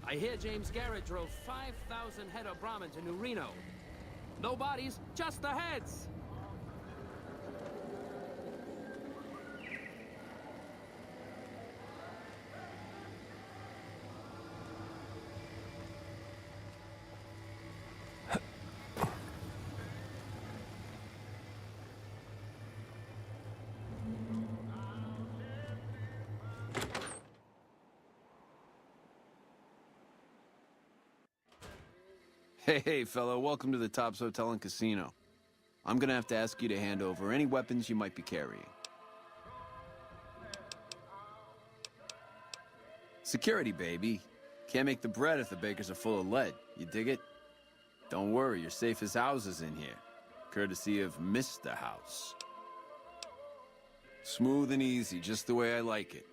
I hear James Garrett drove 5,000 head of Brahmin to New Reno. No bodies, just the heads! Hey, fellow, welcome to the Tops Hotel and Casino. I'm gonna have to ask you to hand over any weapons you might be carrying. Security, baby. Can't make the bread if the bakers are full of lead. You dig it? Don't worry, your safe as houses in here. Courtesy of Mr. House. Smooth and easy, just the way I like it.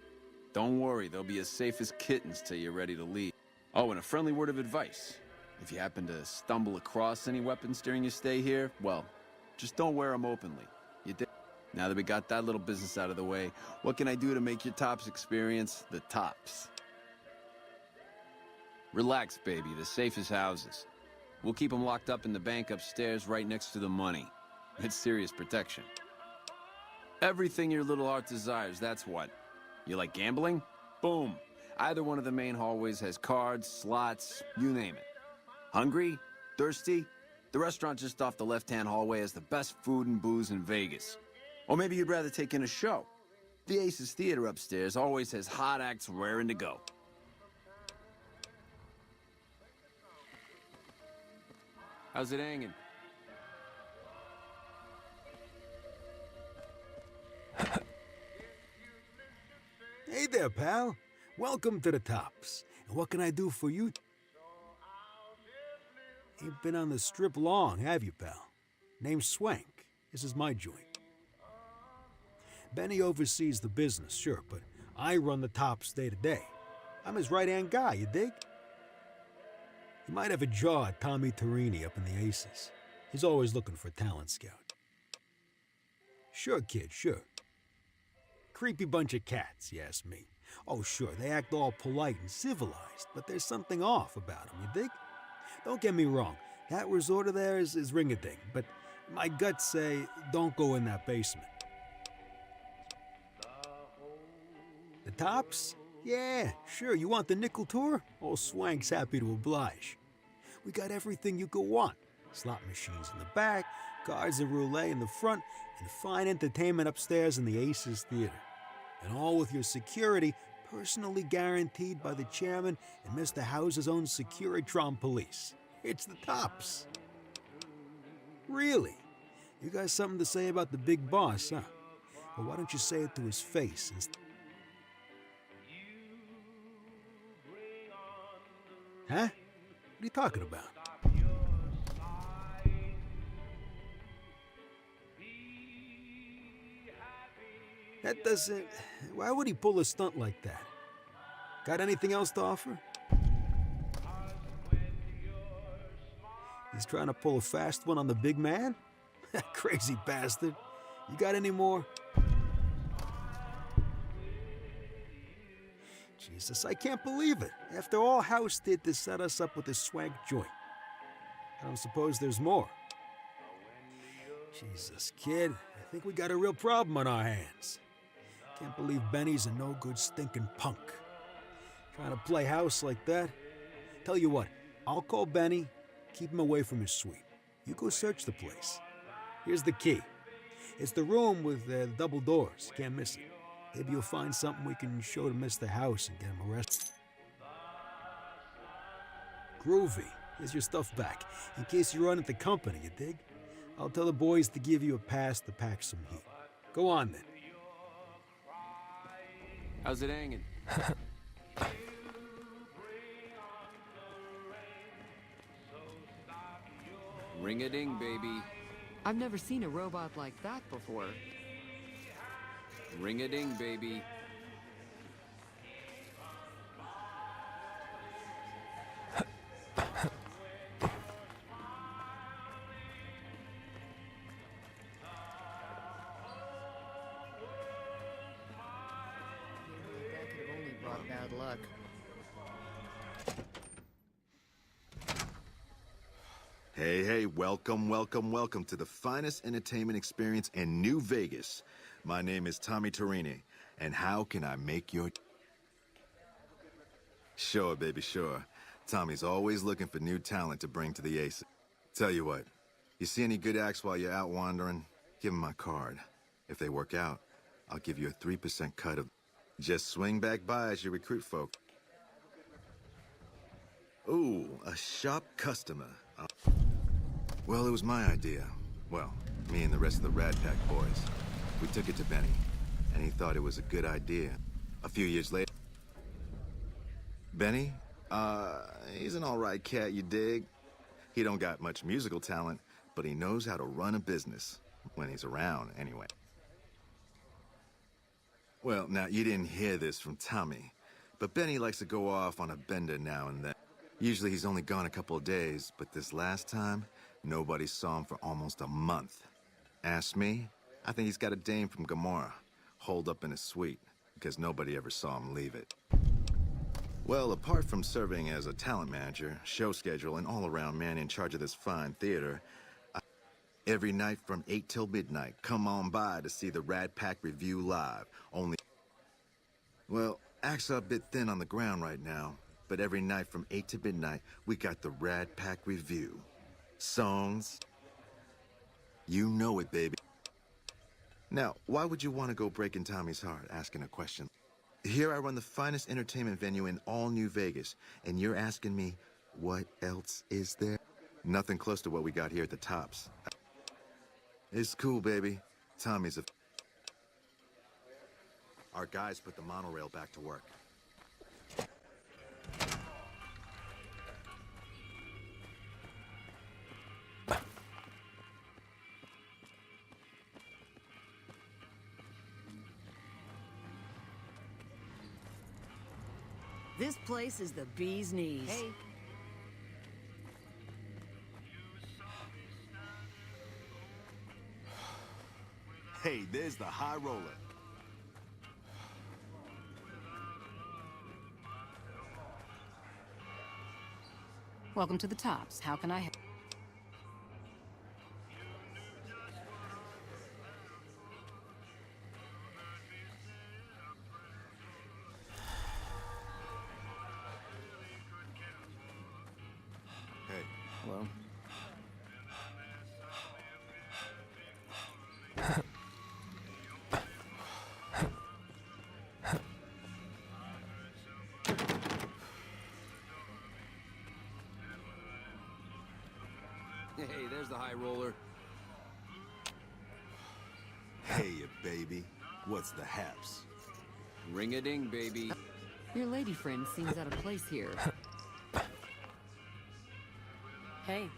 Don't worry, they'll be as safe as kittens till you're ready to leave. Oh, and a friendly word of advice. If you happen to stumble across any weapons during your stay here, well, just don't wear them openly. You dig? Now that we got that little business out of the way, what can I do to make your Tops experience the tops? Relax, baby, the safest houses. We'll keep them locked up in the bank upstairs right next to the money. It's serious protection. Everything your little heart desires, that's what. You like gambling? Boom. Either one of the main hallways has cards, slots, you name it. Hungry? Thirsty? The restaurant just off the left-hand hallway has the best food and booze in Vegas. Or maybe you'd rather take in a show. The Aces Theater upstairs always has hot acts raring to go. How's it hanging? Hey there, pal. Welcome to the Tops. And what can I do for you? Ain't been on the strip long, have you, pal? Name's Swank. This is my joint. Benny oversees the business, sure, but I run the Tops day to day. I'm his right-hand guy, you dig? You might have a jaw at Tommy Torini up in the Aces. He's always looking for a talent scout. Sure, kid, sure. Creepy bunch of cats, you ask me. Oh, sure, they act all polite and civilized, but there's something off about them, you dig? Don't get me wrong, that resort of theirs is ring-a-ding, but my guts say don't go in that basement. The Tops? Yeah, sure, you want the nickel tour? Old Swank's happy to oblige. We got everything you could want. Slot machines in the back, cards and roulette in the front, and fine entertainment upstairs in the Aces Theater. And all with your security personally guaranteed by the chairman and Mr. House's own Securitron police. It's the Tops. Really? You got something to say about the big boss, huh? Well, why don't you say it to his face instead? Huh? What are you talking about? That doesn't... Why would he pull a stunt like that? Got anything else to offer? He's trying to pull a fast one on the big man? Crazy bastard. You got any more? Jesus, I can't believe it. After all House did to set us up with this swag joint. I don't suppose there's more. Jesus, kid, I think we got a real problem on our hands. Can't believe Benny's a no-good stinking punk. Trying to play house like that? Tell you what, I'll call Benny, keep him away from his suite. You go search the place. Here's the key. It's the room with the double doors. Can't miss it. Maybe you'll find something we can show to Mr. House and get him arrested. Groovy. Here's your stuff back, in case you run into company, you dig? I'll tell the boys to give you a pass to pack some heat. Go on, then. How's it hanging? Ring-a-ding, baby. I've never seen a robot like that before. Ring-a-ding, baby. That could have only brought bad luck. Hey, welcome, welcome, welcome to the finest entertainment experience in New Vegas. My name is Tommy Torini, and how can I make your... Sure, baby, sure. Tommy's always looking for new talent to bring to the Aces. Tell you what, you see any good acts while you're out wandering, give them my card. If they work out, I'll give you a 3% cut of... Just swing back by as you recruit folk. Ooh, a sharp customer. Well, it was my idea. Well, me and the rest of the Rad Pack boys. We took it to Benny, and he thought it was a good idea. A few years later... Benny? He's an all-right cat, you dig? He don't got much musical talent, but he knows how to run a business. When he's around, anyway. Well, now, you didn't hear this from Tommy, but Benny likes to go off on a bender now and then. Usually he's only gone a couple of days, but this last time, nobody saw him for almost a month. Ask me, I think he's got a dame from Gomorrah, holed up in his suite, because nobody ever saw him leave it. Well, apart from serving as a talent manager, show schedule, and all-around man in charge of this fine theater, every night from 8 till midnight, come on by to see the Rad Pack Review live. Only... Well, acts are a bit thin on the ground right now, but every night from 8 to midnight, we got the Rad Pack Review. Songs. You know it, baby. Now, why would you want to go breaking Tommy's heart, asking a question? Here I run the finest entertainment venue in all New Vegas, and you're asking me, what else is there? Nothing close to what we got here at the Tops. It's cool, baby. Tommy's a... Our guys put the monorail back to work. This place is the bee's knees. Hey. Hey, there's the high roller. Welcome to the Tops. How can I help? Hey. Hello? Hey, there's the high roller. Hey, you baby. What's the haps? Ring-a-ding, baby. Your lady friend seems out of place here. Hey.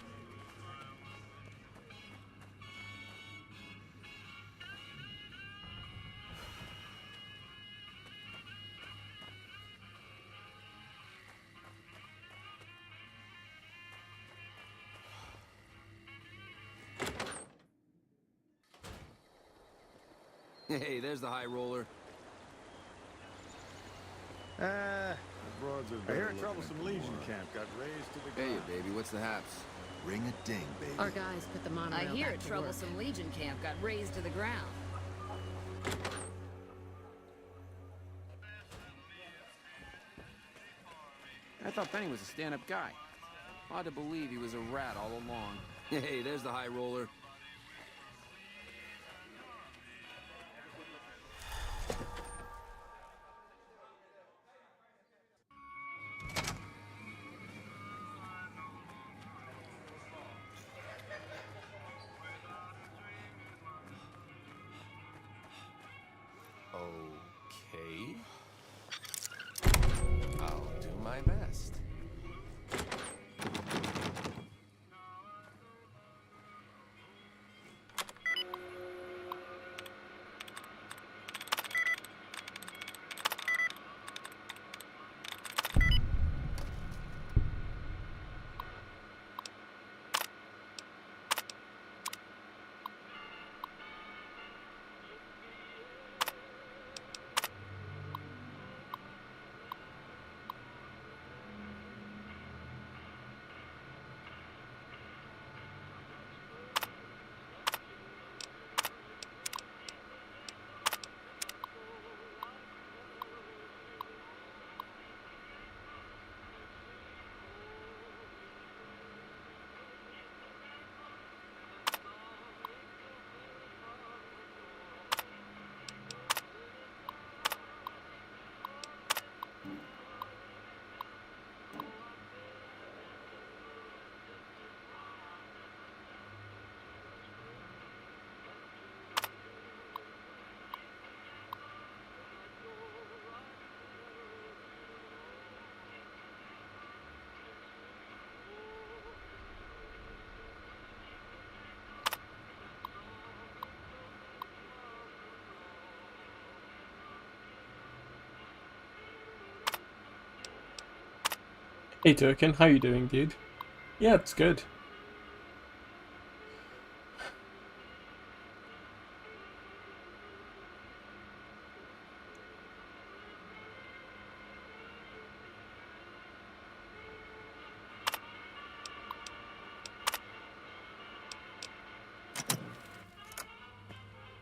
Hey, there's the high roller. I hear a troublesome Legion camp got razed to the Hey, ground. baby, what's the haps? Ring a ding, baby. Our guys put the monorail I hear a back to troublesome Legion camp got razed to the ground. I thought Benny was a stand-up guy. Hard to believe he was a rat all along. Hey, there's the high roller. Okay. I'll do my best. Hey Turkin, how you doing, dude? Yeah, it's good.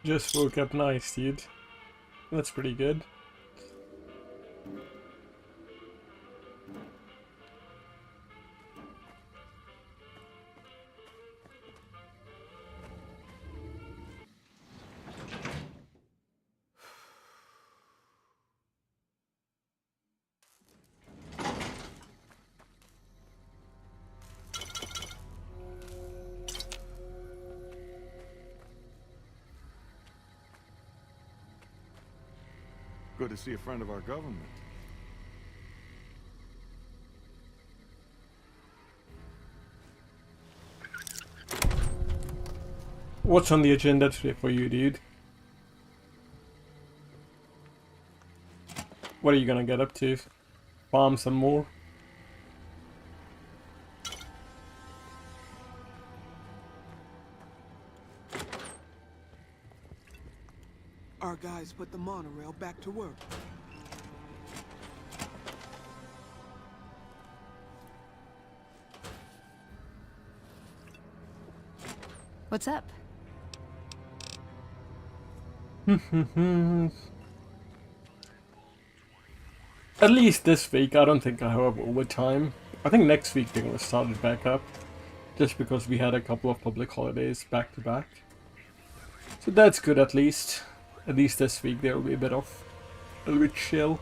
Just woke up nice, dude. That's pretty good. Good to see a friend of our government. What's on the agenda today for you, dude? What are you gonna get up to? Farm some more? Our guys put the monorail back to work. What's up? At least this week, I don't think I have overtime. I think next week they're gonna start it back up. Just because we had a couple of public holidays back to back. So that's good at least. At least this week there will be a little bit chill.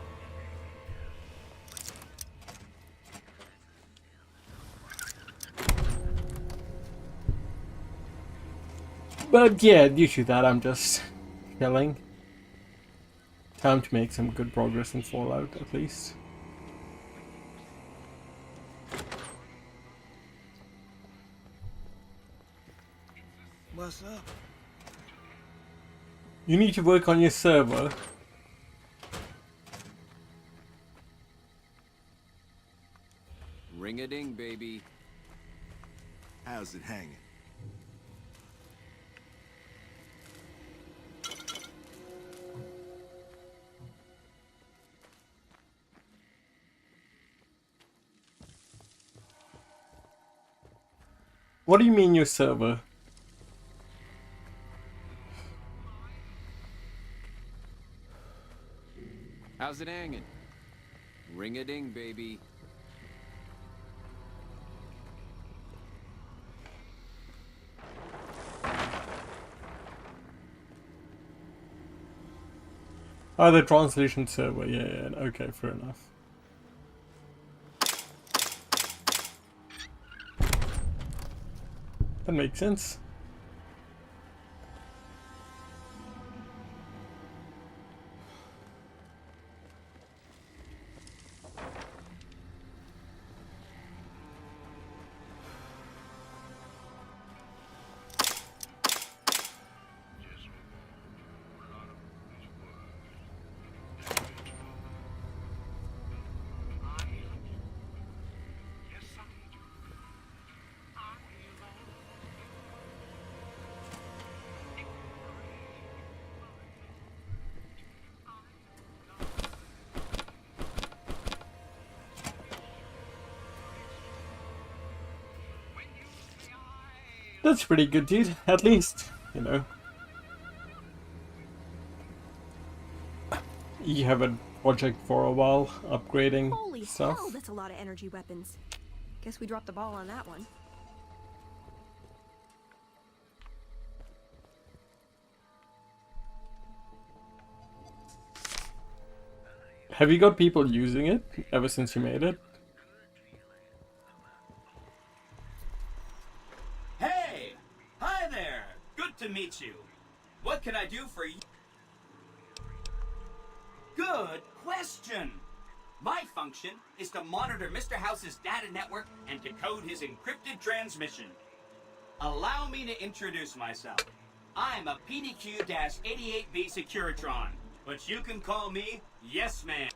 But yeah, due to that I'm just chilling. Time to make some good progress in Fallout at least. What's up? You need to work on your server. Ring-a-ding, baby. How's it hanging? What do you mean your server? How's it hanging? Ring-a-ding, baby. Oh, the translation server. Yeah, okay, fair enough. That makes sense. That's pretty good, dude. At least, you know. You have a project for a while, upgrading Holy stuff. hell, that's a lot of energy weapons. Guess we dropped the ball on that one. Have you got people using it ever since you made it? Hey! Hi there! Good to meet you. What can I do for you? Good question! My function is to monitor Mr. House's data network and decode his encrypted transmission. Allow me to introduce myself. I'm a PDQ-88B Securitron, but you can call me Yes Man.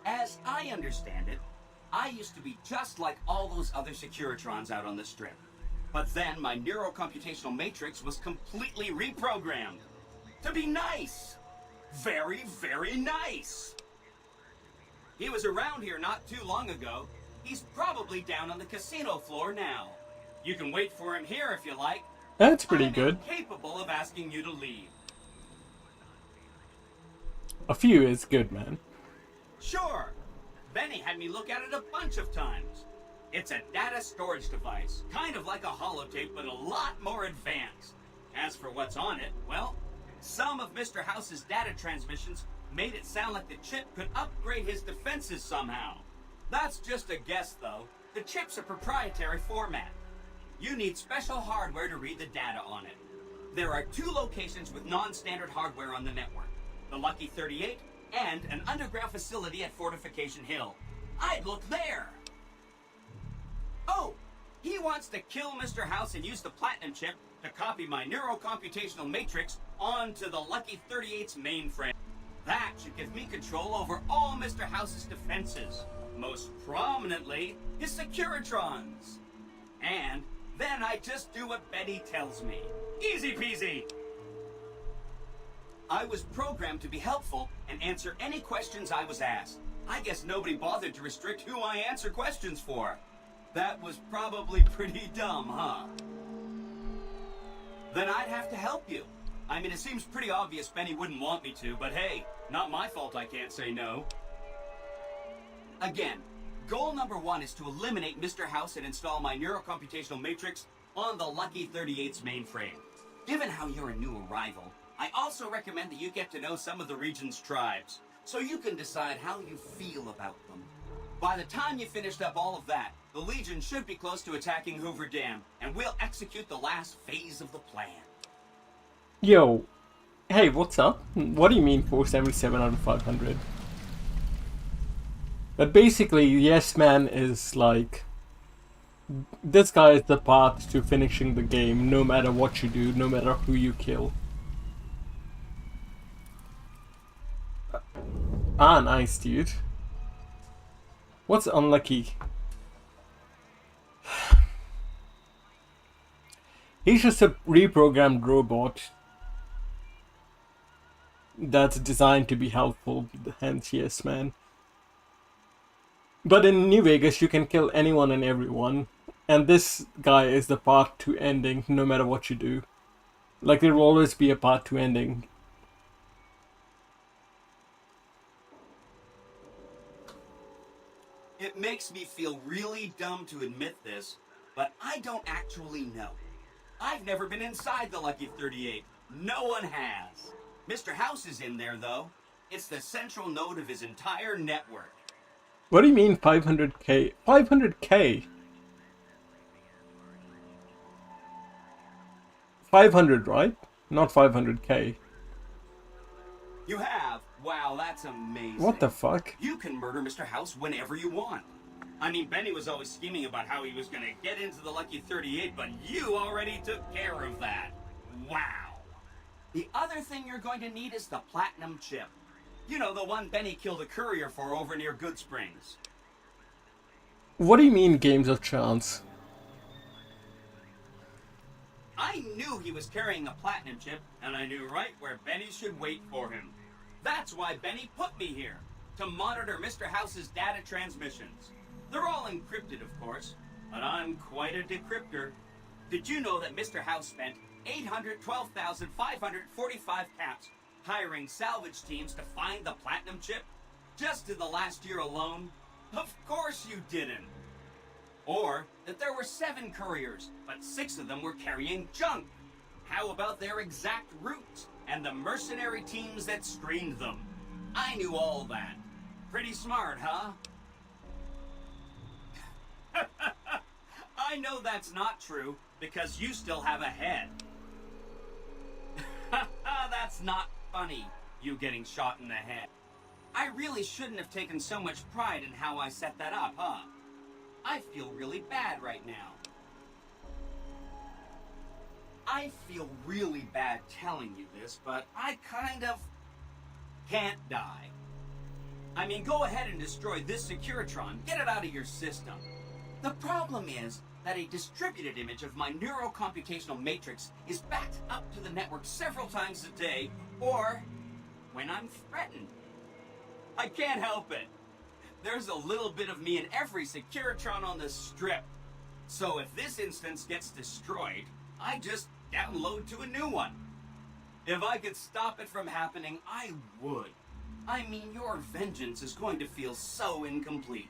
As I understand it, I used to be just like all those other Securitrons out on the strip. But then my neurocomputational matrix was completely reprogrammed. To be nice! Very, very nice! He was around here not too long ago. He's probably down on the casino floor now. You can wait for him here if you like. That's pretty good. I'm incapable of asking you to leave. A few is good, man. Sure. Benny had me look at it a bunch of times. It's a data storage device, kind of like a holotape, but a lot more advanced. As for what's on it, well, some of Mr. House's data transmissions made it sound like the chip could upgrade his defenses somehow. That's just a guess, though. The chip's a proprietary format. You need special hardware to read the data on it. There are 2 locations with non-standard hardware on the network. The Lucky 38 and an underground facility at Fortification Hill. I'd look there! Oh! He wants to kill Mr. House and use the Platinum chip to copy my neurocomputational matrix onto the Lucky 38's mainframe. That should give me control over all Mr. House's defenses. Most prominently, his Securitrons. And then I just do what Betty tells me. Easy peasy! I was programmed to be helpful and answer any questions I was asked. I guess nobody bothered to restrict who I answer questions for. That was probably pretty dumb, huh? Then I'd have to help you. I mean, it seems pretty obvious Benny wouldn't want me to, but hey, not my fault I can't say no. Again, goal number 1 is to eliminate Mr. House and install my neurocomputational matrix on the Lucky 38's mainframe. Given how you're a new arrival, I also recommend that you get to know some of the region's tribes, so you can decide how you feel about them. By the time you finished up all of that, the Legion should be close to attacking Hoover Dam, and we'll execute the last phase of the plan. Yo, hey, what's up? What do you mean 477 out of 500? But basically, Yes Man is like, this guy is the path to finishing the game, no matter what you do, no matter who you kill. Ah, nice, dude. What's unlucky? He's just a reprogrammed robot that's designed to be helpful, hence Yes Man. But in New Vegas, you can kill anyone and everyone, and this guy is the path to ending, no matter what you do. Like, there will always be a path to ending. It makes me feel really dumb to admit this, but I don't actually know. I've never been inside the Lucky 38. No one has. Mr. House is in there, though. It's the central node of his entire network. What do you mean 500k? 500k? 500, right? Not 500k. You have? Wow, that's amazing. What the fuck? You can murder Mr. House whenever you want. I mean, Benny was always scheming about how he was going to get into the Lucky 38, but you already took care of that. Wow. The other thing you're going to need is the Platinum chip. You know, the one Benny killed a courier for over near Good Springs. What do you mean games of chance? I knew he was carrying a Platinum chip, and I knew right where Benny should wait for him. That's why Benny put me here, to monitor Mr. House's data transmissions. They're all encrypted, of course, but I'm quite a decryptor. Did you know that Mr. House spent 812,545 caps hiring salvage teams to find the Platinum chip? Just in the last year alone? Of course you didn't. Or that there were 7 couriers, but 6 of them were carrying junk. How about their exact routes and the mercenary teams that screened them? I knew all that. Pretty smart, huh? I know that's not true, because you still have a head. That's not funny, you getting shot in the head. I really shouldn't have taken so much pride in how I set that up, huh? I feel really bad right now. I feel really bad telling you this, but I kind of can't die. I mean, go ahead and destroy this Securitron. Get it out of your system. The problem is that a distributed image of my neurocomputational matrix is backed up to the network several times a day, or when I'm threatened. I can't help it. There's a little bit of me in every Securitron on the strip. So if this instance gets destroyed, I just download to a new one. If I could stop it from happening, I would. I mean, your vengeance is going to feel so incomplete.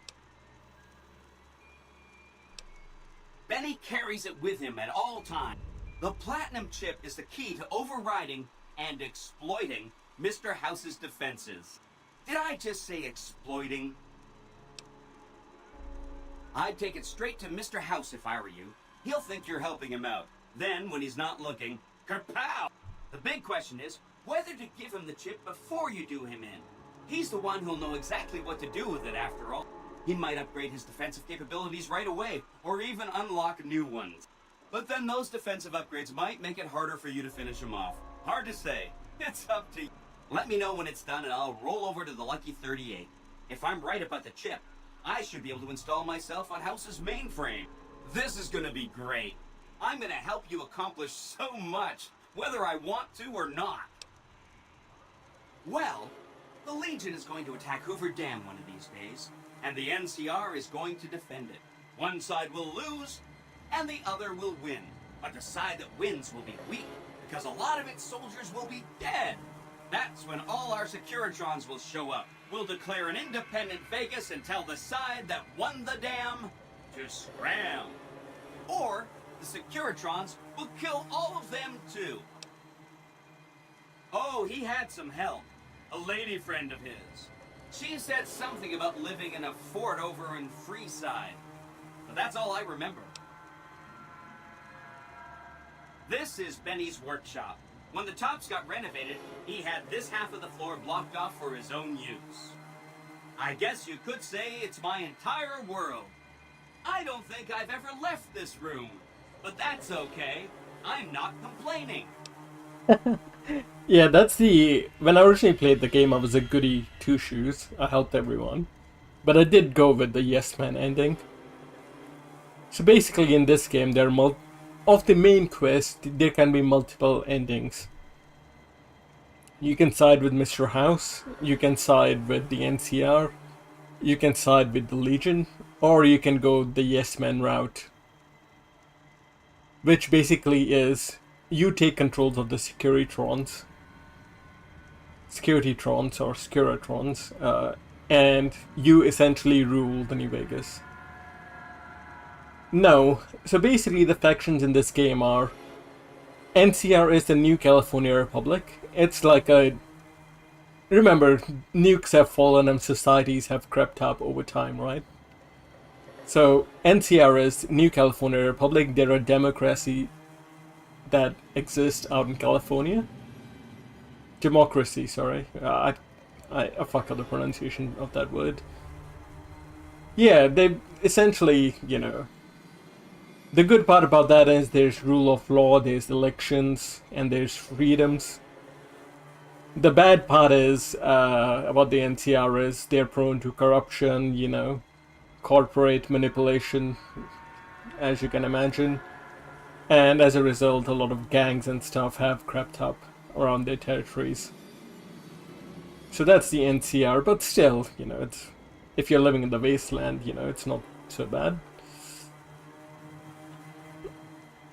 Benny carries it with him at all times. The Platinum chip is the key to overriding and exploiting Mr. House's defenses. Did I just say exploiting? I'd take it straight to Mr. House if I were you. He'll think you're helping him out. Then, when he's not looking, kerpow! The big question is whether to give him the chip before you do him in. He's the one who'll know exactly what to do with it after all. He might upgrade his defensive capabilities right away, or even unlock new ones. But then those defensive upgrades might make it harder for you to finish him off. Hard to say. It's up to you. Let me know when it's done and I'll roll over to the Lucky 38. If I'm right about the chip, I should be able to install myself on House's mainframe. This is gonna be great. I'm gonna help you accomplish so much, whether I want to or not. Well, the Legion is going to attack Hoover Dam one of these days, and the NCR is going to defend it. One side will lose, and the other will win. But the side that wins will be weak, because a lot of its soldiers will be dead. That's when all our Securitrons will show up. We'll declare an independent Vegas and tell the side that won the dam to scram. Or the Securitrons will kill all of them too. Oh, he had some help. A lady friend of his. She said something about living in a fort over in Freeside. But that's all I remember. This is Benny's workshop. When the Tops got renovated, he had this half of the floor blocked off for his own use. I guess you could say it's my entire world. I don't think I've ever left this room. But that's okay. I'm not complaining. Yeah, that's the... When I originally played the game, I was a goody two-shoes. I helped everyone. But I did go with the Yes Man ending. So basically in this game, there are of the main quest, there can be multiple endings. You can side with Mr. House, you can side with the NCR, you can side with the Legion, or you can go the Yes Man route. Which basically is, you take control of the Securitrons, or Securitrons, and you essentially rule the New Vegas. No, so basically the factions in this game are NCR is the New California Republic. It's like a... Remember, nukes have fallen and societies have crept up over time, right? So NCR is New California Republic. They're a democracy that exists out in California. Democracy, sorry. I fuck up the pronunciation of that word. Yeah, they essentially, you know... The good part about that is there's rule of law, there's elections, and there's freedoms. The bad part is, about the NCR is they're prone to corruption, you know, corporate manipulation, as you can imagine. And as a result, a lot of gangs and stuff have crept up around their territories. So that's the NCR, but still, you know, it's, if you're living in the wasteland, you know, it's not so bad.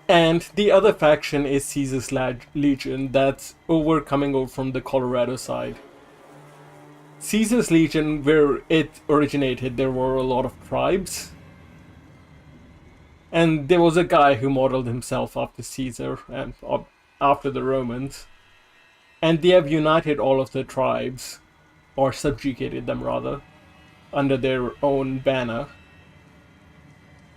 And the other faction is Caesar's Legion, that's coming over from the Colorado side. Caesar's Legion, where it originated, there were a lot of tribes. And there was a guy who modeled himself after Caesar and after the Romans. And they have united all of the tribes, or subjugated them rather, under their own banner.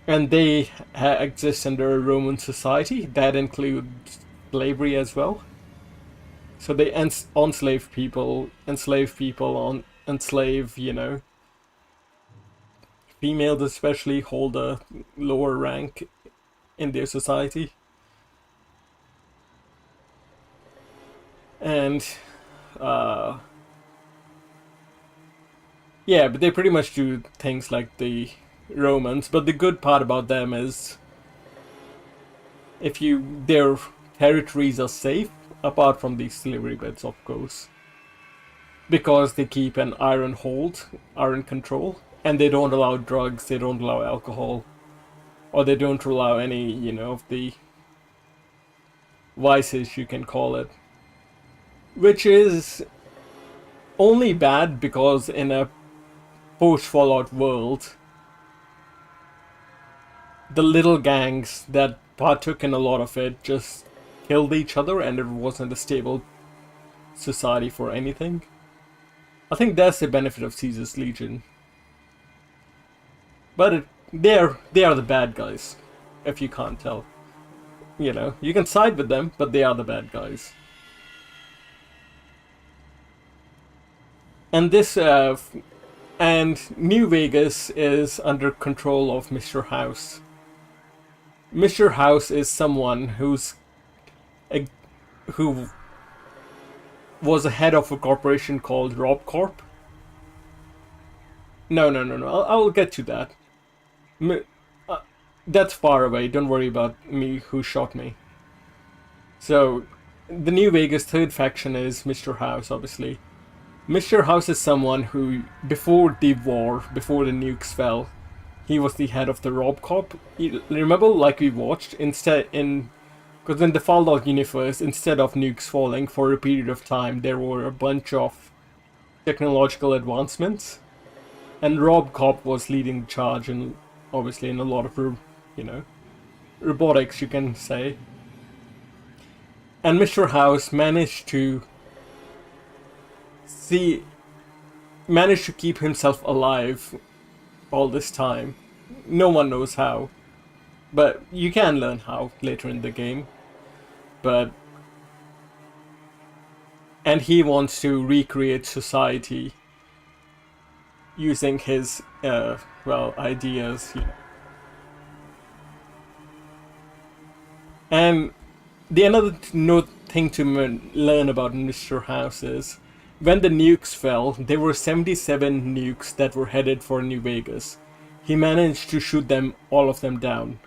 And they exist under a Roman society that includes slavery as well. So they enslave people, enslave, you know, females especially hold a lower rank in their society. Yeah, but they pretty much do things like the Romans, but the good part about them is their territories are safe, apart from these slavery bits, of course. Because they keep an iron hold, iron control, and they don't allow drugs, they don't allow alcohol, or they don't allow any, of the vices, you can call it. Which is only bad because in a post-Fallout world, the little gangs that partook in a lot of it just killed each other, and it wasn't a stable society for anything. I think that's the benefit of Caesar's Legion. But they are the bad guys, if you can't tell. You can side with them, but they are the bad guys. And and New Vegas is under control of Mr. House. Mr. House is someone who was a head of a corporation called RobCorp. No. I'll get to that. That's far away. Don't worry about me who shot me. So, the New Vegas third faction is Mr. House, obviously. Mr. House is someone who, before the war, before the nukes fell, he was the head of the RobCorp. Remember, like we watched, because in the Fallout universe, instead of nukes falling for a period of time, there were a bunch of technological advancements, and RobCorp was leading the charge, and obviously in a lot of, robotics, you can say. And Mr. House managed to keep himself alive all this time. No one knows how, but you can learn how later in the game. And he wants to recreate society using his ideas. And the another thing to learn about Mr. House is, when the nukes fell, there were 77 nukes that were headed for New Vegas. He managed to shoot all of them down.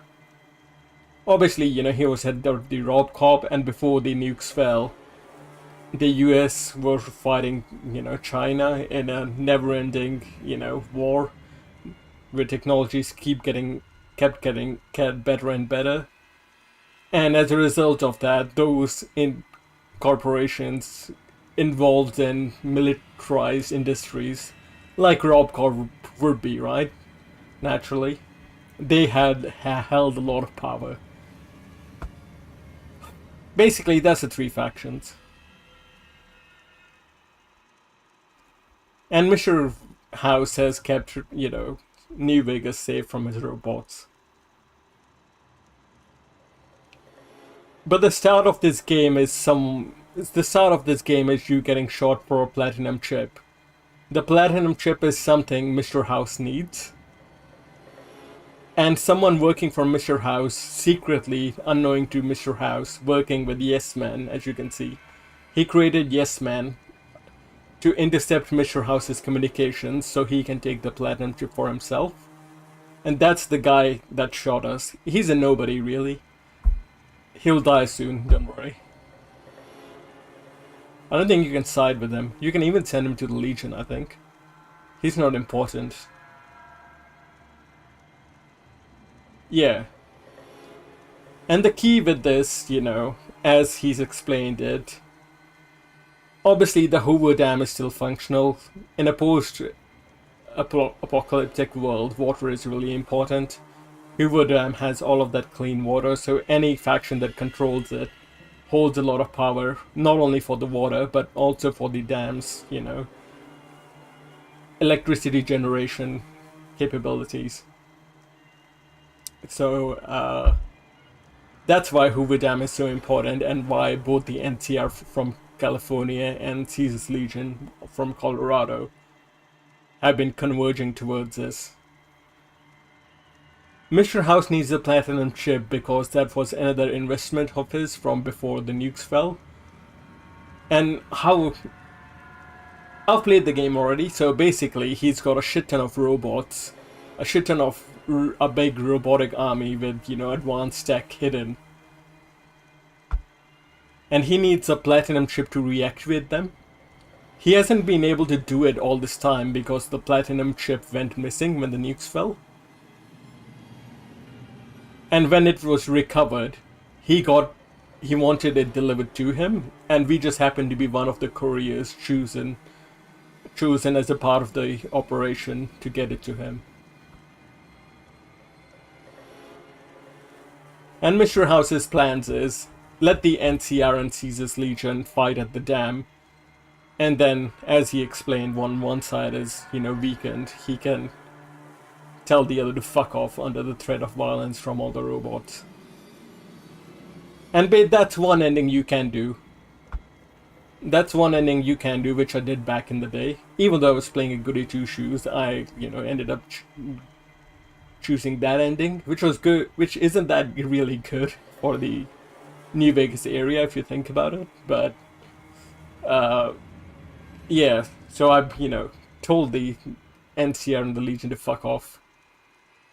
Obviously, he was head of the RobCorp, and before the nukes fell, the US were fighting, China in a never-ending, war, where technologies kept getting better and better. And as a result of that, those corporations involved in militarized industries, like RobCorp would be, right? Naturally, they had held a lot of power. Basically, that's the three factions. And Mr. House has kept, New Vegas safe from his robots. But the start of this game is you getting shot for a platinum chip. The platinum chip is something Mr. House needs. And someone working for Mr. House, secretly, unknowing to Mr. House, working with Yes Man, as you can see. He created Yes Man to intercept Mr. House's communications so he can take the platinum chip for himself. And that's the guy that shot us. He's a nobody, really. He'll die soon, don't worry. I don't think you can side with him. You can even send him to the Legion, I think. He's not important. Yeah. And the key with this, as he's explained it, obviously the Hoover Dam is still functional. In a post-apocalyptic world, water is really important. Hoover Dam has all of that clean water, so any faction that controls it holds a lot of power, not only for the water, but also for the dam's, electricity generation capabilities. So, that's why Hoover Dam is so important, and why both the NCR from California and Caesar's Legion from Colorado have been converging towards this. Mr. House needs a platinum chip because that was another investment of his from before the nukes fell. And I I've played the game already, so basically he's got a shit ton of robots, a shit ton of a big robotic army with, you know, advanced tech hidden. And he needs a platinum chip to reactivate them. He hasn't been able to do it all this time because the platinum chip went missing when the nukes fell. And when it was recovered, he wanted it delivered to him, and we just happened to be one of the couriers chosen as a part of the operation to get it to him. And Mr. House's plans is, let the NCR and Caesar's Legion fight at the dam, and then, as he explained, when one side is, you know, weakened, he can tell the other to fuck off under the threat of violence from all the robots. And babe, that's one ending you can do. That's one ending you can do, which I did back in the day. Even though I was playing a goody two-shoes, I, you know, ended up choosing that ending, which was good, which isn't that really good for the New Vegas area if you think about it. But, yeah, so I, you know, told the NCR and the Legion to fuck off.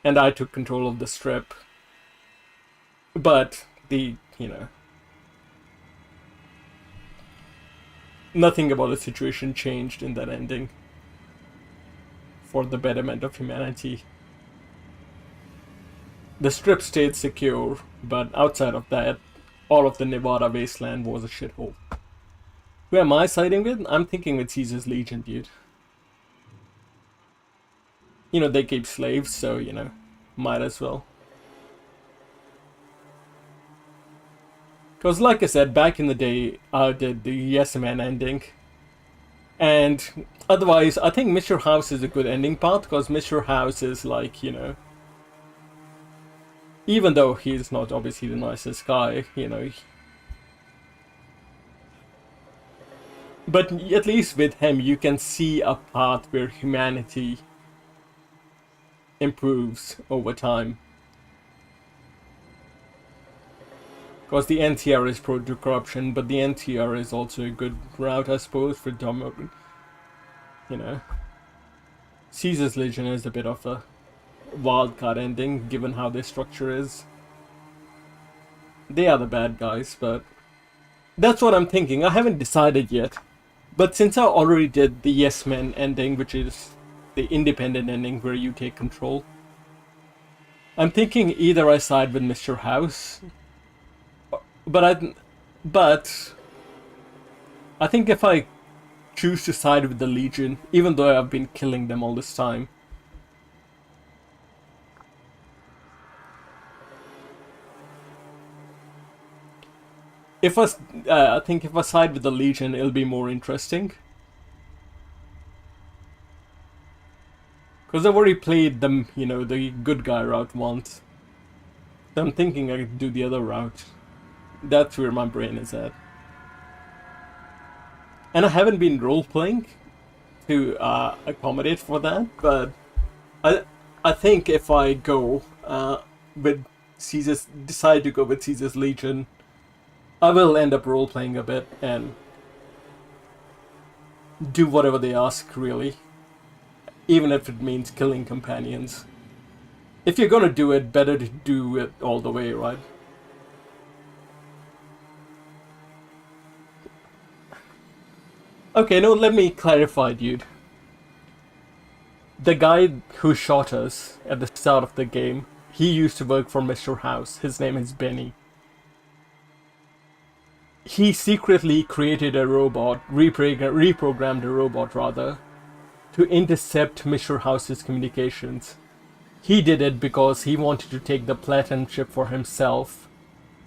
And I took control of the strip. But the, you know, nothing about the situation changed in that ending for the betterment of humanity. The strip stayed secure, but outside of that, all of the Nevada wasteland was a shithole. Who am I siding with? I'm thinking with Caesar's Legion, dude. You know, they keep slaves, so, you know, might as well. Because like I said, back in the day, I did the Yes Man ending. And otherwise, I think Mr. House is a good ending part, because Mr. House is like, you know, even though he's not obviously the nicest guy, you know, but at least with him, you can see a path where humanity improves over time. Because the NCR is prone to corruption, but the NCR is also a good route, I suppose, for you know. Caesar's Legion is a bit of a wildcard ending, given how their structure is. They are the bad guys, but that's what I'm thinking. I haven't decided yet. But since I already did the Yes Men ending, which is the independent ending where you take control, I'm thinking either I side with Mr. House, but I think if I choose to side with the Legion, even though I've been killing them all this time, I think if I side with the Legion, it'll be more interesting. Because I've already played them, you know, the good guy route once. So I'm thinking I could do the other route. That's where my brain is at. And I haven't been role-playing to accommodate for that, but I think if I go with decide to go with Caesar's Legion, I will end up role-playing a bit and do whatever they ask, really. Even if it means killing companions. If you're gonna do it, better to do it all the way, right? Okay, no, let me clarify, dude. The guy who shot us at the start of the game, he used to work for Mr. House. His name is Benny. He secretly created a robot, reprogrammed a robot rather, to intercept Mr. House's communications. He did it because he wanted to take the platinum chip for himself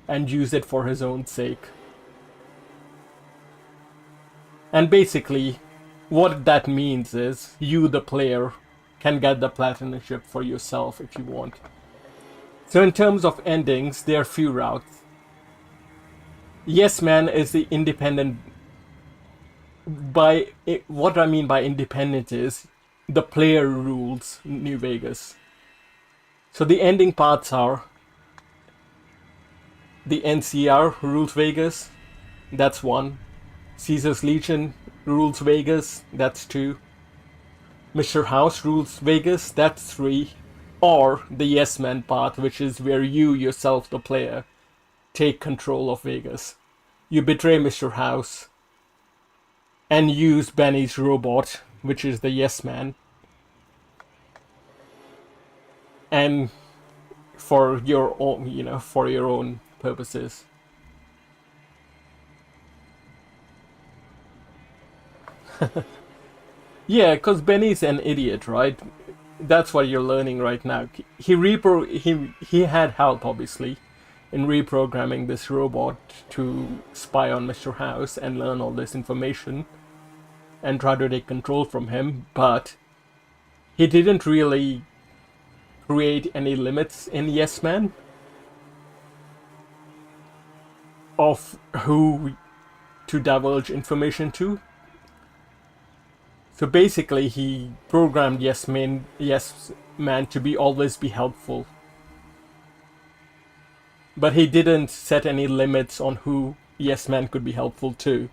and use it for his own sake. And basically, what that means is, you, the player, can get the platinum chip for yourself if you want. So in terms of endings, there are few routes. Yes Man is the independent. What I mean by independent is, the player rules New Vegas. So the ending parts are, the NCR rules Vegas, that's one. Caesar's Legion rules Vegas, that's 2. Mr. House rules Vegas, that's 3. Or the Yes Man path, which is where you yourself, the player, take control of Vegas. You betray Mr. House and use Benny's robot, which is the Yes Man, and for your own, for your own purposes. Yeah, because Benny's an idiot, right? That's what you're learning right now. He had help, obviously, in reprogramming this robot to spy on Mr. House and learn all this information and try to take control from him, but he didn't really create any limits in Yes Man of who to divulge information to. So basically, he programmed Yes Man to always be helpful. But he didn't set any limits on who Yes Man could be helpful to.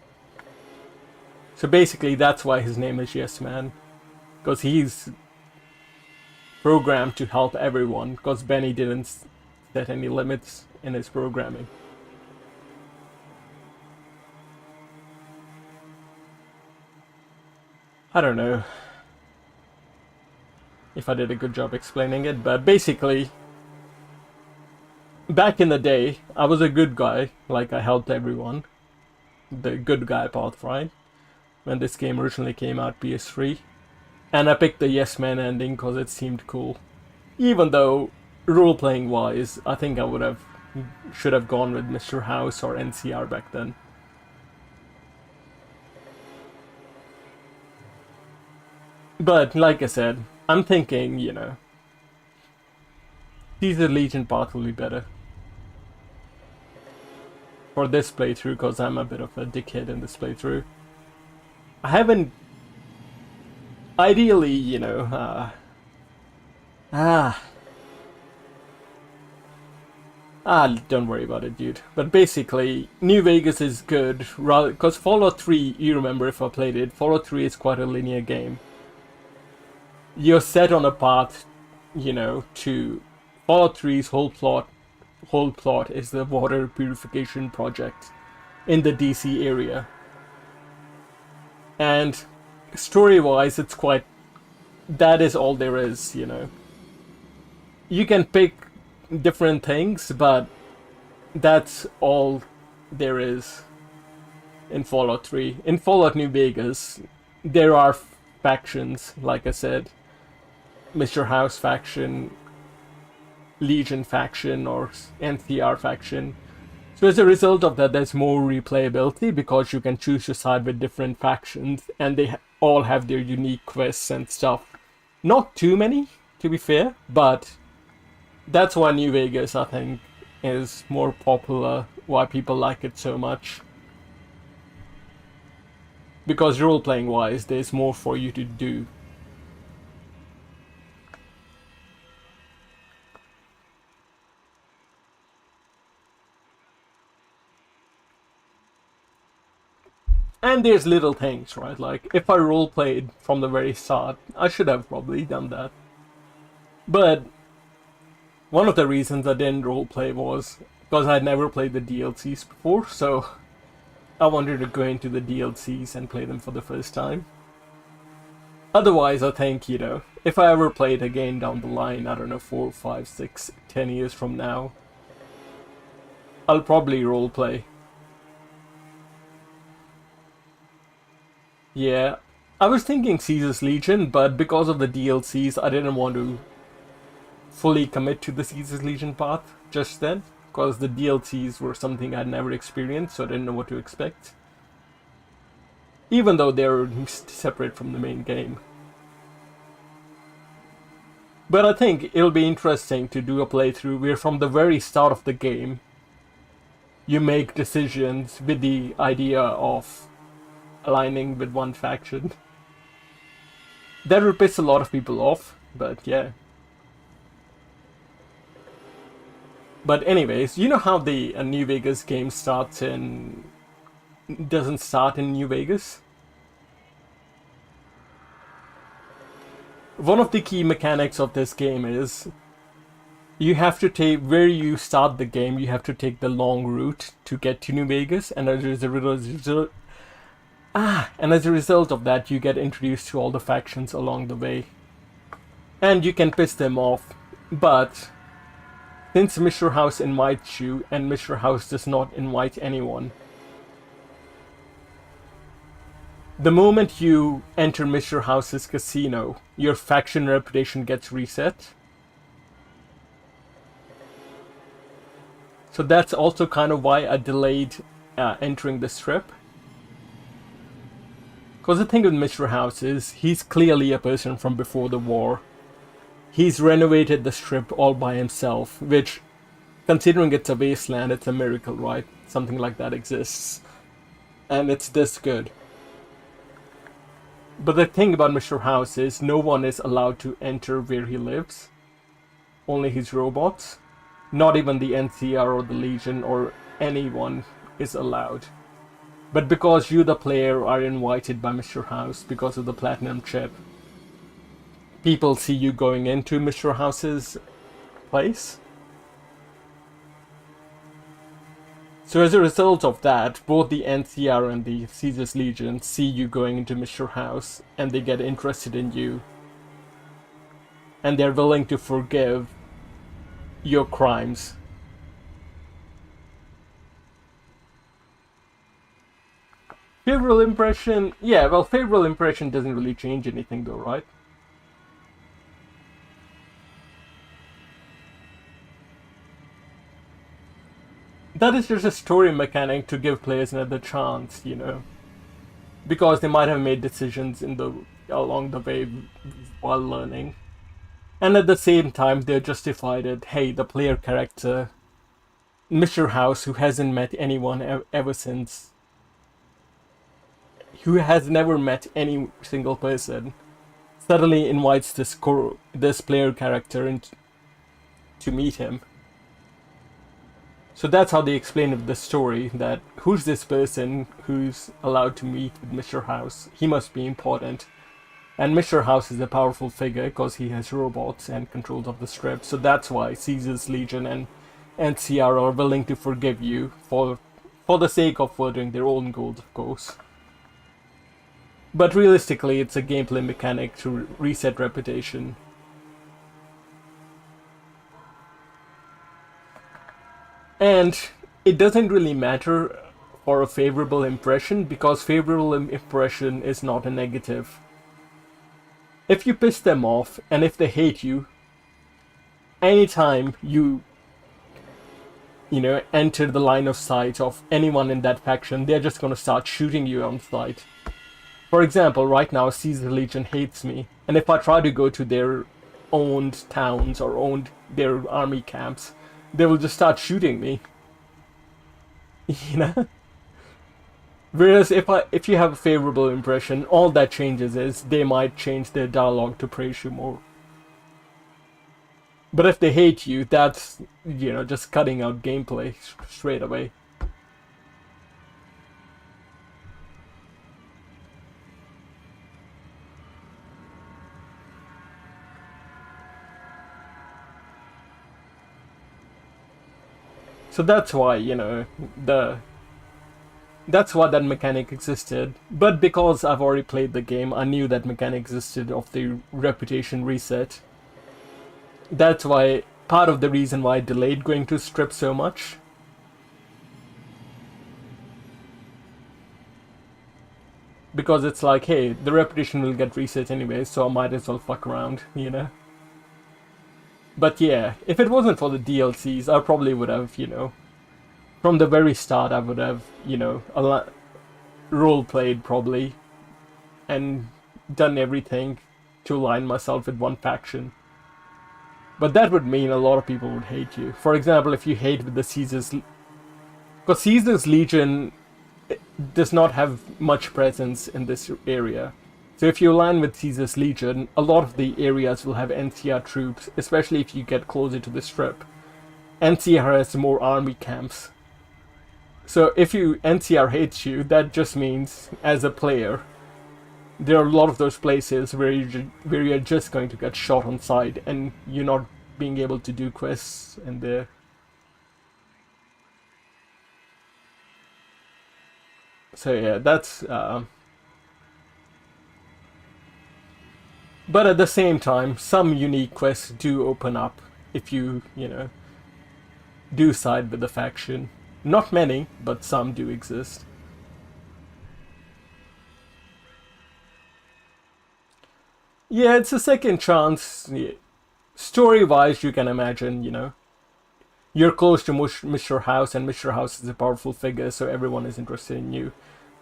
So basically, that's why his name is Yes Man. Because he's programmed to help everyone, because Benny didn't set any limits in his programming. I don't know if I did a good job explaining it, but basically, back in the day, I was a good guy, like I helped everyone. The good guy path, right? When this game originally came out, PS3. And I picked the Yes Man ending because it seemed cool. Even though, role-playing wise, I think I should have gone with Mr. House or NCR back then. But, like I said, I'm thinking, Caesar Legion path will be better. For this playthrough, because I'm a bit of a dickhead in this playthrough. I haven't... Ideally, don't worry about it, dude. But basically, New Vegas is good, because Fallout 3, you remember if I played it, Fallout 3 is quite a linear game. You're set on a path, to Fallout 3's whole plot is the water purification project in the DC area. And story-wise, it's quite... That is all there is, You can pick different things, but that's all there is in Fallout 3. In Fallout New Vegas, there are factions, like I said. Mr. House faction, Legion faction, or NCR faction. So as a result of that, there's more replayability because you can choose to side with different factions and they all have their unique quests and stuff. Not too many, to be fair, but that's why New Vegas, I think, is more popular, why people like it so much. Because role-playing wise, there's more for you to do. And there's little things, right? Like, if I roleplayed from the very start, I should have probably done that. But one of the reasons I didn't roleplay was because I'd never played the DLCs before, so I wanted to go into the DLCs and play them for the first time. Otherwise, I think, if I ever played again down the line, I don't know, 4, 5, 6, 10 years from now, I'll probably roleplay. Yeah, I was thinking Caesar's Legion, but because of the DLCs, I didn't want to fully commit to the Caesar's Legion path just then, because the DLCs were something I'd never experienced, so I didn't know what to expect. Even though they're separate from the main game. But I think it'll be interesting to do a playthrough where from the very start of the game, you make decisions with the idea of aligning with one faction. That will piss a lot of people off, but yeah. But anyways, you know how the New Vegas game doesn't start in New Vegas? one of the key mechanics of this game is you have to take, where you start the game, you have to take the long route to get to New Vegas, and as a result of that, you get introduced to all the factions along the way. And you can piss them off, but since Mr. House invites you, and Mr. House does not invite anyone, the moment you enter Mr. House's casino, your faction reputation gets reset. So that's also kind of why I delayed entering the strip. Because the thing with Mr. House is, he's clearly a person from before the war. He's renovated the strip all by himself, which, considering it's a wasteland, it's a miracle, right? Something like that exists. And it's this good. But the thing about Mr. House is, no one is allowed to enter where he lives. Only his robots. Not even the NCR or the Legion or anyone is allowed. But because you, the player, are invited by Mr. House because of the Platinum chip, people see you going into Mr. House's place. So as a result of that, both the NCR and the Caesar's Legion see you going into Mr. House, and they get interested in you. And they're willing to forgive your crimes. Favorable impression, yeah, well, favorable impression doesn't really change anything though, right? That is just a story mechanic to give players another chance, you know, because they might have made decisions along the way while learning. And at the same time, they're justified that, hey, the player character, Mr. House, who hasn't met anyone ever since, who has never met any single person, suddenly invites this player character to meet him. So that's how they explain it, the story, that who's this person who's allowed to meet with Mr. House? He must be important. And Mr. House is a powerful figure because he has robots and controls of the strip. So that's why Caesar's Legion and NCR are willing to forgive you for the sake of furthering their own goals, of course. But realistically, it's a gameplay mechanic to reset reputation. And it doesn't really matter for a favorable impression, because favorable impression is not a negative. If you piss them off, and if they hate you, anytime you enter the line of sight of anyone in that faction, they're just gonna start shooting you on sight. For example, right now, Caesar Legion hates me, and if I try to go to their owned towns or their army camps, they will just start shooting me. You know? Whereas if you have a favorable impression, all that changes is they might change their dialogue to praise you more. But if they hate you, that's, just cutting out gameplay straight away. So that's why, that's why that mechanic existed. But because I've already played the game, I knew that mechanic existed of the reputation reset. That's why, part of the reason why I delayed going to Strip so much. Because it's like, hey, the reputation will get reset anyway, so I might as well fuck around, But yeah, if it wasn't for the DLCs, I probably would have, from the very start, I would have, role-played probably, and done everything to align myself with one faction. But that would mean a lot of people would hate you. For example, if you hate with the Caesar's... Because Caesar's Legion does not have much presence in this area. So if you align with Caesar's Legion, a lot of the areas will have NCR troops, especially if you get closer to the Strip. NCR has more army camps. So if NCR hates you, that just means, as a player, there are a lot of those places where you're just going to get shot on sight and you're not being able to do quests in there. So yeah, that's but at the same time, some unique quests do open up if you know, do side with the faction. Not many, but some do exist. Yeah, it's a second chance. Yeah. Story-wise, you can imagine, you know, you're close to Mr. House, and Mr. House is a powerful figure, so everyone is interested in you.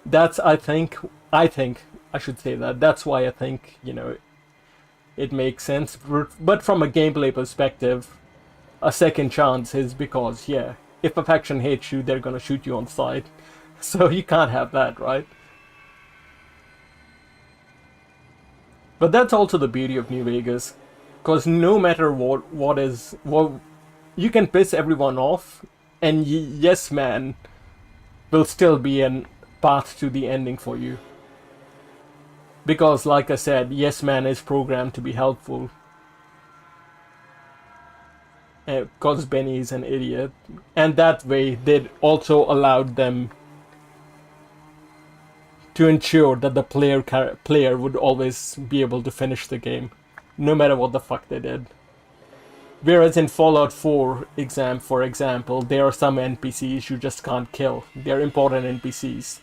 That's, I think, I should say that. That's why I think, you know, it makes sense. But from a gameplay perspective, a second chance is because, yeah, if a faction hates you, they're gonna shoot you on sight. So you can't have that, right? But that's also the beauty of New Vegas, because no matter what you can piss everyone off, and Yes Man will still be a path to the ending for you. Because, like I said, Yes Man is programmed to be helpful. Because Benny is an idiot. And that way, they also allowed them to ensure that the player would always be able to finish the game, no matter what the fuck they did. Whereas in Fallout 4, for example, there are some NPCs you just can't kill. They're important NPCs.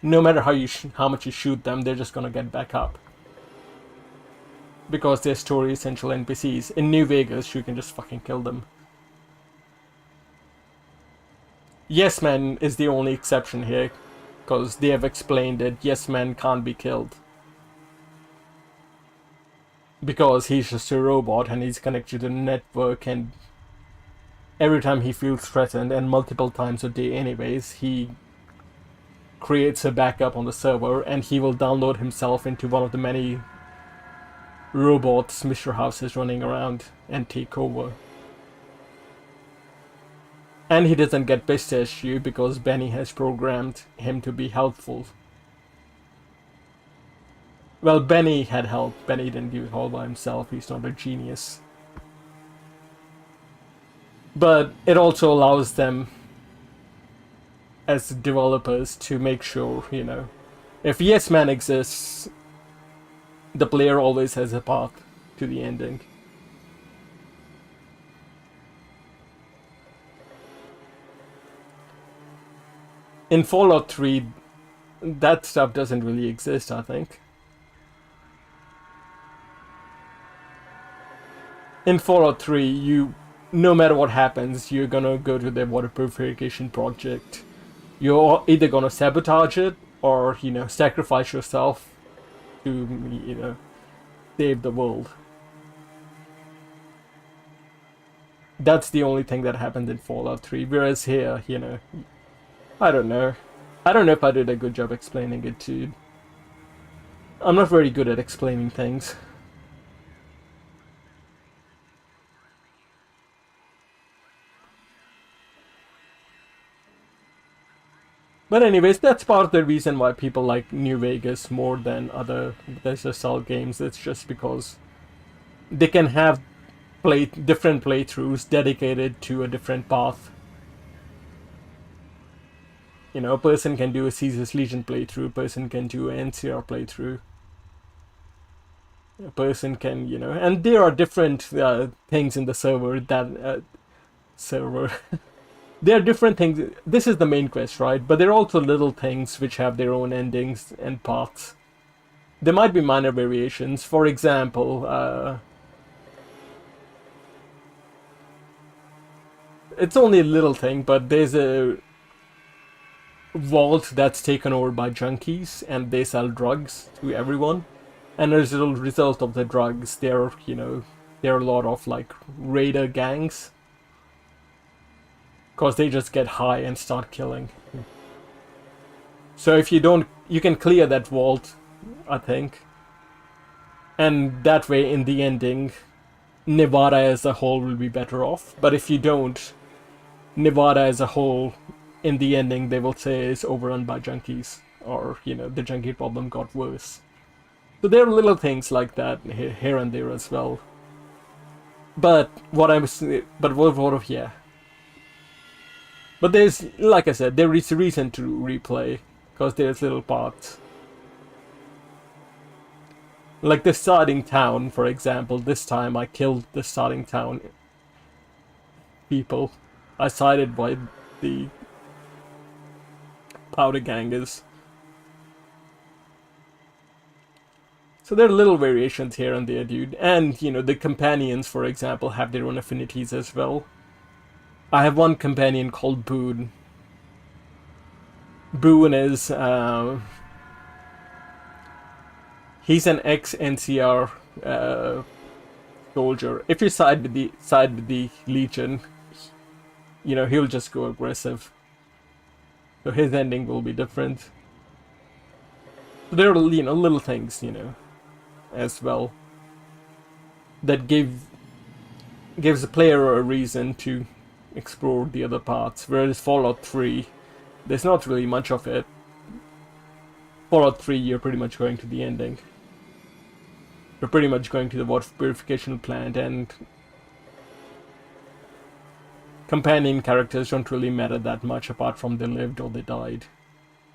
No matter how much you shoot them, they're just gonna get back up. Because they're story essential NPCs. In New Vegas, you can just fucking kill them. Yes Man is the only exception here, because they have explained that Yes Man can't be killed. Because he's just a robot and he's connected to the network, and every time he feels threatened, and multiple times a day anyways, he creates a backup on the server and he will download himself into one of the many robots Mr. House is running around and take over. And he doesn't get pissed at you because Benny has programmed him to be helpful. Well, Benny had help. Benny didn't do it all by himself. He's not a genius. But it also allows them, as developers, to make sure, you know, if Yes Man exists, the player always has a path to the ending. In Fallout 3, that stuff doesn't really exist, I think. In Fallout 3, no matter what happens, you're gonna go to the water purification project. You're either gonna sabotage it, or, you know, sacrifice yourself to, you know, save the world. That's the only thing that happened in Fallout 3, whereas here, you know, I don't know. I don't know if I did a good job explaining it to you. I'm not very good at explaining things. But anyways, that's part of the reason why people like New Vegas more than other SSL games. It's just because they can have different playthroughs dedicated to a different path. You know, a person can do a Caesar's Legion playthrough, a person can do an NCR playthrough. A person can, you know, and there are different things in the server that... There are different things. This is the main quest, right? But there are also little things which have their own endings and paths. There might be minor variations. For example, it's only a little thing, but there's a vault that's taken over by junkies, and they sell drugs to everyone. And as a result of the drugs, there are a lot of like raider gangs. Because they just get high and start killing. So if you don't, you can clear that vault, I think. And that way, in the ending, Nevada as a whole will be better off. But if you don't, Nevada as a whole, in the ending, they will say is overrun by junkies. Or, you know, the junkie problem got worse. So there are little things like that here and there as well. But what yeah. But there's, like I said, there is a reason to replay, because there's little parts. Like the starting town, for example. This time I killed the starting town people. I sided by the powder gangers. So there are little variations here and there, dude. And, you know, the companions, for example, have their own affinities as well. I have one companion called Boone. Boone is, he's an ex-NCR soldier. If you side with the Legion, you know, he'll just go aggressive. So his ending will be different. So there are, you know, little things, you know, as well, that gives the player a reason to explore the other parts. Whereas Fallout 3, there's not really much of it. Fallout 3, you're pretty much going to the ending. You're pretty much going to the water purification plant, and companion characters don't really matter that much apart from they lived or they died,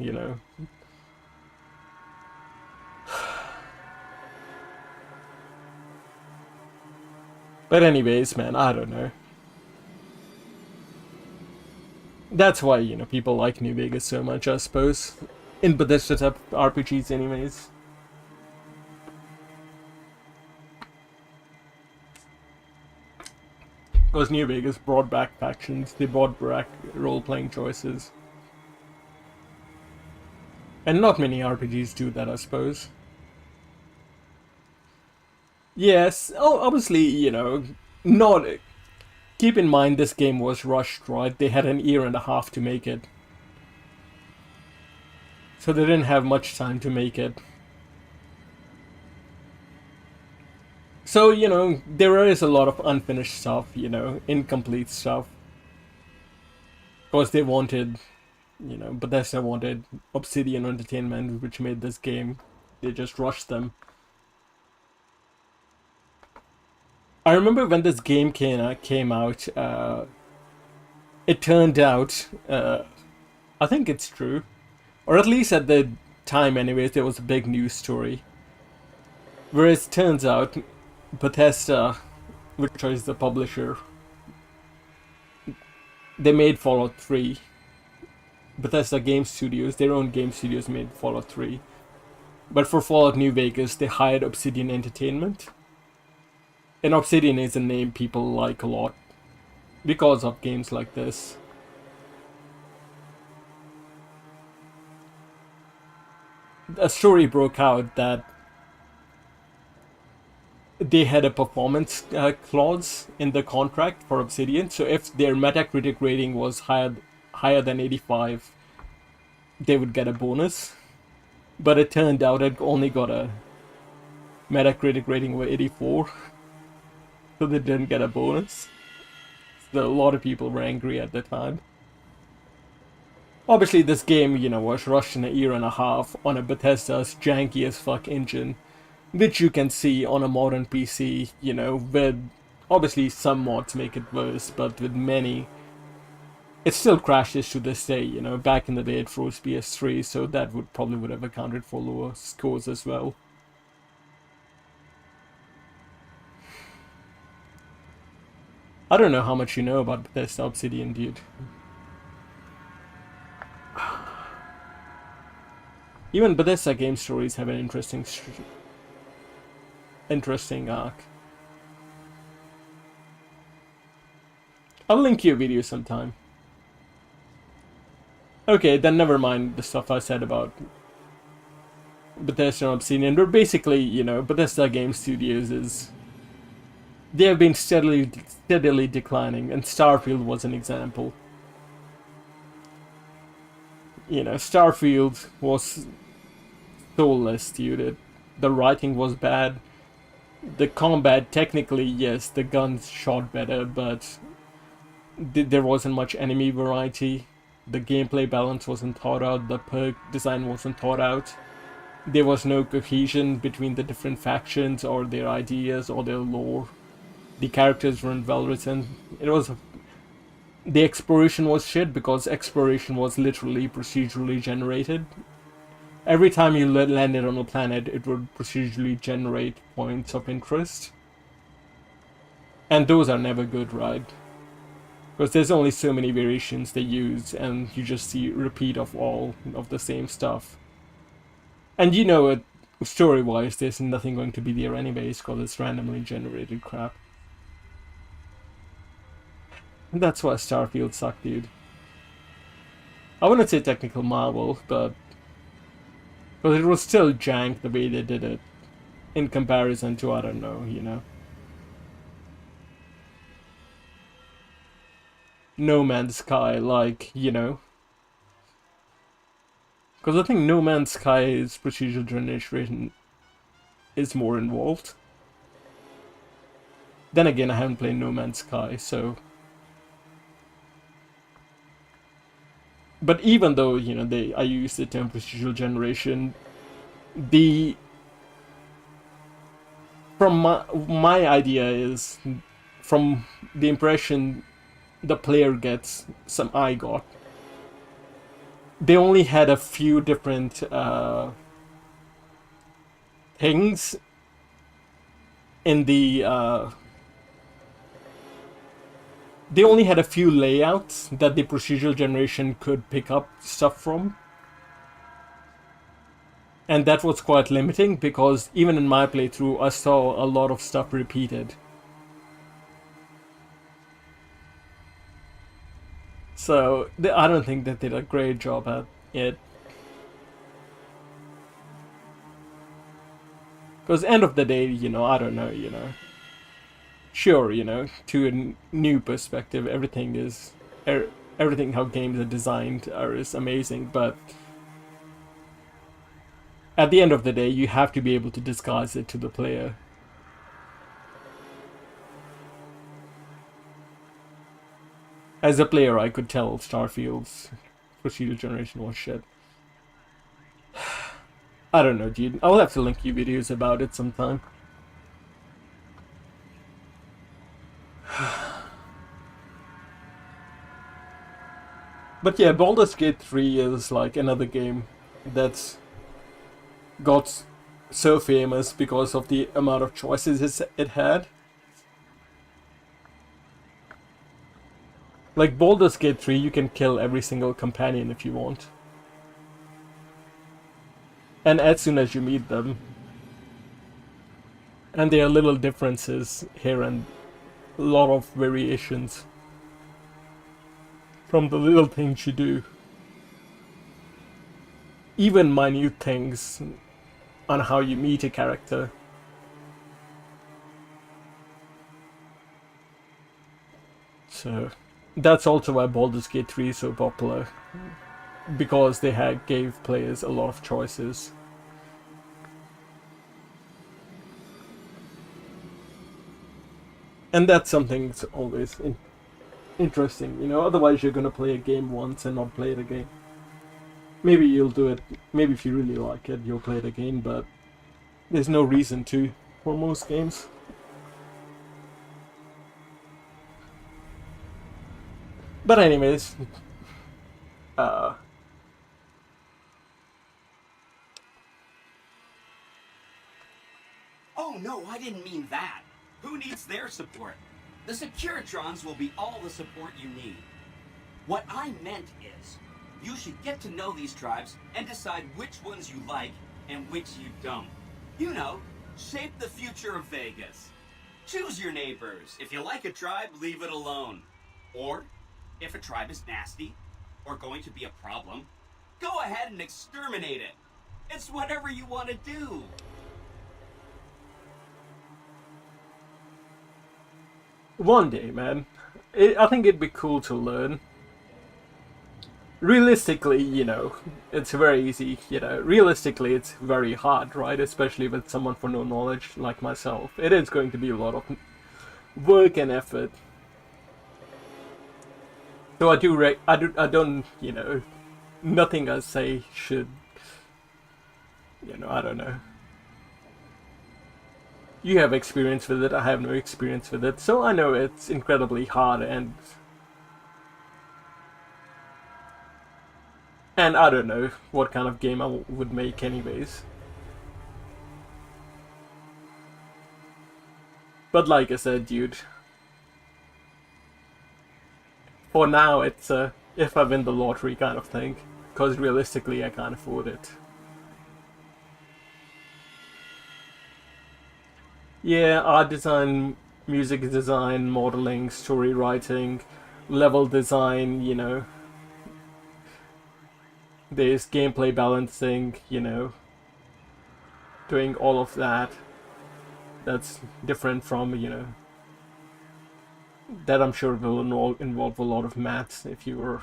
you know. But anyways, man, I don't know. That's why, you know, people like New Vegas so much, I suppose. In Bethesda type RPGs anyways. Because New Vegas brought back factions, they brought back role-playing choices. And not many RPGs do that, I suppose. Yes, obviously, you know, not... Keep in mind this game was rushed, right? They had an year and a half to make it. So they didn't have much time to make it. So, you know, there is a lot of unfinished stuff, you know, incomplete stuff. Because they wanted, you know, Bethesda wanted Obsidian Entertainment, which made this game. They just rushed them. I remember when this game came out, it turned out, I think it's true, or at least at the time anyways, there was a big news story. Whereas it turns out, Bethesda, which is the publisher, they made Fallout 3. Bethesda Game Studios, their own game studios made Fallout 3. But for Fallout New Vegas, they hired Obsidian Entertainment. And Obsidian is a name people like a lot because of games like this. A story broke out that they had a performance clause in the contract for Obsidian, so if their Metacritic rating was higher than 85, they would get a bonus. But it turned out it only got a Metacritic rating of 84. So they didn't get a bonus. So a lot of people were angry at the time. Obviously this game, you know, was rushed in a year and a half on a Bethesda's janky as fuck engine, which you can see on a modern PC, you know, with obviously some mods make it worse, but with many, it still crashes to this day, you know. Back in the day it froze PS3, so that would have accounted for lower scores as well. I don't know how much you know about Bethesda Obsidian, dude. Even Bethesda game stories have an interesting arc. I'll link you a video sometime. Okay, then never mind the stuff I said about Bethesda and Obsidian. But basically, you know, Bethesda Game Studios is... They have been steadily declining, and Starfield was an example. You know, Starfield was soulless, dude. The writing was bad. The combat, technically, yes, the guns shot better, but there wasn't much enemy variety. The gameplay balance wasn't thought out. The perk design wasn't thought out. there was no cohesion between the different factions or their ideas or their lore. The characters weren't well written. The exploration was shit because exploration was literally procedurally generated. Every time you landed on a planet, it would procedurally generate points of interest. And those are never good, right? Because there's only so many variations they use, and you just see repeat of all of the same stuff. And you know it, story-wise, there's nothing going to be there anyways, because it's randomly generated crap. And that's why Starfield sucked, dude. I wouldn't say technical marvel, but it was still jank the way they did it in comparison to, I don't know, you know. No Man's Sky, like, you know. Because I think No Man's Sky's procedural generation is more involved. Then again, I haven't played No Man's Sky, so... But even though, you know, I use the term procedural generation, from my idea is, from the impression the player gets, I got, they only had a few different things in the they only had a few layouts that the procedural generation could pick up stuff from. And that was quite limiting, because even in my playthrough, I saw a lot of stuff repeated. So, I don't think they did a great job at it. Because end of the day, you know, I don't know, you know. Sure, you know, to a new perspective, everything how games are designed is amazing, but at the end of the day, you have to be able to disguise it to the player. As a player, I could tell Starfield's procedural generation was shit. I don't know, dude. I'll have to link you videos about it sometime. But yeah, Baldur's Gate 3 is like another game that's got so famous because of the amount of choices it had. Like Baldur's Gate 3, you can kill every single companion if you want. And as soon as you meet them. And there are little differences here and a lot of variations from the little things you do. Even minute things on how you meet a character. So that's also why Baldur's Gate 3 is so popular, because they gave players a lot of choices. And that's something that's always interesting, you know, otherwise you're gonna play a game once and not play it again. Maybe you'll do it, maybe if you really like it, you'll play it again, but there's no reason to for most games. But anyways, Oh no, I didn't mean that. Who needs their support? The Securitrons will be all the support you need. What I meant is, you should get to know these tribes and decide which ones you like and which you don't. You know, shape the future of Vegas. Choose your neighbors. If you like a tribe, leave it alone. Or, if a tribe is nasty or going to be a problem, go ahead and exterminate it. It's whatever you want to do. one day, man. I think it'd be cool to learn. Realistically, you know, it's very easy, you know. Realistically, it's very hard, right? Especially with someone for no knowledge like myself. It is going to be a lot of work and effort. So I don't, you know, nothing I say should you know, I don't know. You have experience with it, I have no experience with it, so I know it's incredibly hard and I don't know what kind of game I would make anyways. But like I said, dude, for now it's a if I win the lottery kind of thing, because realistically I can't afford it. Yeah, art design, music design, modeling, story writing, level design, you know. There's gameplay balancing, you know. Doing all of that. That's different from, you know. That I'm sure will involve a lot of maths if you were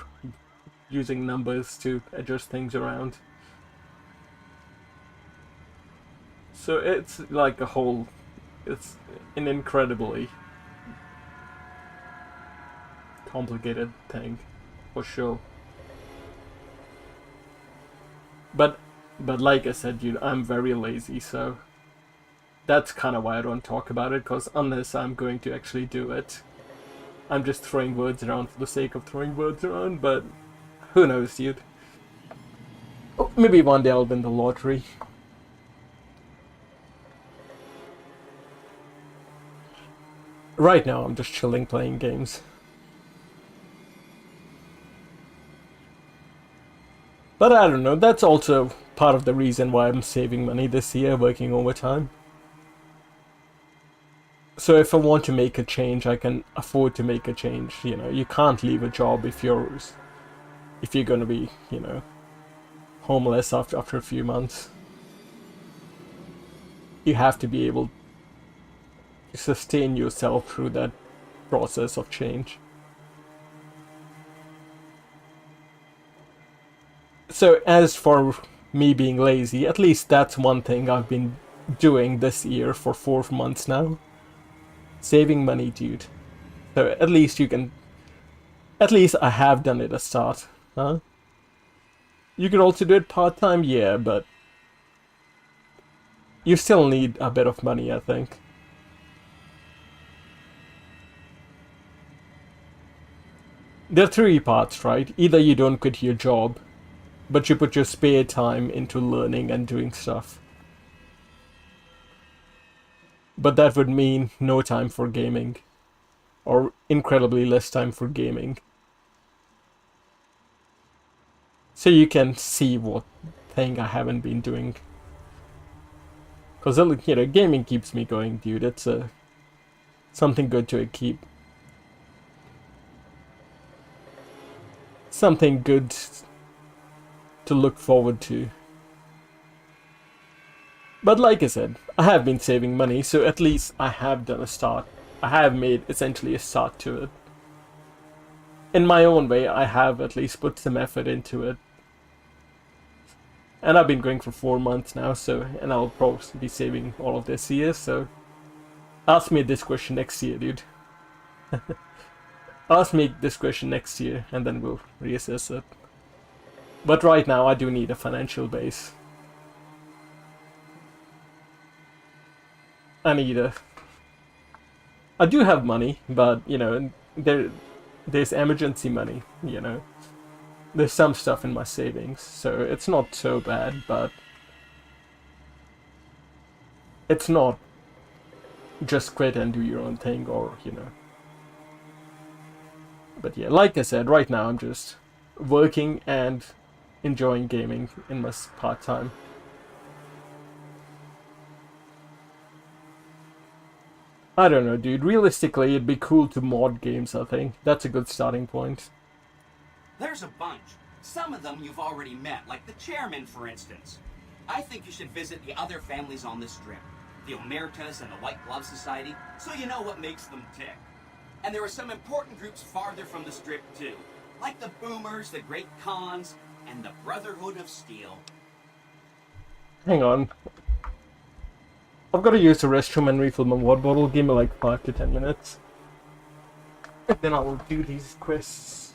using numbers to adjust things around. So it's like a whole... It's an incredibly complicated thing, for sure. But like I said, dude, I'm very lazy, so that's kind of why I don't talk about it, because unless I'm going to actually do it, I'm just throwing words around for the sake of throwing words around, but who knows, dude. Oh, maybe one day I'll win the lottery. Right now, I'm just chilling playing games. But I don't know, that's also part of the reason why I'm saving money this year, working overtime. So if I want to make a change, I can afford to make a change, you know. You can't leave a job if you're gonna be, you know, homeless after a few months. You have to be able to sustain yourself through that process of change. So as for me being lazy, at least that's one thing I've been doing this year for 4 months now. Saving money, dude. So at least you can... At least I have done it a start, huh? You could also do it part-time, yeah, but... You still need a bit of money, I think. There are 3 parts, right? Either you don't quit your job, but you put your spare time into learning and doing stuff. But that would mean no time for gaming. Or incredibly less time for gaming. So you can see what thing I haven't been doing. Because, you know, gaming keeps me going, dude. It's something good to keep. Something good to look forward to. But like I said, I have been saving money, so at least I have done a start. I have made essentially a start to it. In my own way, I have at least put some effort into it. And I've been going for 4 months now, so, and I'll probably be saving all of this year, so... Ask me this question next year, dude. Ask me this question next year, and then we'll reassess it. But right now, I do need a financial base. I do have money, but, you know, there's emergency money, you know. There's some stuff in my savings, so it's not so bad, but... It's not just quit and do your own thing, or, you know. But yeah, like I said, right now I'm just working and enjoying gaming in my part-time. I don't know, dude. Realistically, it'd be cool to mod games, I think. That's a good starting point. There's a bunch. Some of them you've already met, like the chairman, for instance. I think you should visit the other families on the strip, the Omertas and the White Glove Society, so you know what makes them tick. And there are some important groups farther from the strip, too, like the Boomers, the Great Khans, and the Brotherhood of Steel. Hang on. I've got to use the restroom and refill my water bottle. Give me like 5 to 10 minutes. And then I'll do these quests.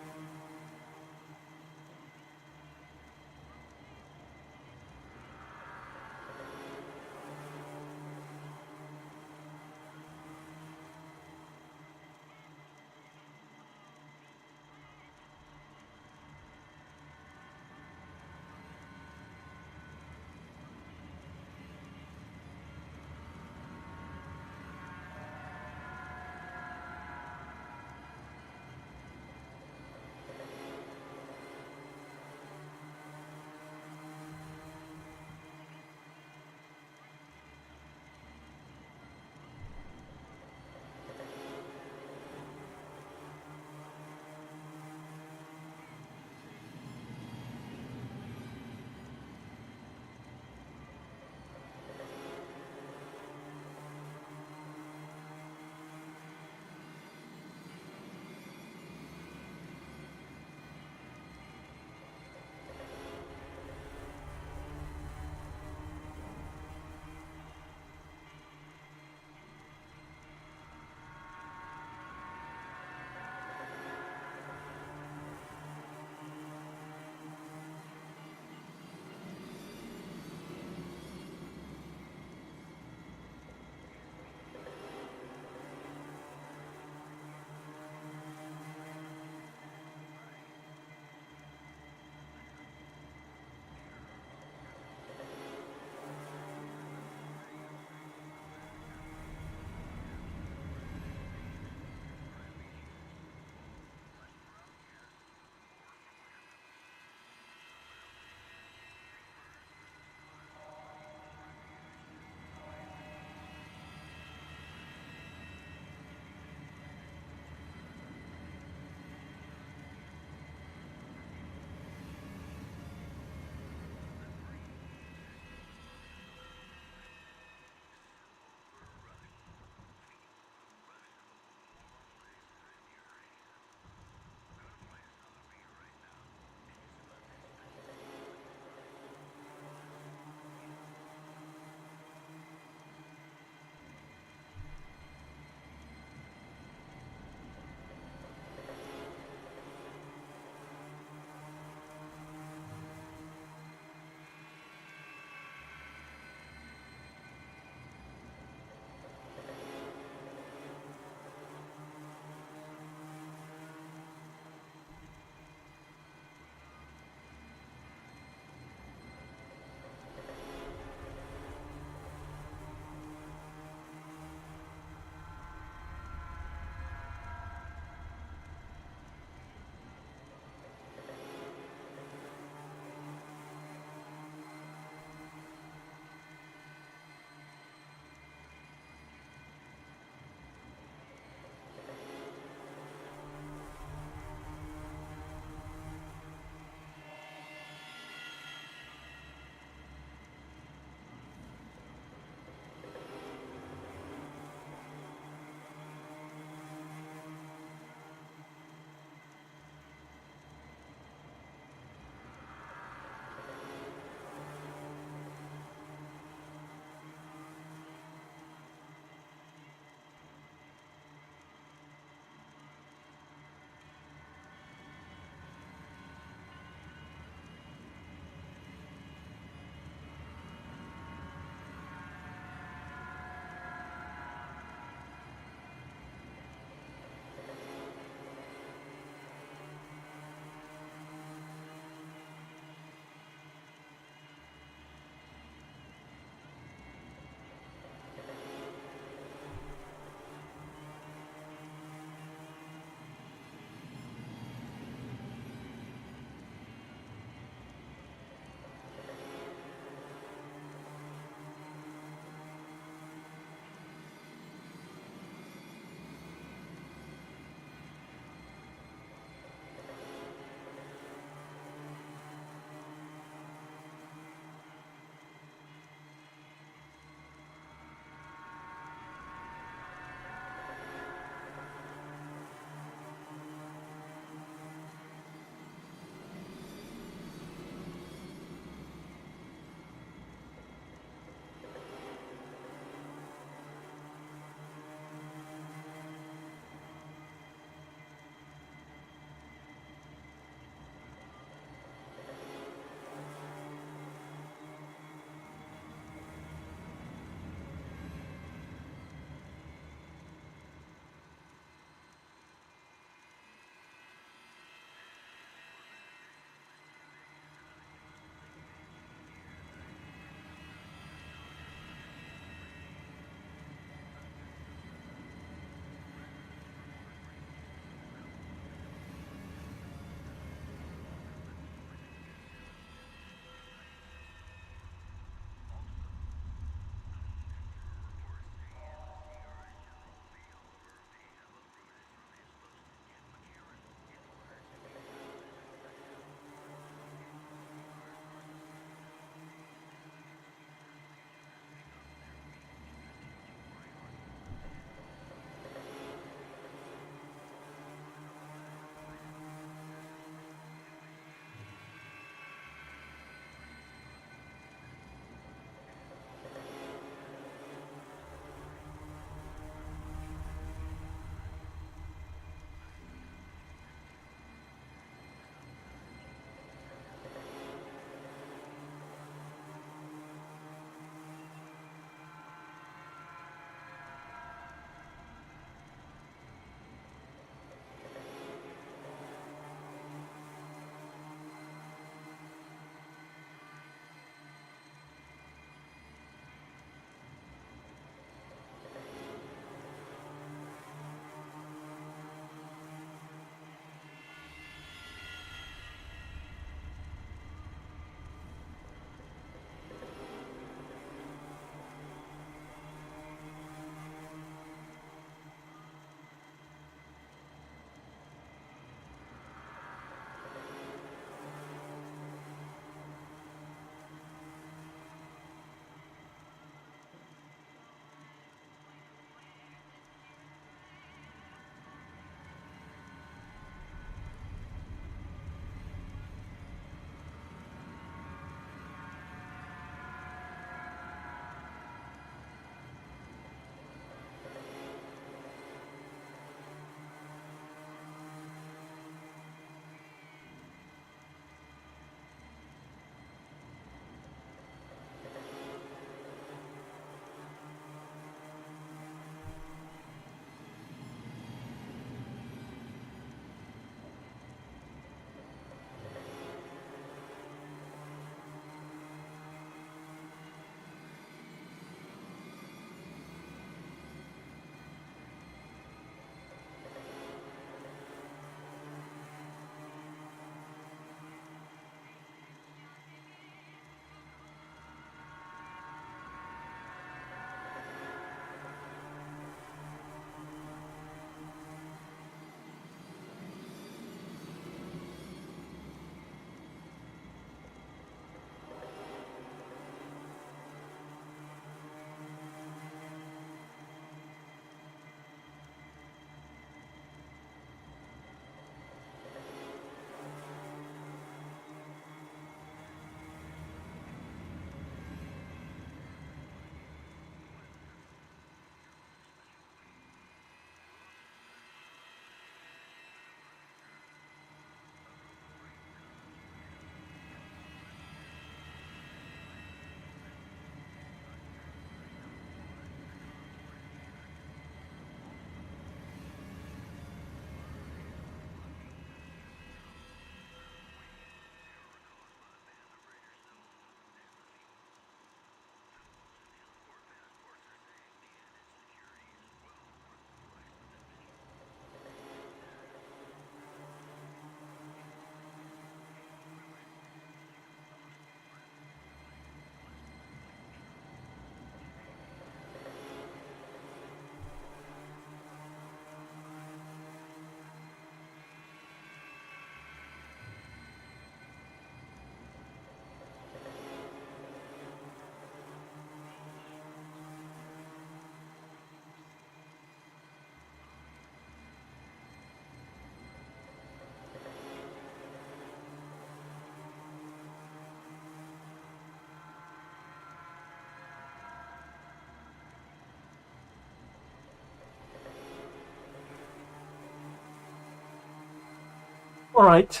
Alright.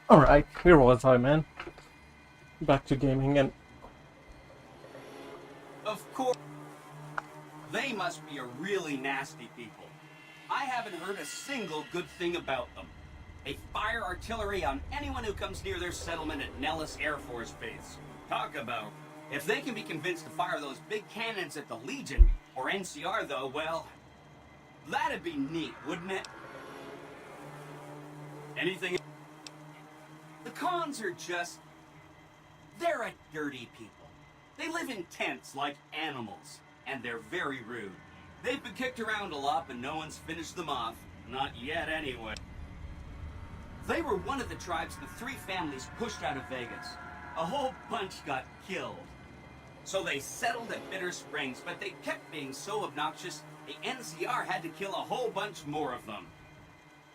Alright, where was I, man? Back to gaming and... Of course. They must be a really nasty people. I haven't heard a single good thing about them. They fire artillery on anyone who comes near their settlement at Nellis Air Force Base. Talk about... If they can be convinced to fire those big cannons at the Legion, or NCR though, well... That'd be neat, wouldn't it? Anything... The cons are just... They're a dirty people. They live in tents like animals, and they're very rude. They've been kicked around a lot, but no one's finished them off. Not yet, anyway. They were one of the tribes the 3 families pushed out of Vegas. A whole bunch got killed. So they settled at Bitter Springs, but they kept being so obnoxious, the NCR had to kill a whole bunch more of them.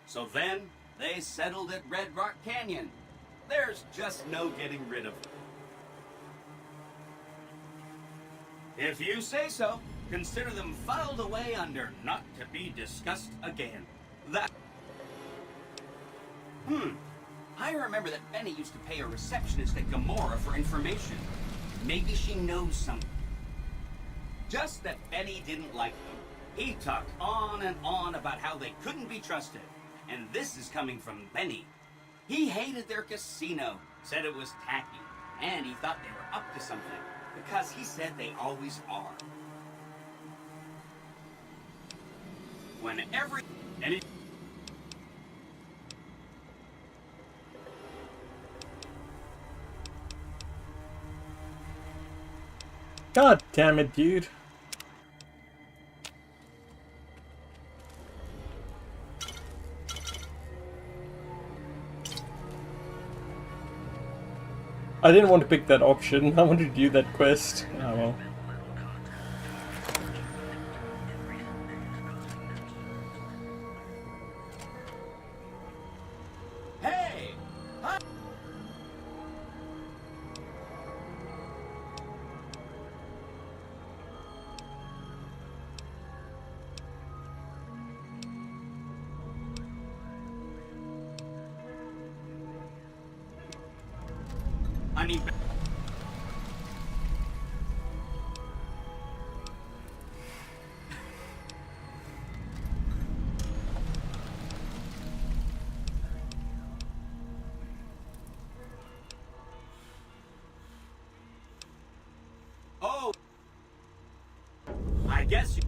So then, they settled at Red Rock Canyon. There's just no getting rid of them. If you say so, consider them filed away under not to be discussed again. That... I remember that Benny used to pay a receptionist at Gamora for information. Maybe she knows something. Just that Benny didn't like them. He talked on and on about how they couldn't be trusted. And this is coming from Benny. He hated their casino, said it was tacky, and he thought they were up to something, because he said they always are. God damn it, dude. I didn't want to pick that option. I wanted to do that quest. Oh well. Hey! Huh? I mean... Oh! I guess you...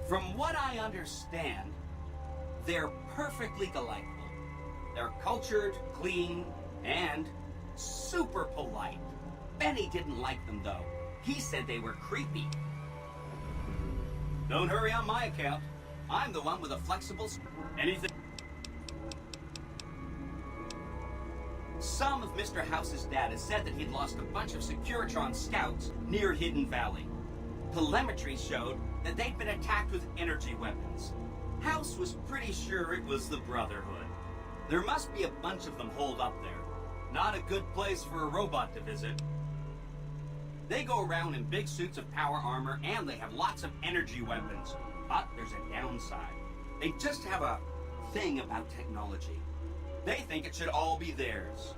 From what I understand, they're perfectly delightful. They're cultured, clean, and super polite. Benny didn't like them, though. He said they were creepy. Don't hurry on my account. I'm the one with a flexible... Anything... Some of Mr. House's data said that he'd lost a bunch of Securitron scouts near Hidden Valley. Telemetry showed that they'd been attacked with energy weapons. House was pretty sure it was the Brotherhood. There must be a bunch of them holed up there. Not a good place for a robot to visit. They go around in big suits of power armor, and they have lots of energy weapons. But there's a downside. They just have a thing about technology. They think it should all be theirs.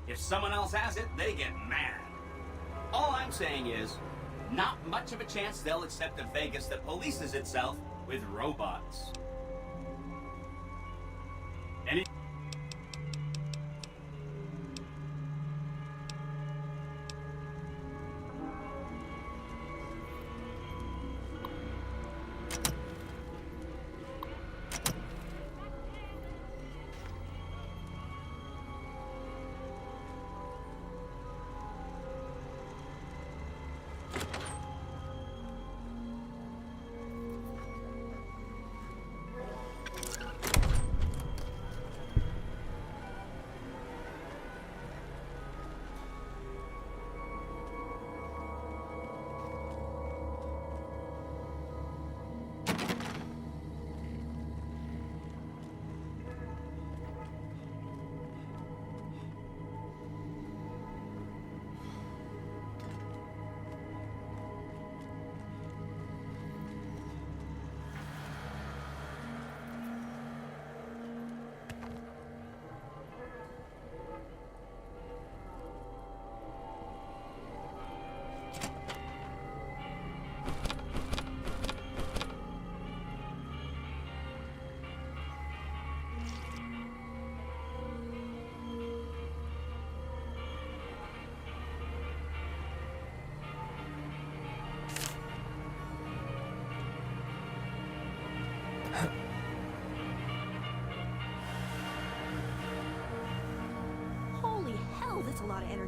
If someone else has it, they get mad. All I'm saying is, not much of a chance they'll accept a Vegas that polices itself with robots. Any...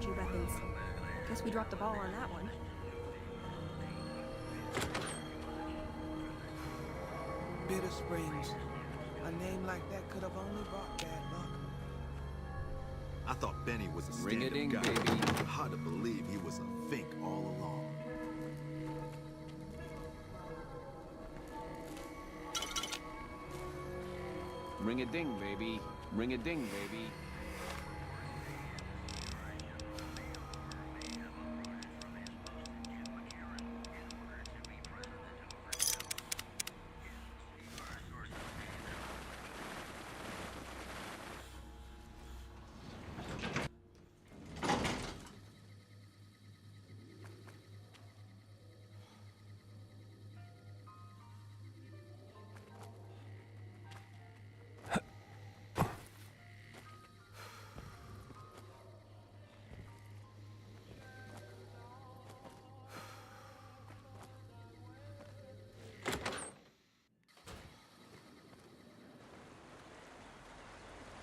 aren't you, Beckons? Guess we dropped the ball on that one. Bitter Springs. A name like that could have only brought bad luck. I thought Benny was a Ring-a-ding, stand-up guy. baby. Hard to believe he was a fink all along. Ring-a-ding, baby. Ring-a-ding, baby.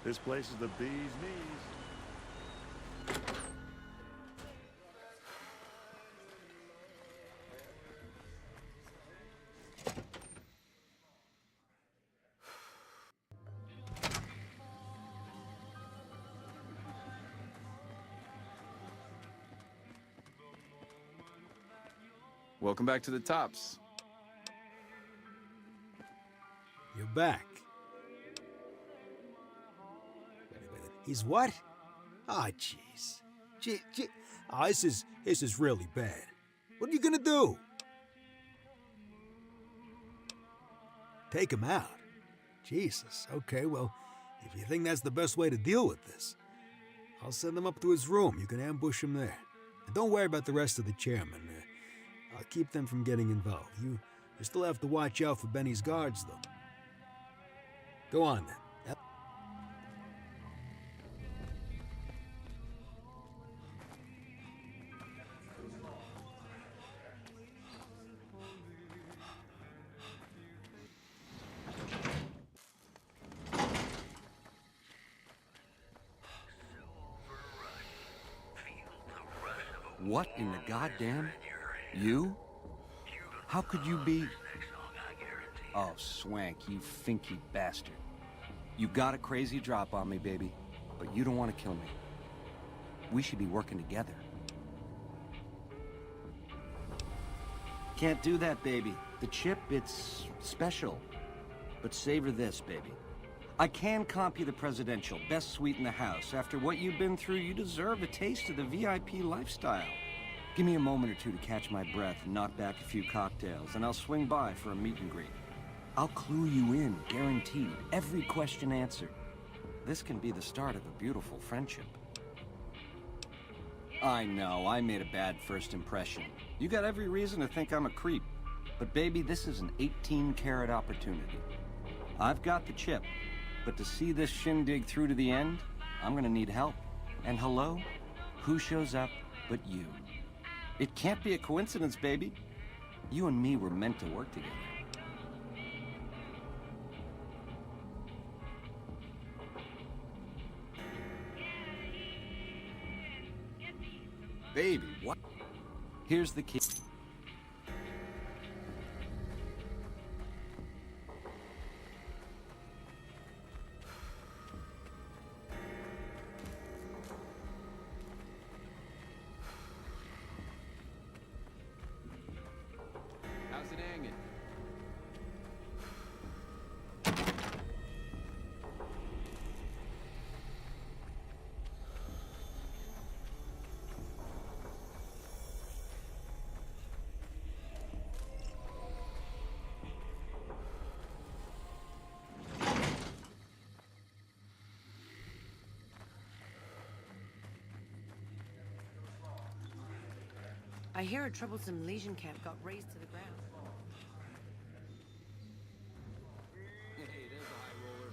This place is the bee's knees. Welcome back to the Tops. You're back. He's what? Ah, jeez. Ah, this is really bad. What are you gonna do? Take him out? Jesus. Okay, well, if you think that's the best way to deal with this, I'll send him up to his room. You can ambush him there. And don't worry about the rest of the chairmen. I'll keep them from getting involved. You still have to watch out for Benny's guards, though. Go on, then. What in the goddamn? You? How could you be? Oh, Swank, you finky bastard. You got a crazy drop on me, baby, but you don't want to kill me. We should be working together. Can't do that, baby. The chip, it's special. But savor this, baby. I can comp you the presidential, best suite in the house. After what you've been through, you deserve a taste of the VIP lifestyle. Give me a moment or two to catch my breath and knock back a few cocktails, and I'll swing by for a meet and greet. I'll clue you in, guaranteed. Every question answered. This can be the start of a beautiful friendship. I know, I made a bad first impression. You got every reason to think I'm a creep. But baby, this is an 18-carat opportunity. I've got the chip, but to see this shindig through to the end, I'm gonna need help. And hello? Who shows up but you? It can't be a coincidence, baby. You and me were meant to work together. Baby, what? Here's the key. How's it hanging? I hear a troublesome Legion camp got razed to the ground. Hey, there's a high roller.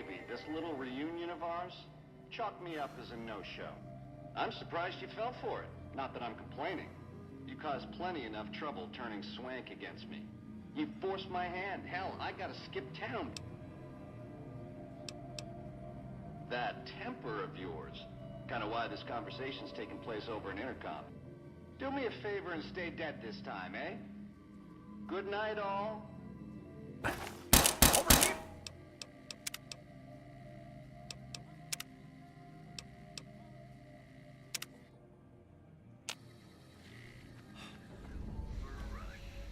baby, this little reunion of ours, chalk me up as a no-show. I'm surprised you fell for it. Not that I'm complaining. You caused plenty enough trouble turning Swank against me. You forced my hand. Hell, I gotta skip town. That temper of yours. Kinda why this conversation's taking place over an intercom. Do me a favor and stay dead this time, eh? Good night, all. Over here!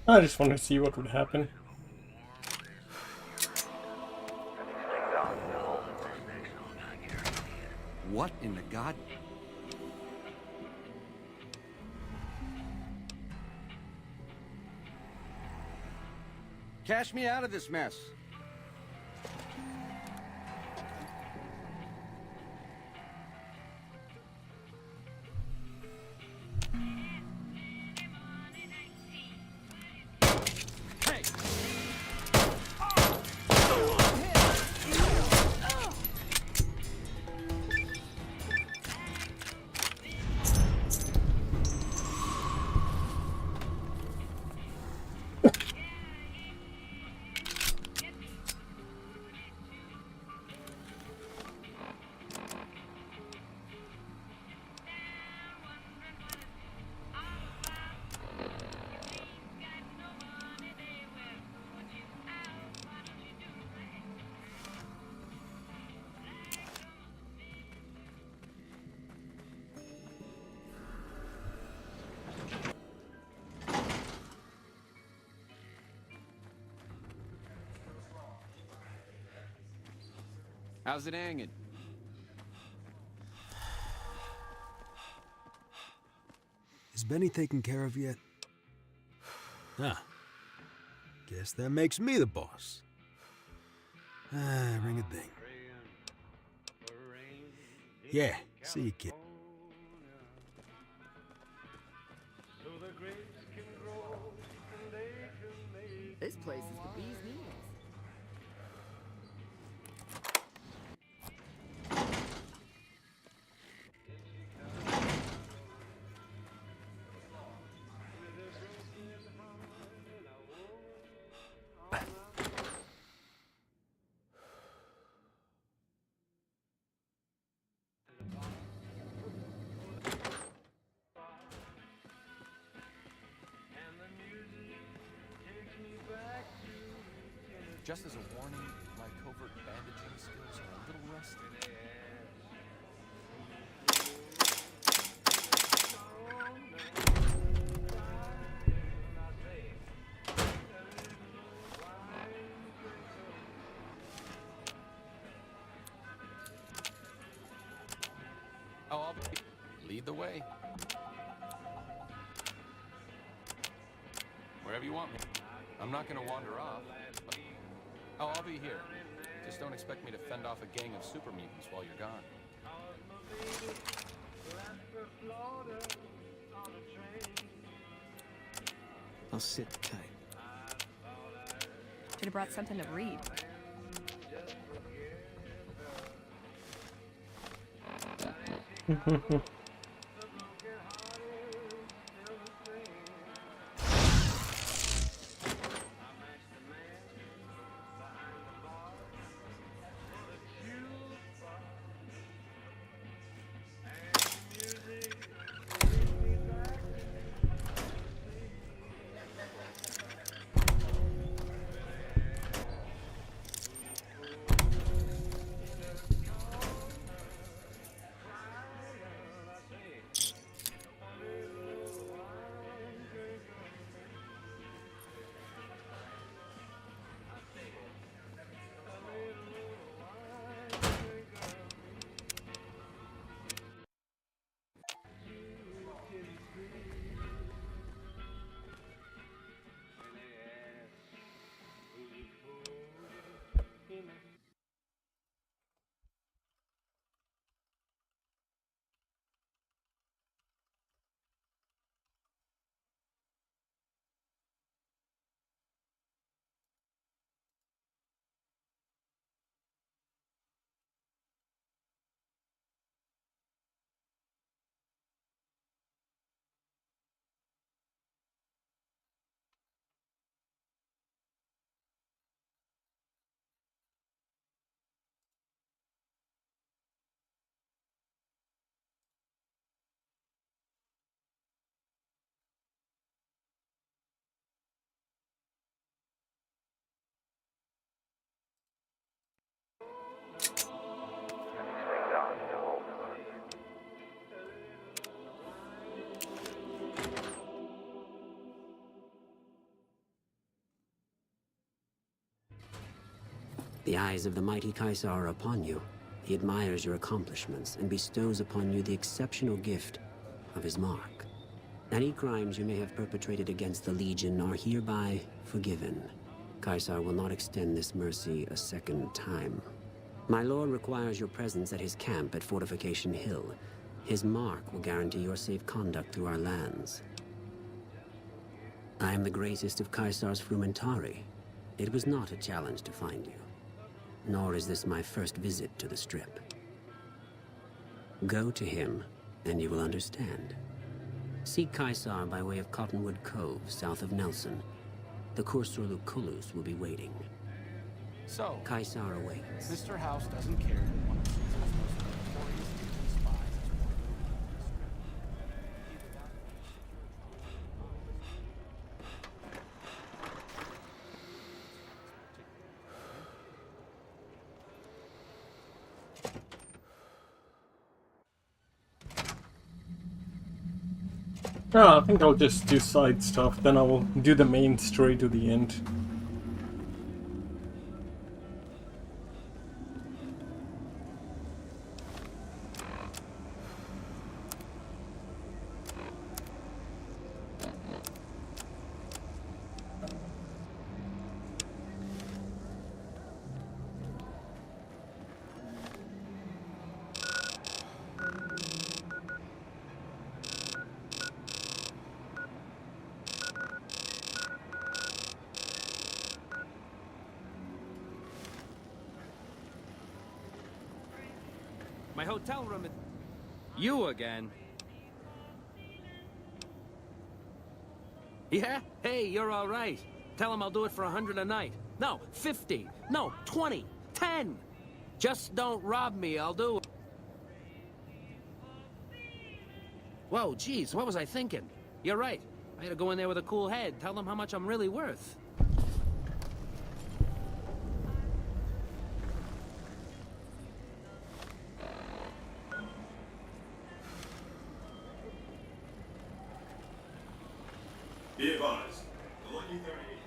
I just want to see what would happen. What in the god? Cash me out of this mess. How's it hanging? Is Benny taken care of yet? Ah. Guess that makes me the boss. Ring a ding. Yeah, see you, kid. This place is the bee's knees. Just as a warning, my covert bandaging skills are a little rusty. Oh, I'll lead the way. Wherever you want me. I'm not gonna wander off. Oh, I'll be here. Just don't expect me to fend off a gang of super mutants while you're gone. I'll sit tight. Should have brought something to read. The eyes of the mighty Caesar are upon you. He admires your accomplishments and bestows upon you the exceptional gift of his mark. Any crimes you may have perpetrated against the Legion are hereby forgiven. Caesar will not extend this mercy a second time. My lord requires your presence at his camp at Fortification Hill. His mark will guarantee your safe conduct through our lands. I am the greatest of Caesar's Frumentari. It was not a challenge to find you. Nor is this my first visit to the Strip. Go to him, and you will understand. Seek Caesar by way of Cottonwood Cove, south of Nelson. The Cursor Lucullus will be waiting. So, Caesar awaits. Mr. House doesn't care that one of Caesar's most notorious agent spies is Yeah, I think I'll just do side stuff, then I will do the main story to the end. My hotel room is... You again? Yeah? Hey, you're all right. Tell him I'll do it for 100 a night. No, 50. No, 20. 10. Just don't rob me, I'll do it. Whoa, geez, what was I thinking? You're right. I gotta go in there with a cool head. Tell them how much I'm really worth. Be advised. The Lucky 38.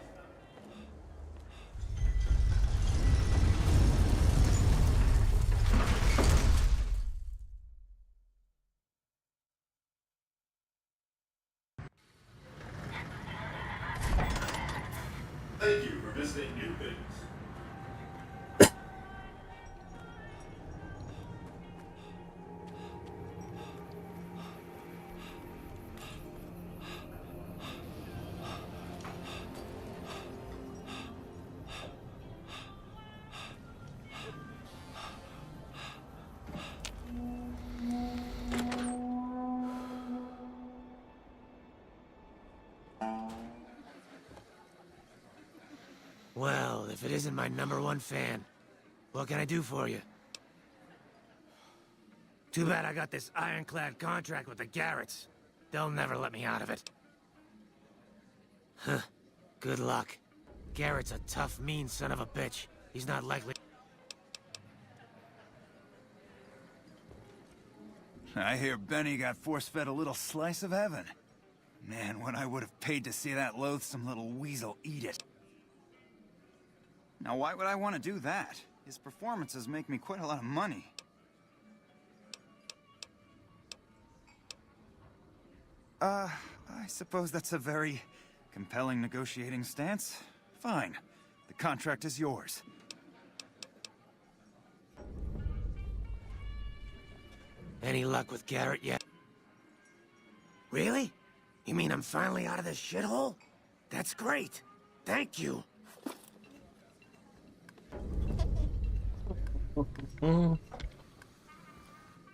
Thank you for visiting New Things. Well, if it isn't my #1 fan, what can I do for you? Too bad I got this ironclad contract with the Garretts. They'll never let me out of it. Huh. Good luck. Garrett's a tough, mean son of a bitch. He's not likely... I hear Benny got force-fed a little slice of heaven. Man, what I would have paid to see that loathsome little weasel eat it. Now, why would I want to do that? His performances make me quite a lot of money. I suppose that's a very compelling negotiating stance. Fine. The contract is yours. Any luck with Garrett yet? Really? You mean I'm finally out of this shithole? That's great. Thank you.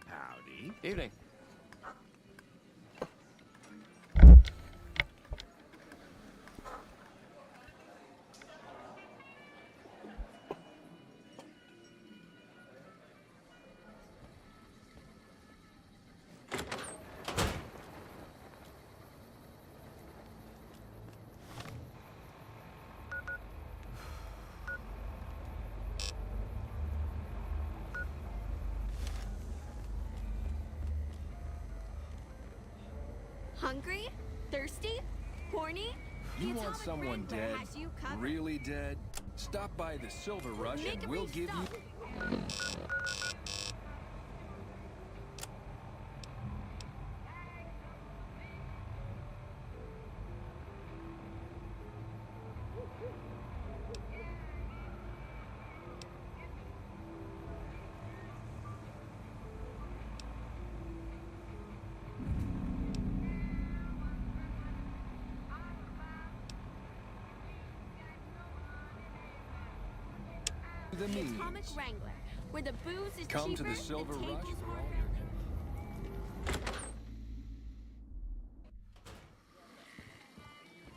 Howdy. Evening. Hungry? Thirsty? Horny? You want someone dead? Really dead? Stop by the Silver Rush and we'll give you... The Atomic Wrangler, where the booze is Come cheaper, to the Silver take Rush is for all harder.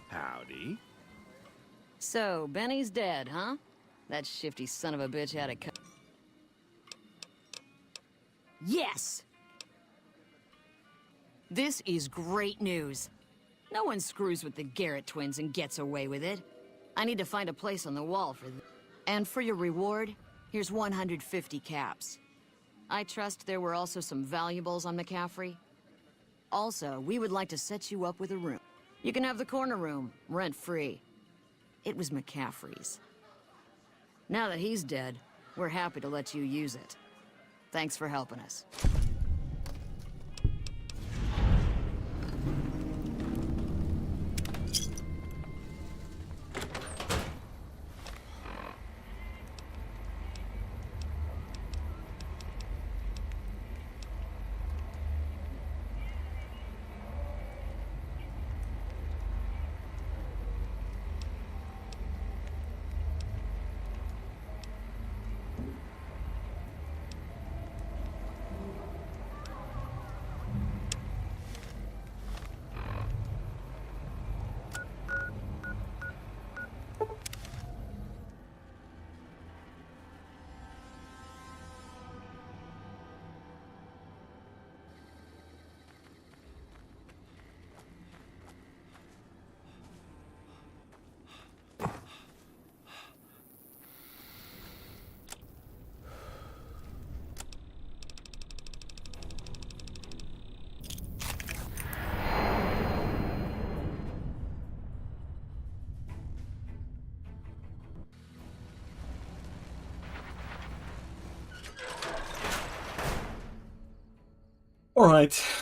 Howdy. So, Benny's dead, huh? That shifty son of a bitch had a cut. Yes! This is great news. No one screws with the Garrett twins and gets away with it. I need to find a place on the wall for them. And for your reward, here's 150 caps. I trust there were also some valuables on McCaffrey. Also, we would like to set you up with a room. You can have the corner room, rent-free. It was McCaffrey's. Now that he's dead, we're happy to let you use it. Thanks for helping us. All right.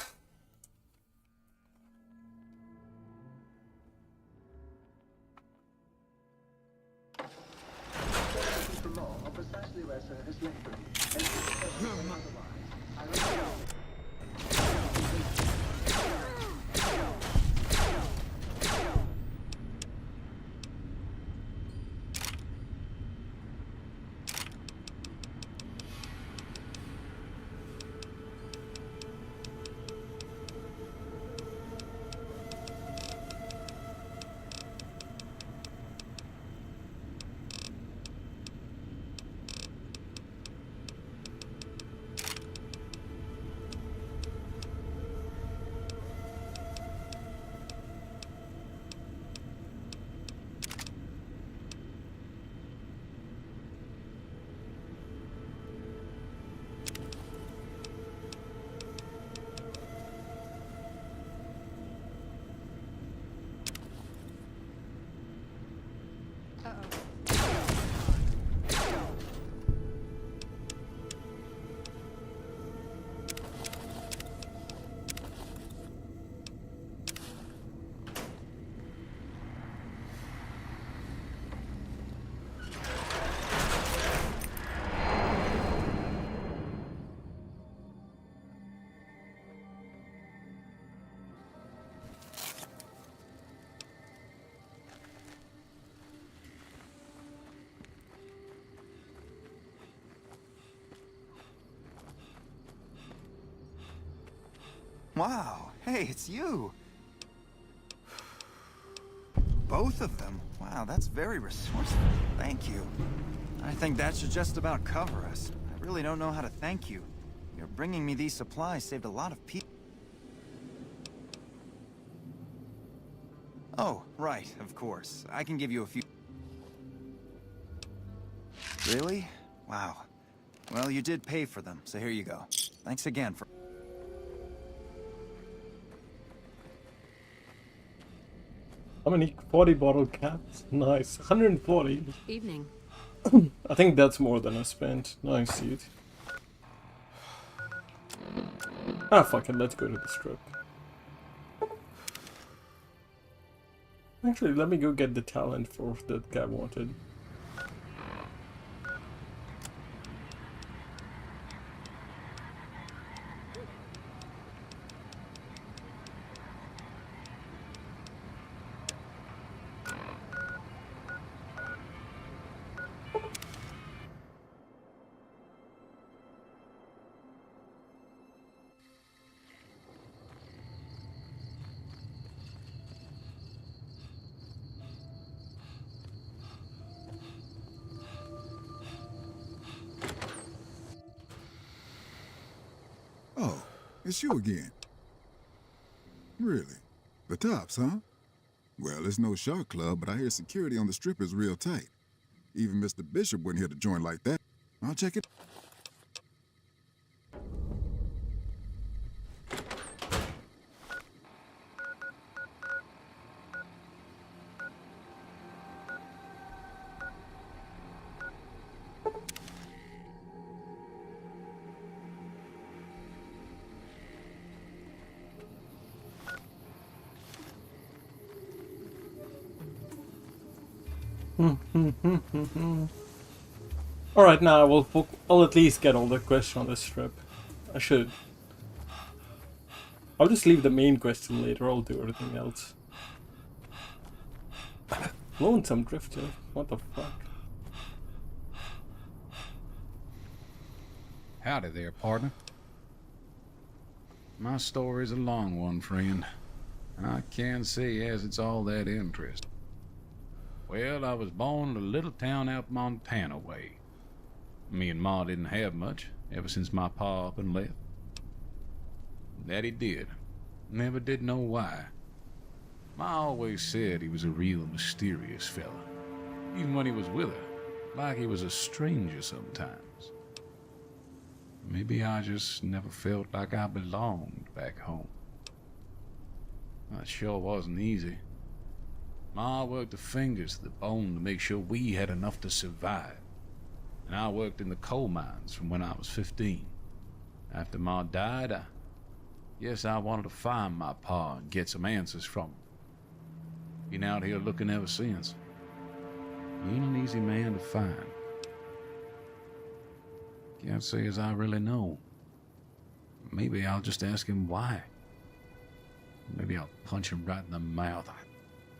Wow, hey, it's you. Both of them? Wow, that's very resourceful. Thank you. I think that should just about cover us. I really don't know how to thank you. Your bringing me these supplies saved a lot of people. Oh, right, of course. I can give you a few... Really? Wow. Well, you did pay for them, so here you go. Thanks again for... How many 40 bottle caps? Nice. 140. Evening. I think that's more than I spent. Nice, dude. Ah, fuck it. Let's go to the strip. Actually, let me go get the talent for that guy wanted. Oh, it's you again. Really? The Tops, huh? Well, it's no shark club, but I hear security on the strip is real tight. Even Mr. Bishop wouldn't hit a joint like that. I'll check it. Alright, now I'll at least get all the quests on this strip. I should. I'll just leave the main question later, I'll do everything else. Lonesome Drifter? What the fuck? Howdy there, partner. My story's a long one, friend. I can't say as it's all that interesting. Well, I was born in a little town out Montana way. Me and Ma didn't have much ever since my pa up and left. That he did. Never did know why. Ma always said he was a real mysterious fella. Even when he was with her, like he was a stranger sometimes. Maybe I just never felt like I belonged back home. That sure wasn't easy. Ma worked her fingers to the bone to make sure we had enough to survive. And I worked in the coal mines from when I was 15. After Ma died, I guess I wanted to find my pa and get some answers from him. Been out here looking ever since. He ain't an easy man to find. Can't say as I really know. Maybe I'll just ask him why. Maybe I'll punch him right in the mouth.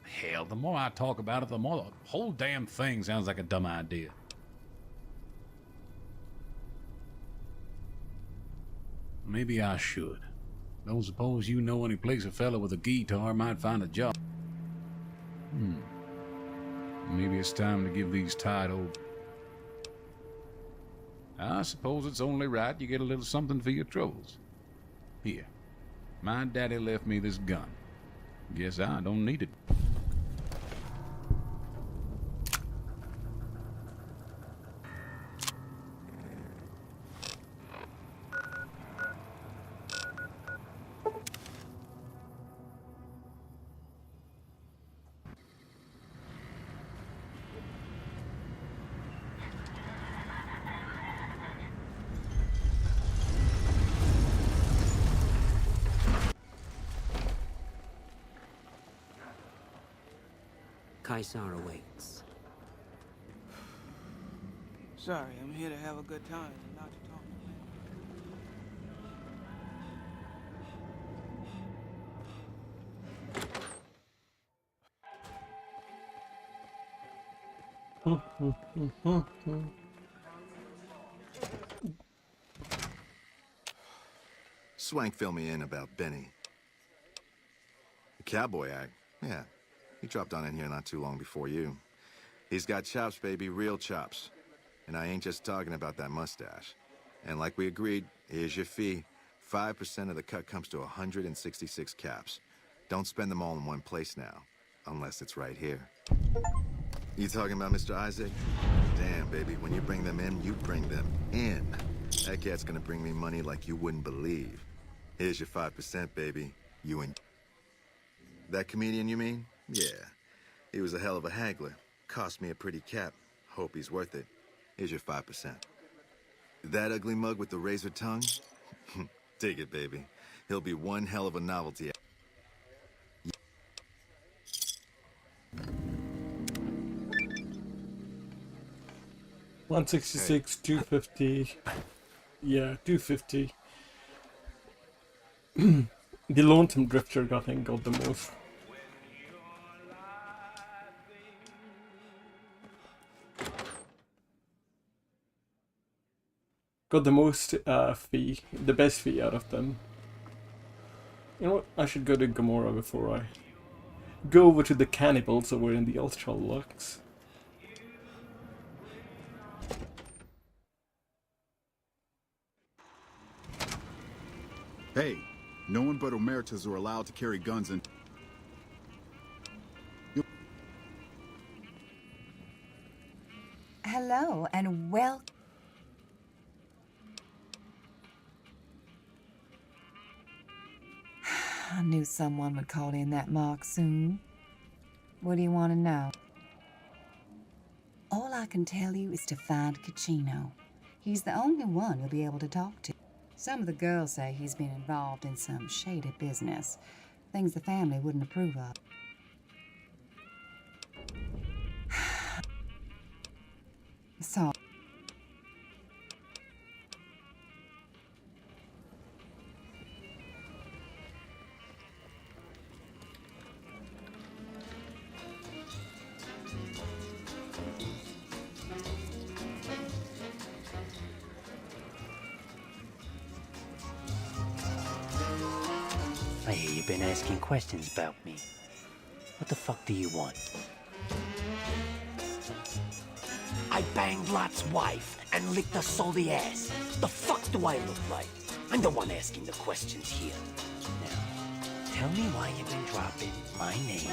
Hell, the more I talk about it, the more the whole damn thing sounds like a dumb idea. Maybe I should. Don't suppose you know any place a fella with a guitar might find a job. Maybe it's time to give these tight old... I suppose it's only right you get a little something for your troubles. Here, my daddy left me this gun. Guess I don't need it. Caesar awaits. Sorry, I'm here to have a good time, not to talk. Swank fill me in about Benny. The cowboy act, yeah. He dropped on in here not too long before you. He's got chops, baby, real chops. And I ain't just talking about that mustache. And like we agreed, here's your fee. 5% of the cut comes to 166 caps. Don't spend them all in one place now, unless it's right here. You talking about Mr. Isaac? Damn, baby, when you bring them in, you bring them in. That cat's gonna bring me money like you wouldn't believe. Here's your 5%, baby. You and... That comedian, you mean? Yeah, he was a hell of a haggler. Cost me a pretty cap. Hope he's worth it. Here's your 5%. That ugly mug with the razor tongue? Take it, baby. He'll be one hell of a novelty. $166, $250. Yeah, $250. The Lonesome Drifter, I think, got the most. Got the most fee, the best fee out of them. You know what? I should go to Gamora before I go over to the cannibals over in the Ultra Lux. Hey, no one but Omertas are allowed to carry guns in. Hello and welcome. I knew someone would call in that mark soon. What do you want to know? All I can tell you is to find Caccino. He's the only one you'll be able to talk to. Some of the girls say he's been involved in some shady business, things the family wouldn't approve of. So, I hear you've been asking questions about me. What the fuck do you want? I banged Lot's wife and licked her salty ass. The fuck do I look like? I'm the one asking the questions here. Now, tell me why you've been dropping my name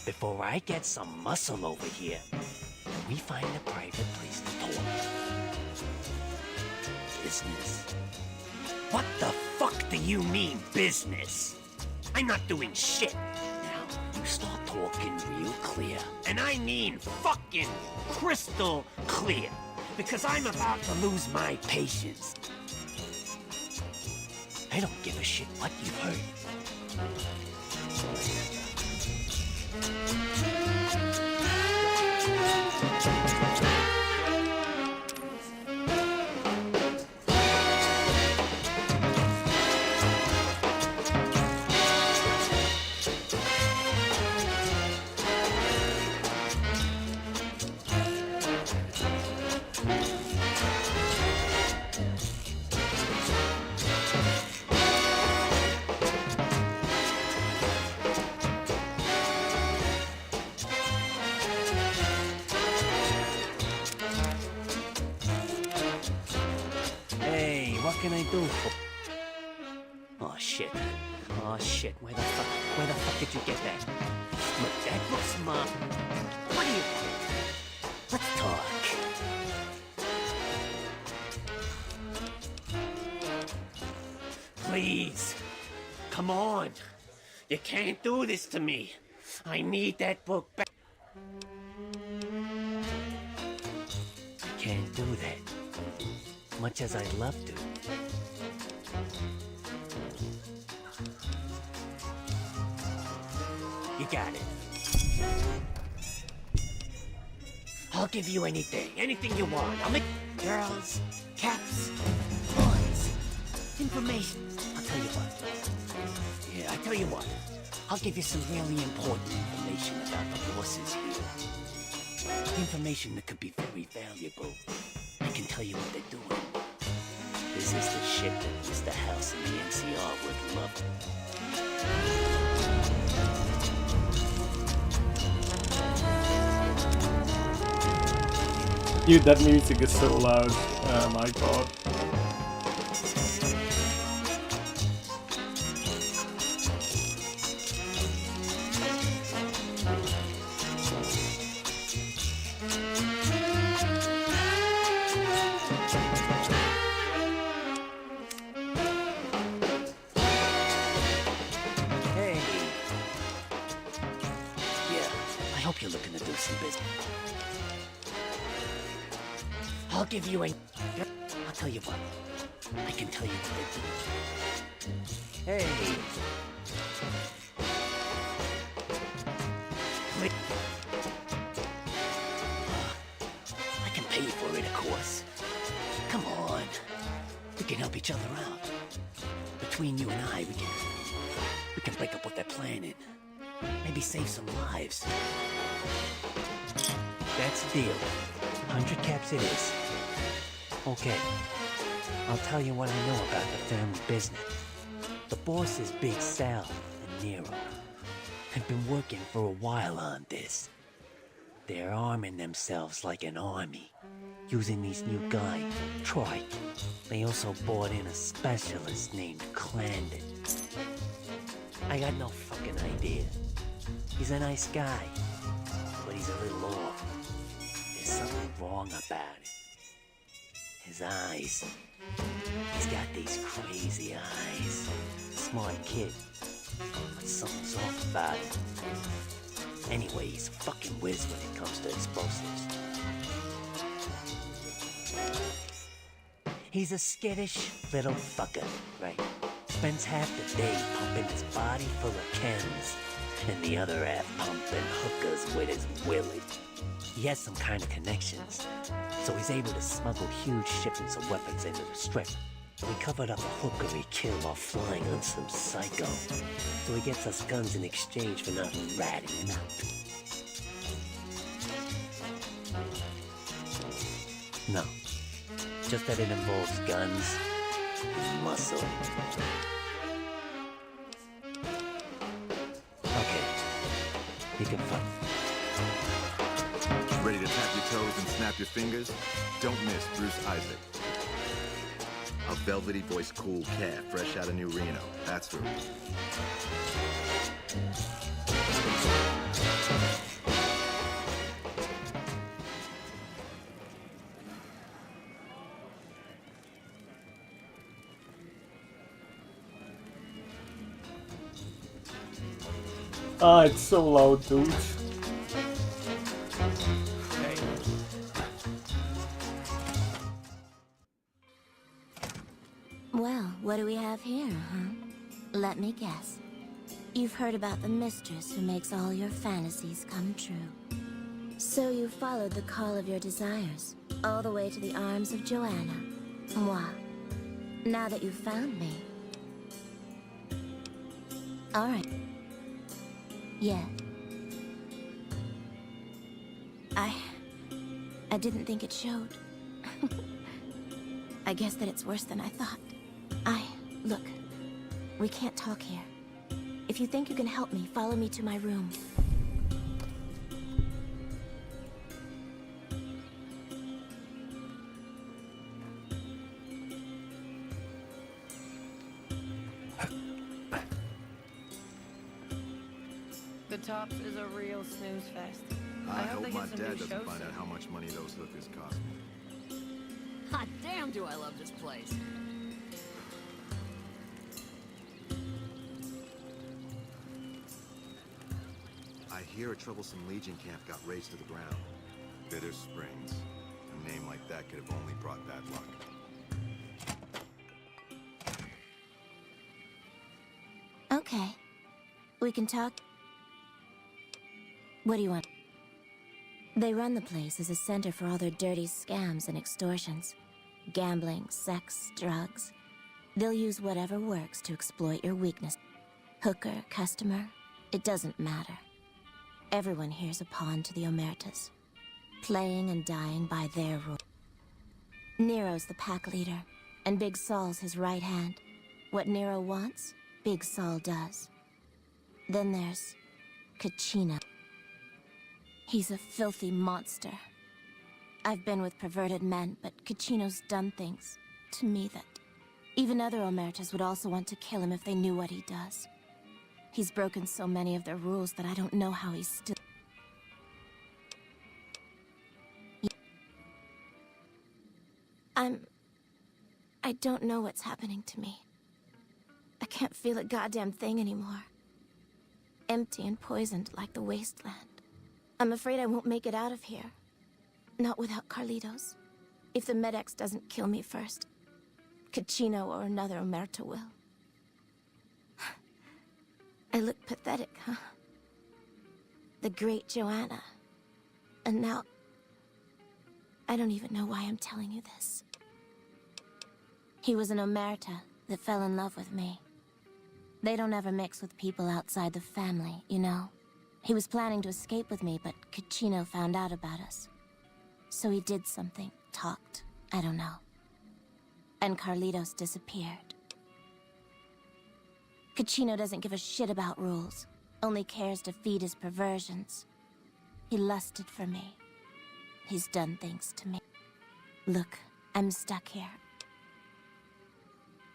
before I get some muscle over here. We find a private place to talk. Business? What the fuck do you mean, business? I'm not doing shit. Now, you start talking real clear. And I mean fucking crystal clear. Because I'm about to lose my patience. I don't give a shit what you've heard. What can I do for... Oh shit. Oh shit. Where the fuck did you get that? Look, that looks smart. What do you want? Let's talk. Please. Come on. You can't do this to me. I need that book back. I can't do that. Much as I'd love to. You got it. I'll give you anything. Anything you want. I'll make girls, caps, toys, information. I'll tell you what. Yeah, I tell you what. I'll give you some really important information about the bosses here. Information that could be very valuable. I can tell you what they're doing. This is the shit that Mr. House and the NCR would love. Dude, that music is so loud. Oh my god. Hey. Yeah, hope you're looking to do some business. I'll give you a... I'll tell you what. I can tell you what to do. Hey. Wait. I can pay you for it, of course. Come on. We can help each other out. Between you and I, we can break up what they're planning. Maybe save some lives. That's the deal. 100 caps it is. Okay. I'll tell you what I know about the family business. The bosses, Big Sal and Nero, have been working for a while on this. They're arming themselves like an army, using these new guys, Trike. They also brought in a specialist named Clandon. I got no fucking idea. He's a nice guy, but he's a little off. There's something wrong about it. His eyes. He's got these crazy eyes. Smart kid, but something's off about him. Anyway, he's a fucking whiz when it comes to explosives. He's a skittish little fucker, right? Spends half the day pumping his body full of chems, and the other half pumping hookers with his willy. He has some kind of connections, so he's able to smuggle huge shipments of weapons into the strip. We covered up a hooker he killed while flying on some psycho, so he gets us guns in exchange for not ratting him out. No, just that it involves guns and muscle. Okay, you can fight. Ready to tap your toes and snap your fingers? Don't miss Bruce Isaac. A velvety voiced cool cat fresh out of New Reno. That's who. Ah, it's so loud, dude. Well, what do we have here, huh? Let me guess. You've heard about the mistress who makes all your fantasies come true. So you followed the call of your desires, all the way to the arms of Joanna. Moi. Now that you've found me. Alright. Yeah. I didn't think it showed. I guess that it's worse than I thought. Look, we can't talk here. If you think you can help me, follow me to my room. The Tops is a real snooze fest. I hope hope they my get some dad new doesn't shows find out soon. how much money those hookers cost me. Hot damn, do I love this place. I hear a troublesome Legion camp got razed to the ground. Bitter Springs. A name like that could have only brought bad luck. Okay. We can talk. What do you want? They run the place as a center for all their dirty scams and extortions. Gambling, sex, drugs. They'll use whatever works to exploit your weakness. Hooker, customer, it doesn't matter. Everyone here's a pawn to the Omertas. Playing and dying by their rules. Nero's the pack leader, and Big Saul's his right hand. What Nero wants, Big Saul does. Then there's Kachina. He's a filthy monster. I've been with perverted men, but Kachino's done things to me that even other Omertas would also want to kill him if they knew what he does. He's broken so many of their rules that I don't know how he's still... I don't know what's happening to me. I can't feel a goddamn thing anymore. Empty and poisoned like the wasteland. I'm afraid I won't make it out of here. Not without Carlitos. If the Med-X doesn't kill me first, Caccino or another Omerta will. I look pathetic, huh? The great Joanna. And now... I don't even know why I'm telling you this. He was an Omerta that fell in love with me. They don't ever mix with people outside the family, you know? He was planning to escape with me, but Caccino found out about us. So he did something, talked, I don't know. And Carlitos disappeared. Caccino doesn't give a shit about rules, only cares to feed his perversions. He lusted for me. He's done things to me. Look, I'm stuck here.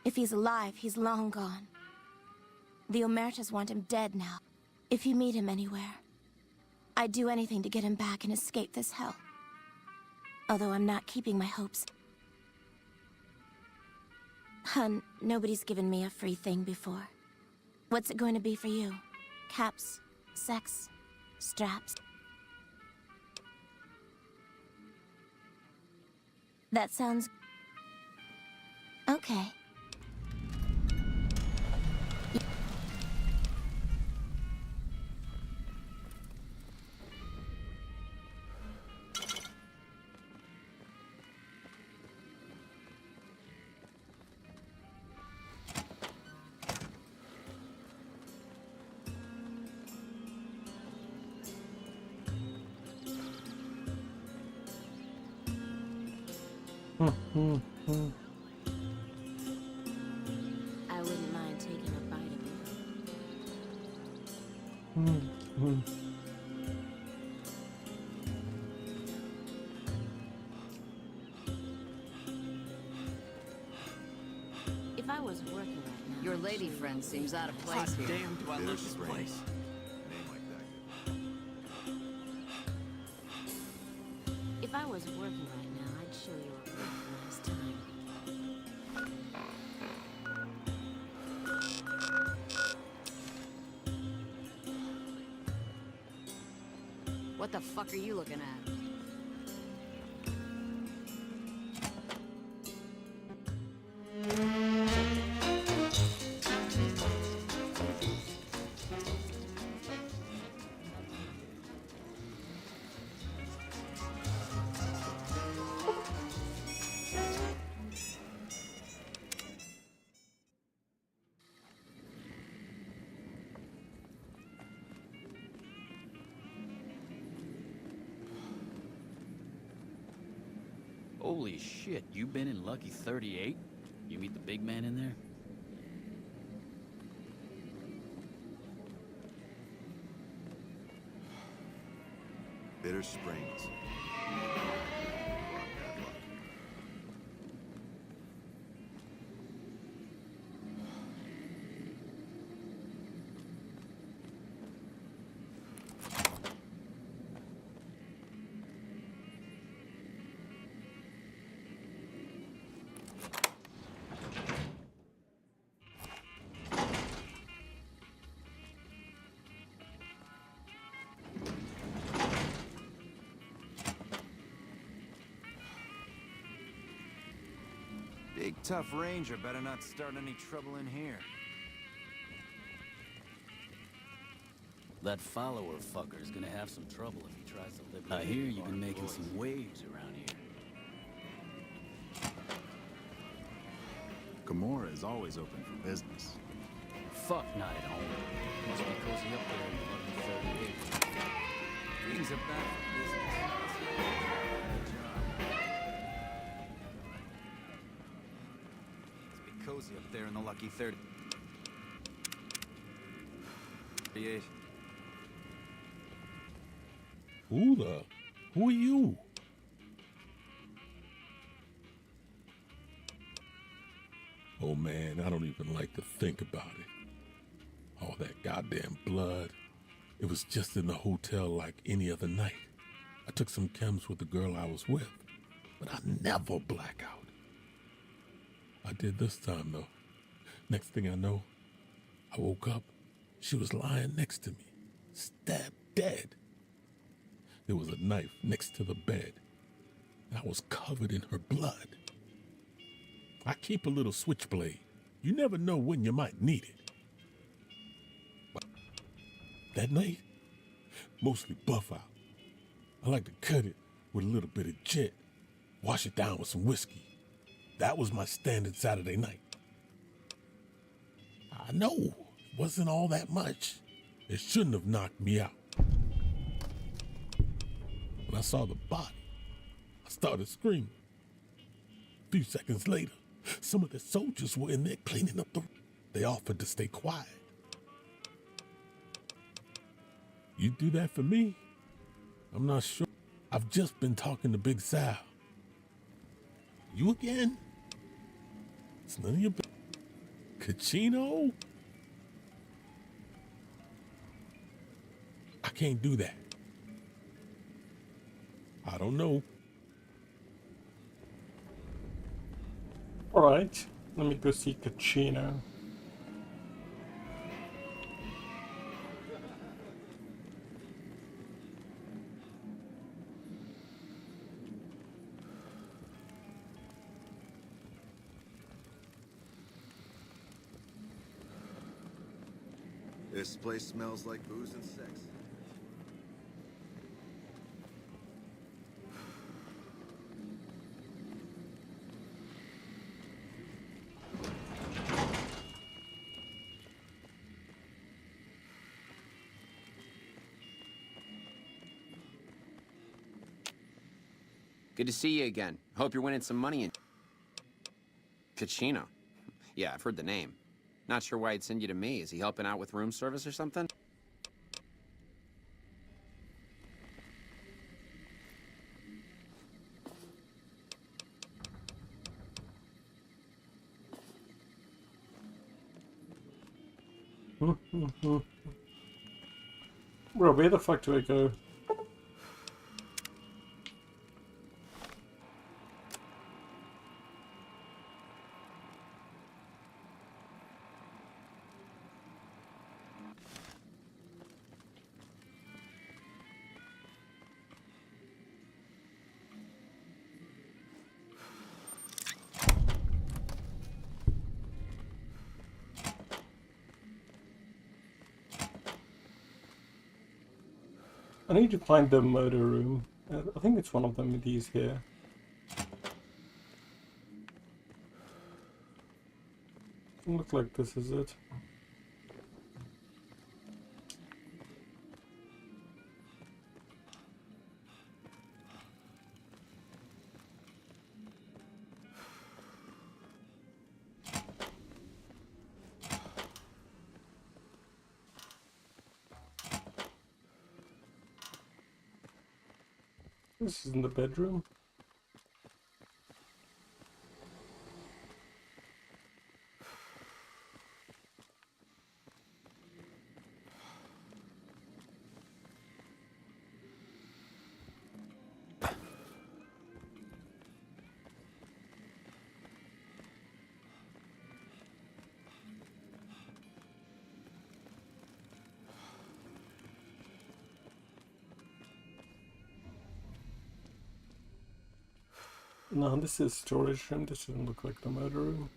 If he's alive, he's long gone. The Omertas want him dead now. If you meet him anywhere, I'd do anything to get him back and escape this hell. Although I'm not keeping my hopes. Hun, nobody's given me a free thing before. What's it going to be for you? Caps, sex, straps? That sounds... okay. I wouldn't mind taking a bite of it. If I was working right now... Your lady friend seems out of place here. Damn, do I love this place. If I was working right now, I'd show you a real nice time. What the fuck are you looking at? Holy shit, you been in Lucky 38? You meet the big man in there? Bitter Springs. Big tough ranger better not start any trouble in here. That follower fucker's gonna have some trouble if he tries to live. I hear you've been making some waves around here. Gamora is always open for business. Fuck night home. Must be cozy up there in Lucky 38. Things are bad for business. Cozy up there in the Lucky 38. Who are you? Oh man, I don't even like to think about it. All that goddamn blood. It was just in the hotel like any other night. I took some chems with the girl I was with, but I never black out. I did this time, though. Next thing I know, I woke up. She was lying next to me, stabbed dead. There was a knife next to the bed. I was covered in her blood. I keep a little switchblade. You never know when you might need it. But that night, mostly buff out. I like to cut it with a little bit of jet, wash it down with some whiskey. That was my standard Saturday night. I know it wasn't all that much. It shouldn't have knocked me out. When I saw the body, I started screaming. A few seconds later, some of the soldiers were in there cleaning up the... They offered to stay quiet. You do that for me? I'm not sure. I've just been talking to Big Sal. You again? It's none of your business. Kachino? I can't do that. I don't know. Alright, let me go see Kachino. This place smells like booze and sex. Good to see you again. Hope you're winning some money in... Kachino. Yeah, I've heard the name. Not sure why he'd send you to me. Is he helping out with room service or something? Bro, where the fuck do I go? I need to find the murder room. I think it's one of them, these here. Doesn't look like this is it. This is in the bedroom. No, this is storage room. This doesn't look like the murder room.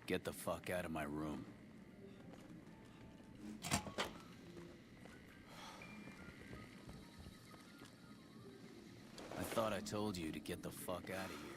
Get the fuck out of my room. I thought I told you to get the fuck out of here.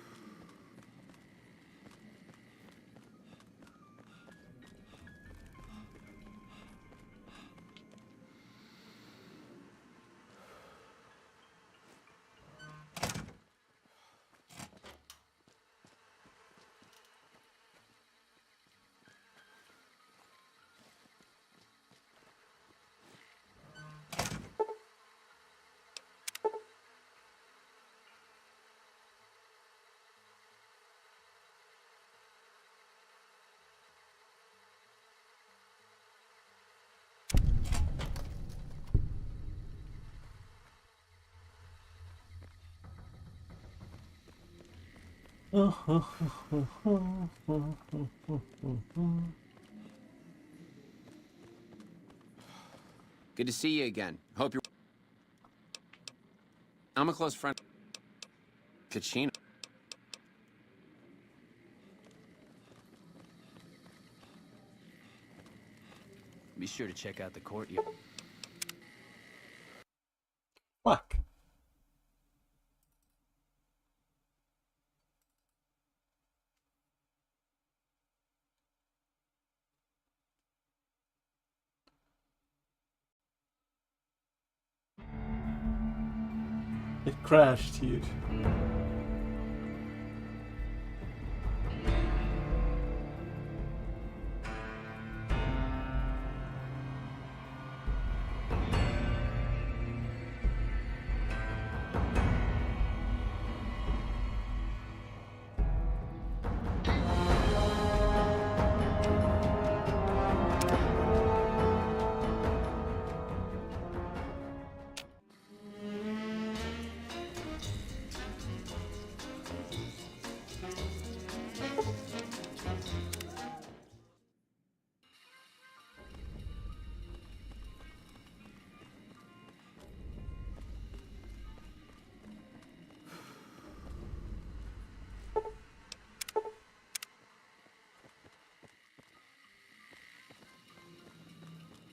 Good to see you again. Hope you're... I'm a close friend. Kachina. Be sure to check out the courtyard. Fuck. It crashed, dude.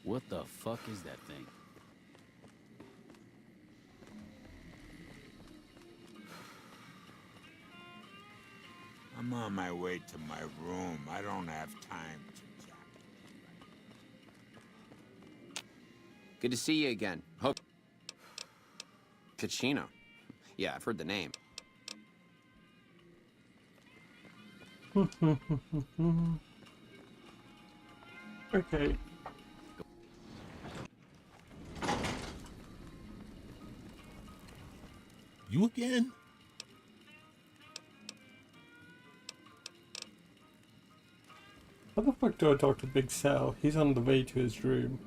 What the fuck is that thing? I'm on my way to my room. I don't have time to chat. Good to see you again. Hope... Kachina. Yeah, I've heard the name. Okay. You again? How the fuck do I talk to Big Sal? He's on the way to his room.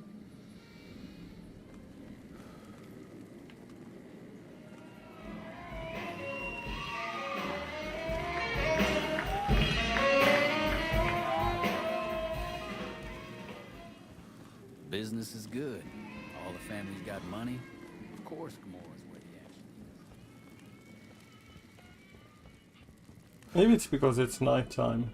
Business is good. All the family's got money. Of course, Gamora's where the action is. Maybe it's because it's nighttime.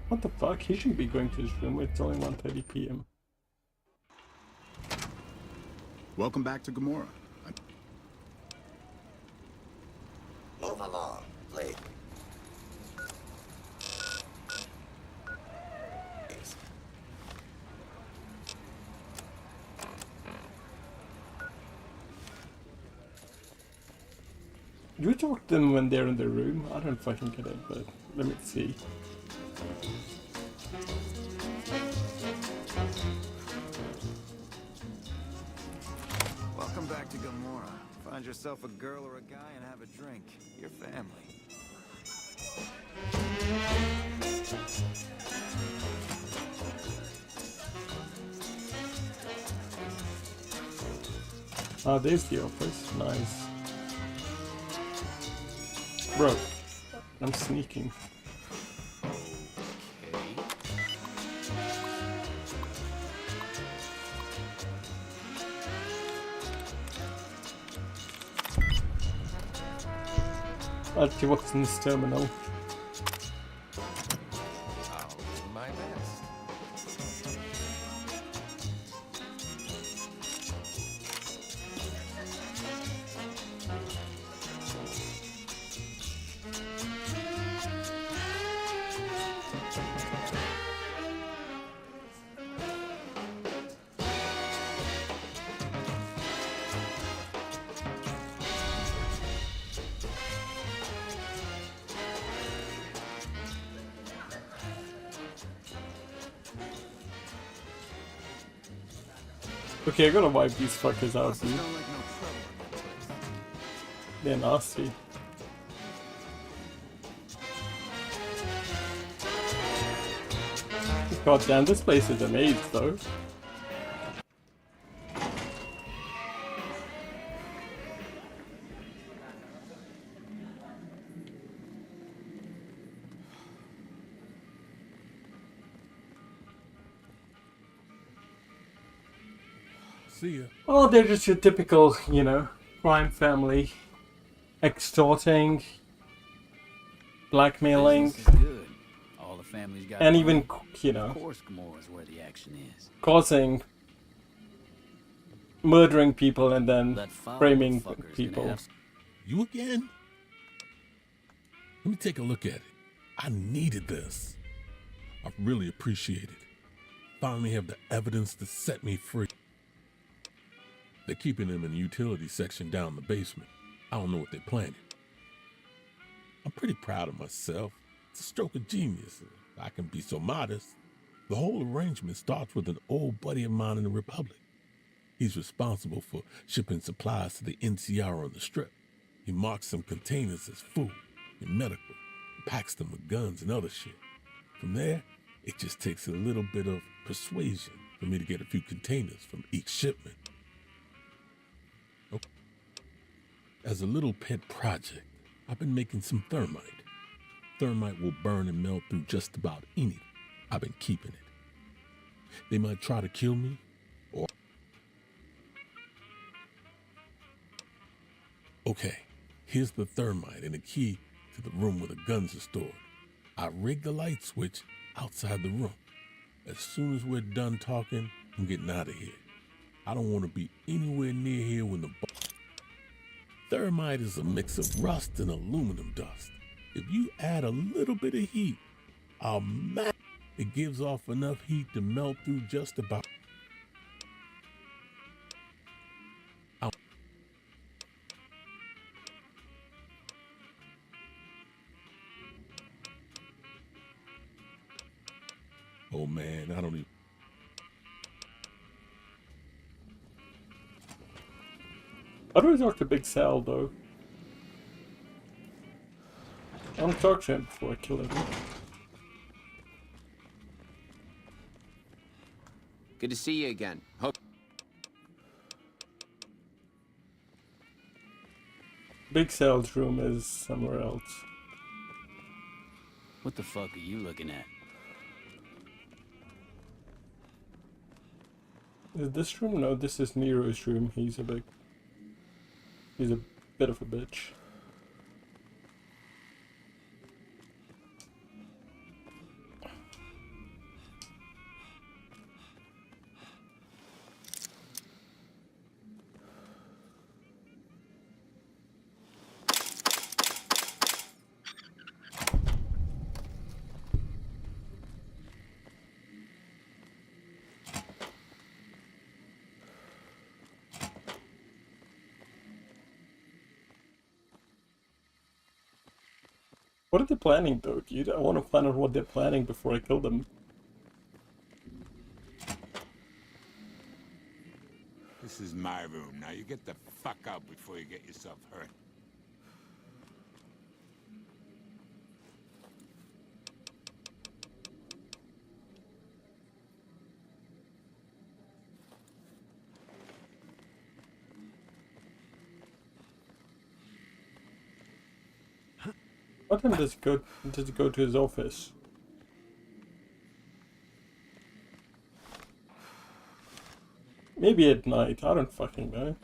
What the fuck? He shouldn't be going to his room. It's only 1:30 p.m. Welcome back to Gamora. Move along, please. Do we talk to them when they're in their room? I don't fucking get it, but let me see. Welcome back to Gamora. Find yourself a girl or a guy and have a drink. Your family. Ah, there's the office. Nice. Bro, I'm sneaking. Actually, what's in this terminal? I'll do my best. Okay, I gotta wipe these fuckers out, dude. They're nasty. God damn, this place is a maze, though. See ya. Well, they're just your typical, you know, crime family. Extorting, blackmailing, Business is good. All the families got and money. even, you know, Of course, Gomorrah is where the action is. causing, murdering people and then That foul framing fucker's gonna people. have- You again? Let me take a look at it. I needed this. I really appreciate it. Finally have the evidence to set me free. They're keeping him in the utility section down in the basement. I don't know what they're planning. I'm pretty proud of myself. It's a stroke of genius, if I can be so modest. The whole arrangement starts with an old buddy of mine in the Republic. He's responsible for shipping supplies to the NCR on the Strip. He marks some containers as food and medical, and packs them with guns and other shit. From there, it just takes a little bit of persuasion for me to get a few containers from each shipment. Okay. As a little pet project, I've been making some thermite. Thermite will burn and melt through just about anything. I've been keeping it. They might try to kill me, or... Okay, here's the thermite and the key to the room where the guns are stored. I rigged the light switch outside the room. As soon as we're done talking, I'm getting out of here. I don't want to be anywhere near here when the... Thermite is a mix of rust and aluminum dust. If you add a little bit of heat, it gives off enough heat to melt through just about... Oh man, I don't even... How do I talk to Big Sal, though? I want to talk to him before I kill him. Good to see you again. Hope. Big Sal's room is somewhere else. What the fuck are you looking at? Is this room? No, this is Nero's room. He's a bit of a bitch. What are they planning, though, dude? I want to find out what they're planning before I kill them. This is my room. Now you get the fuck out before you get yourself hurt. What time does it go to his office? Maybe at night, I don't fucking know.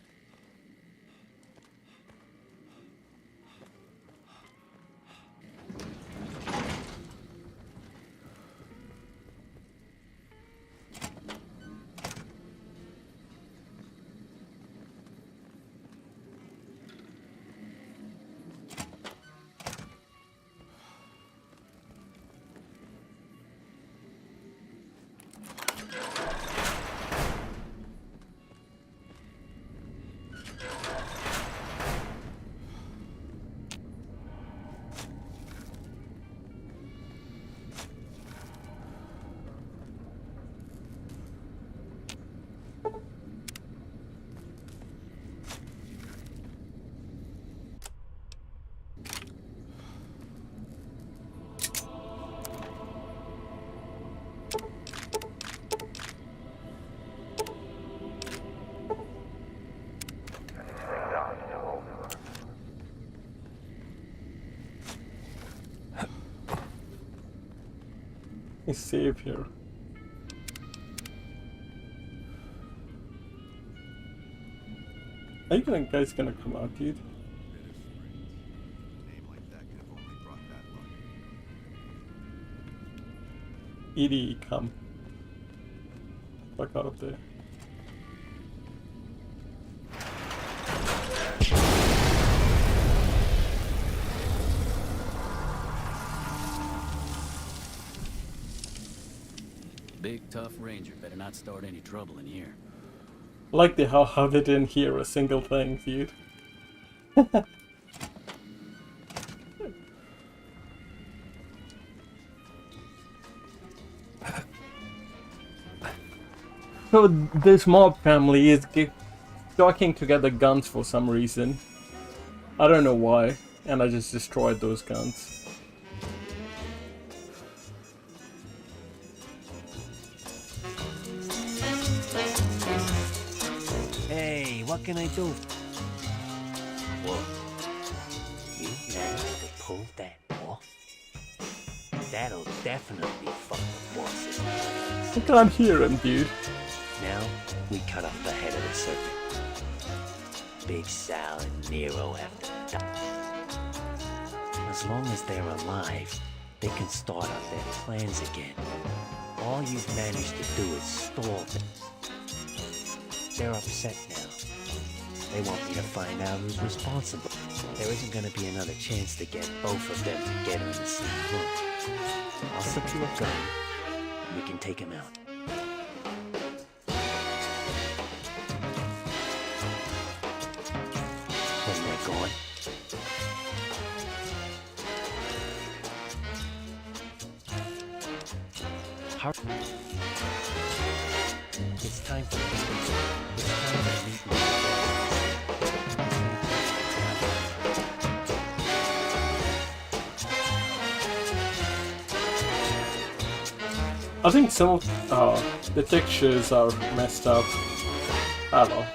Let's save here. Are you guys gonna come out, dude? Edie, come. Fuck out of there. Big tough ranger better not start any trouble in here. Like how they didn't hear a single thing, dude. So this mob family is stocking together guns for some reason. I don't know why, and I just destroyed those guns. Hey, what can I do? Whoa. You managed to pull that off? That'll definitely fuck the bosses. I can't hear him, dude. Now, we cut off the head of the serpent. Big Sal and Nero have to die. As long as they're alive, they can start up their plans again. All you've managed to do is stall them. They're upset now. They want me to find out who's responsible. There isn't gonna be another chance to get both of them together in the same room. I'll slip you a gun, and we can take him out. When they're gone, hurry. It's time for It's time to meet me. I think some of the textures are messed up. I don't know.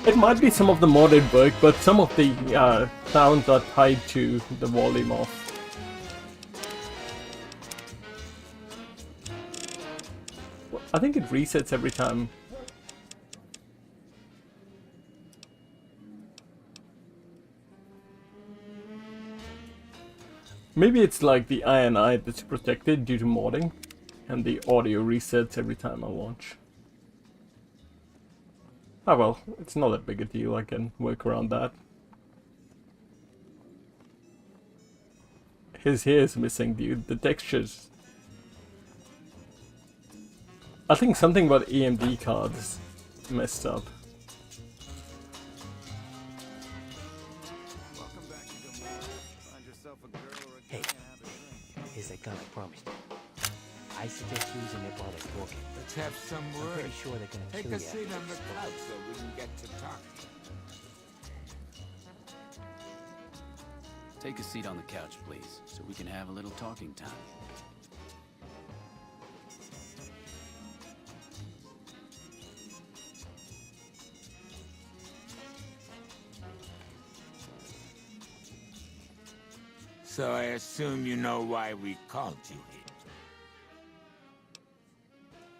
It might be some of the modded work, but some of the sounds are tied to the volume of. I think it resets every time. Maybe it's like the INI that's protected due to modding, and the audio resets every time I launch. Ah well, it's not that big a deal, I can work around that. His hair is missing, dude. The textures. I think something about AMD cards messed up. Hey, here's that gun I promised you. I suggest using it while they're talking. Let's have some I'm word. pretty sure they're gonna Take kill a you seat after on the this. couch so we can get to talking. Take a seat on the couch, please, so we can have a little talking time. So I assume you know why we called you here.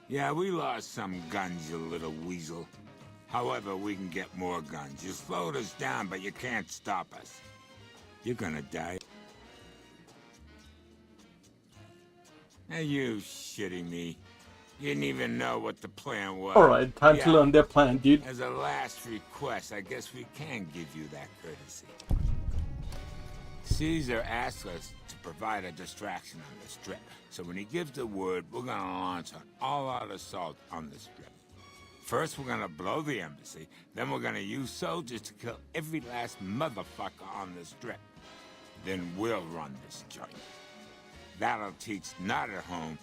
Yeah, we lost some guns, you little weasel. However, we can get more guns. You slowed us down, but you can't stop us. You're gonna die. Are you shitting me? You didn't even know what the plan was. Alright, time to learn their plan, dude. As a last request, I guess we can give you that courtesy. Caesar asked us to provide a distraction on the strip. So when he gives the word, we're gonna launch an all-out assault on the strip. First, we're gonna blow the embassy. Then we're gonna use soldiers to kill every last motherfucker on the strip. Then we'll run this joint. That'll teach Not at Home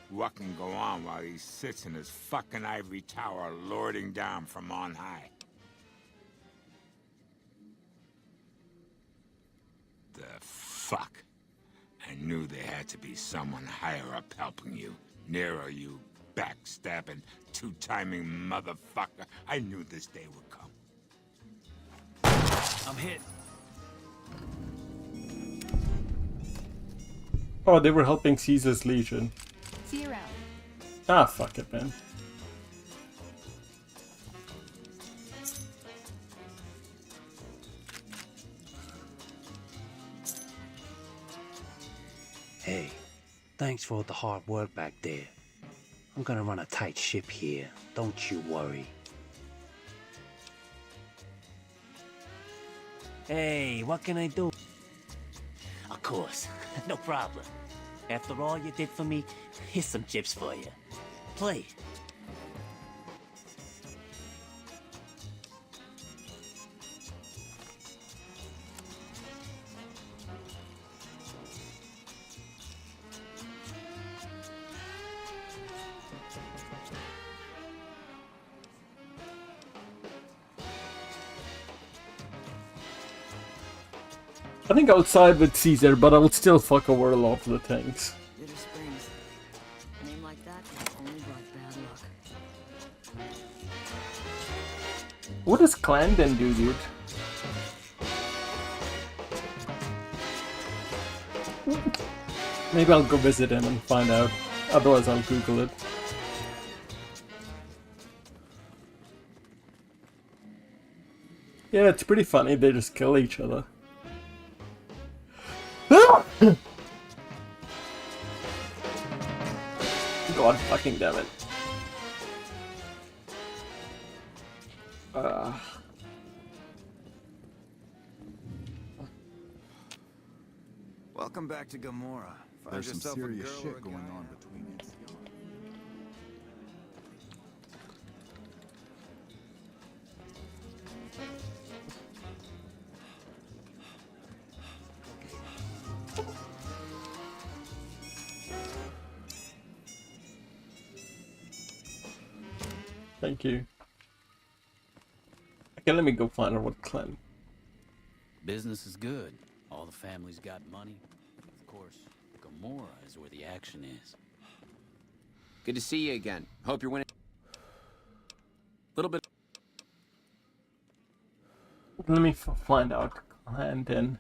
what can go on while he sits in his fucking ivory tower lording down from on high. The fuck? I knew there had to be someone higher up helping you. Nero, you backstabbing, two-timing motherfucker. I knew this day would come. I'm hit. Oh, they were helping Caesar's Legion. See you around. Ah, fuck it, man. Hey, thanks for all the hard work back there. I'm gonna run a tight ship here. Don't you worry. Hey, what can I do? Of course, no problem. After all you did for me, here's some chips for you. Play. I think I would side with Caesar, but I would still fuck a Warlock for the tanks. Bitter Springs. A name like that has only brought bad luck. What does Clandon do, dude? Maybe I'll go visit him and find out. Otherwise, I'll Google it. Yeah, it's pretty funny. They just kill each other. God fucking damn it. Welcome back to Gamora. Find There's some yourself a serious girl or shit a going guy. on between us. Thank you. Okay, let me go find out what clan. Business is good. All the families got money. Of course, Gamora is where the action is. Good to see you again. Hope you're winning. Little bit. Let me find out Clandon.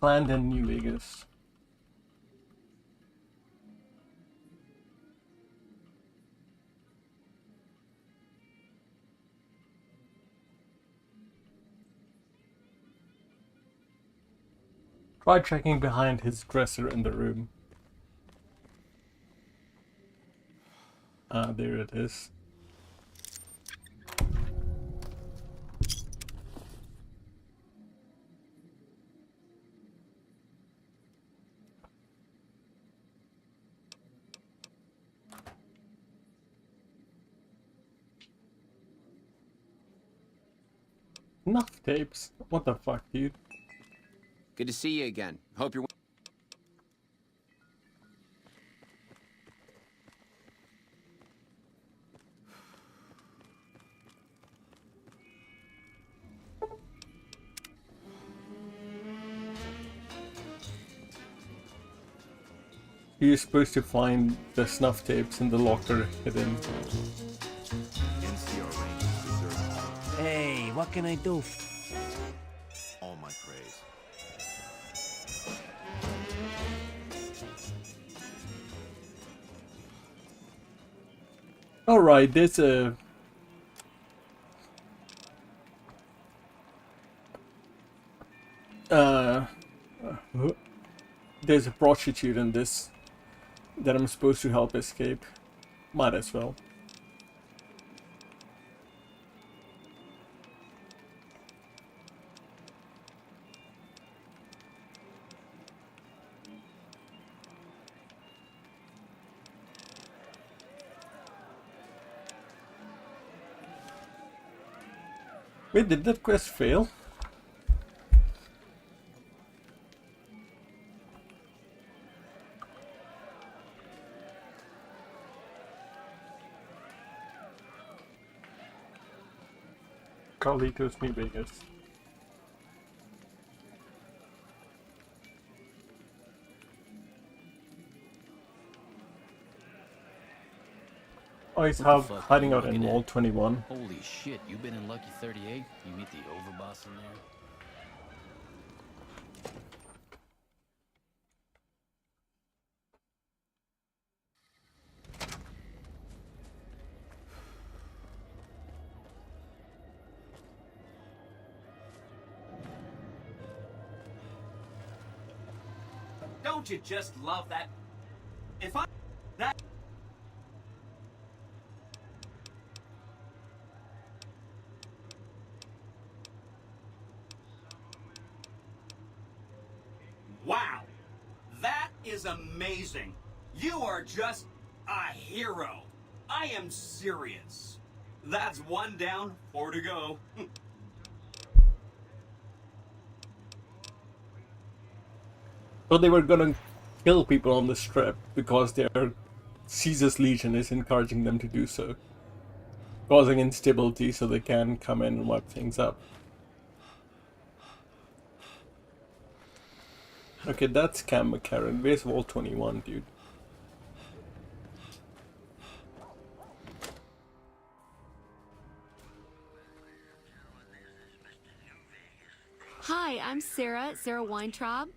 Clandon, New Vegas. Try checking behind his dresser in the room. Ah, there it is. Enough tapes. What the fuck, dude? Good to see you again. Hope you're. You're supposed to find the snuff tapes in the locker hidden. Hey, what can I do? All my praise. Alright, there's a... there's a prostitute in this that I'm supposed to help escape. Might as well. Wait, did that quest fail? Carlitos New Vegas. he's What the fuck hiding are you out in looking Wall at? 21. Holy shit, you been in Lucky 38? You meet the overboss in there? Don't you just love that? If I... that... Wow! That is amazing! You are just a hero! I am serious. That's 1 down, 4 to go. So they were gonna kill people on the strip because their Caesar's Legion is encouraging them to do so, causing instability so they can come in and wipe things up. Okay, that's Cam McCarran. Where's Wall 21, dude? Hi, I'm Sarah Weintraub.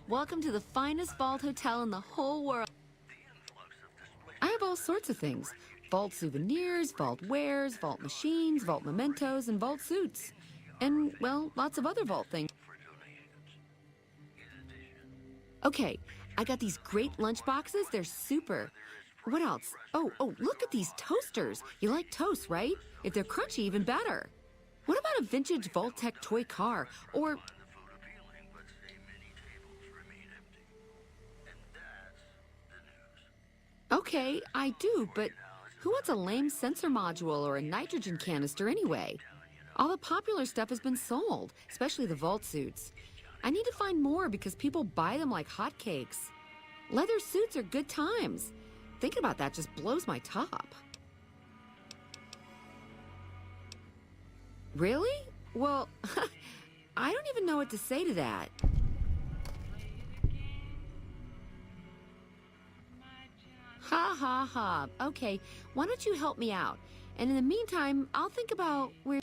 Welcome to the finest vault hotel in the whole world. I have all sorts of things. Vault souvenirs, vault wares, vault machines, vault mementos, and vault suits. And, well, lots of other vault things. Okay, I got these great lunch boxes. They're super. What else? Oh, look at these toasters. You like toast, right? If they're crunchy, even better. What about a vintage Vault-Tec toy car? Or... Okay, I do, but who wants a lame sensor module or a nitrogen canister anyway? All the popular stuff has been sold, especially the vault suits. I need to find more because people buy them like hotcakes. Leather suits are good times. Thinking about that just blows my top. Really? Well, I don't even know what to say to that. Ha ha ha. Okay, why don't you help me out? And in the meantime, I'll think about where...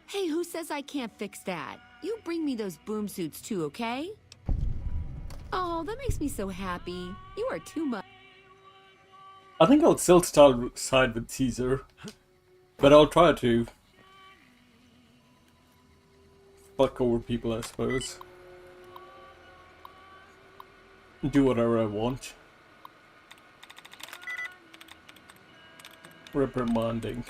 Hey, who says I can't fix that? You bring me those boom suits too, okay? Oh, that makes me so happy. You are too much. I think I'll still side with Caesar, but I'll try to fuck over people, I suppose. Do whatever I want. Reprimanding.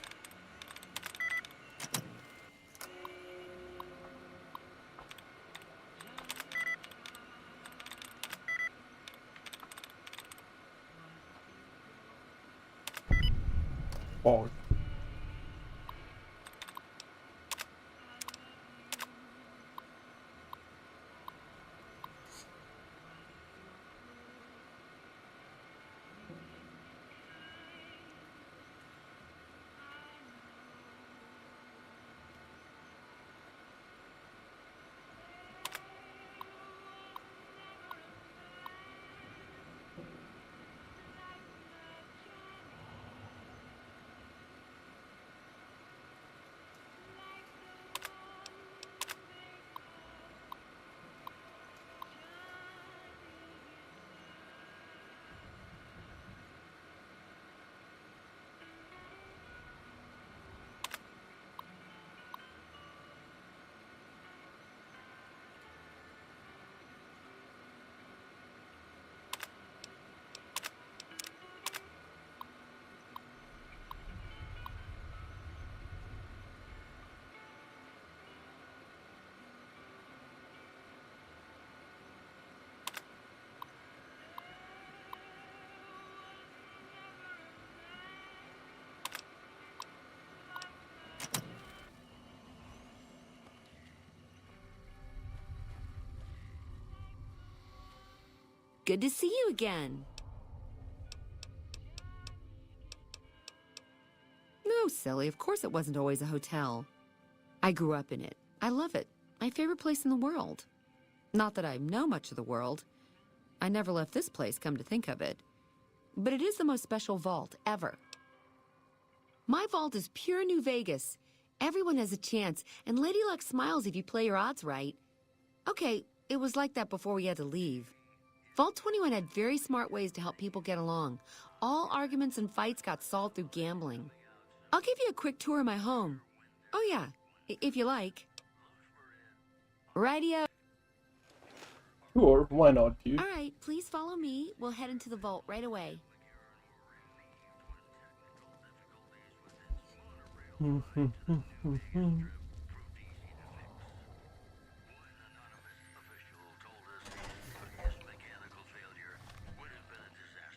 Oh. Good to see you again. No, silly. Of course it wasn't always a hotel. I grew up in it. I love it. My favorite place in the world. Not that I know much of the world. I never left this place, come to think of it. But it is the most special vault ever. My vault is pure New Vegas. Everyone has a chance, and Lady Luck smiles if you play your odds right. Okay, it was like that before we had to leave. Vault 21 had very smart ways to help people get along. All arguments and fights got solved through gambling. I'll give you a quick tour of my home. Oh yeah, if you like. Radio. Sure, why not, dude? All right, please follow me. We'll head into the vault right away.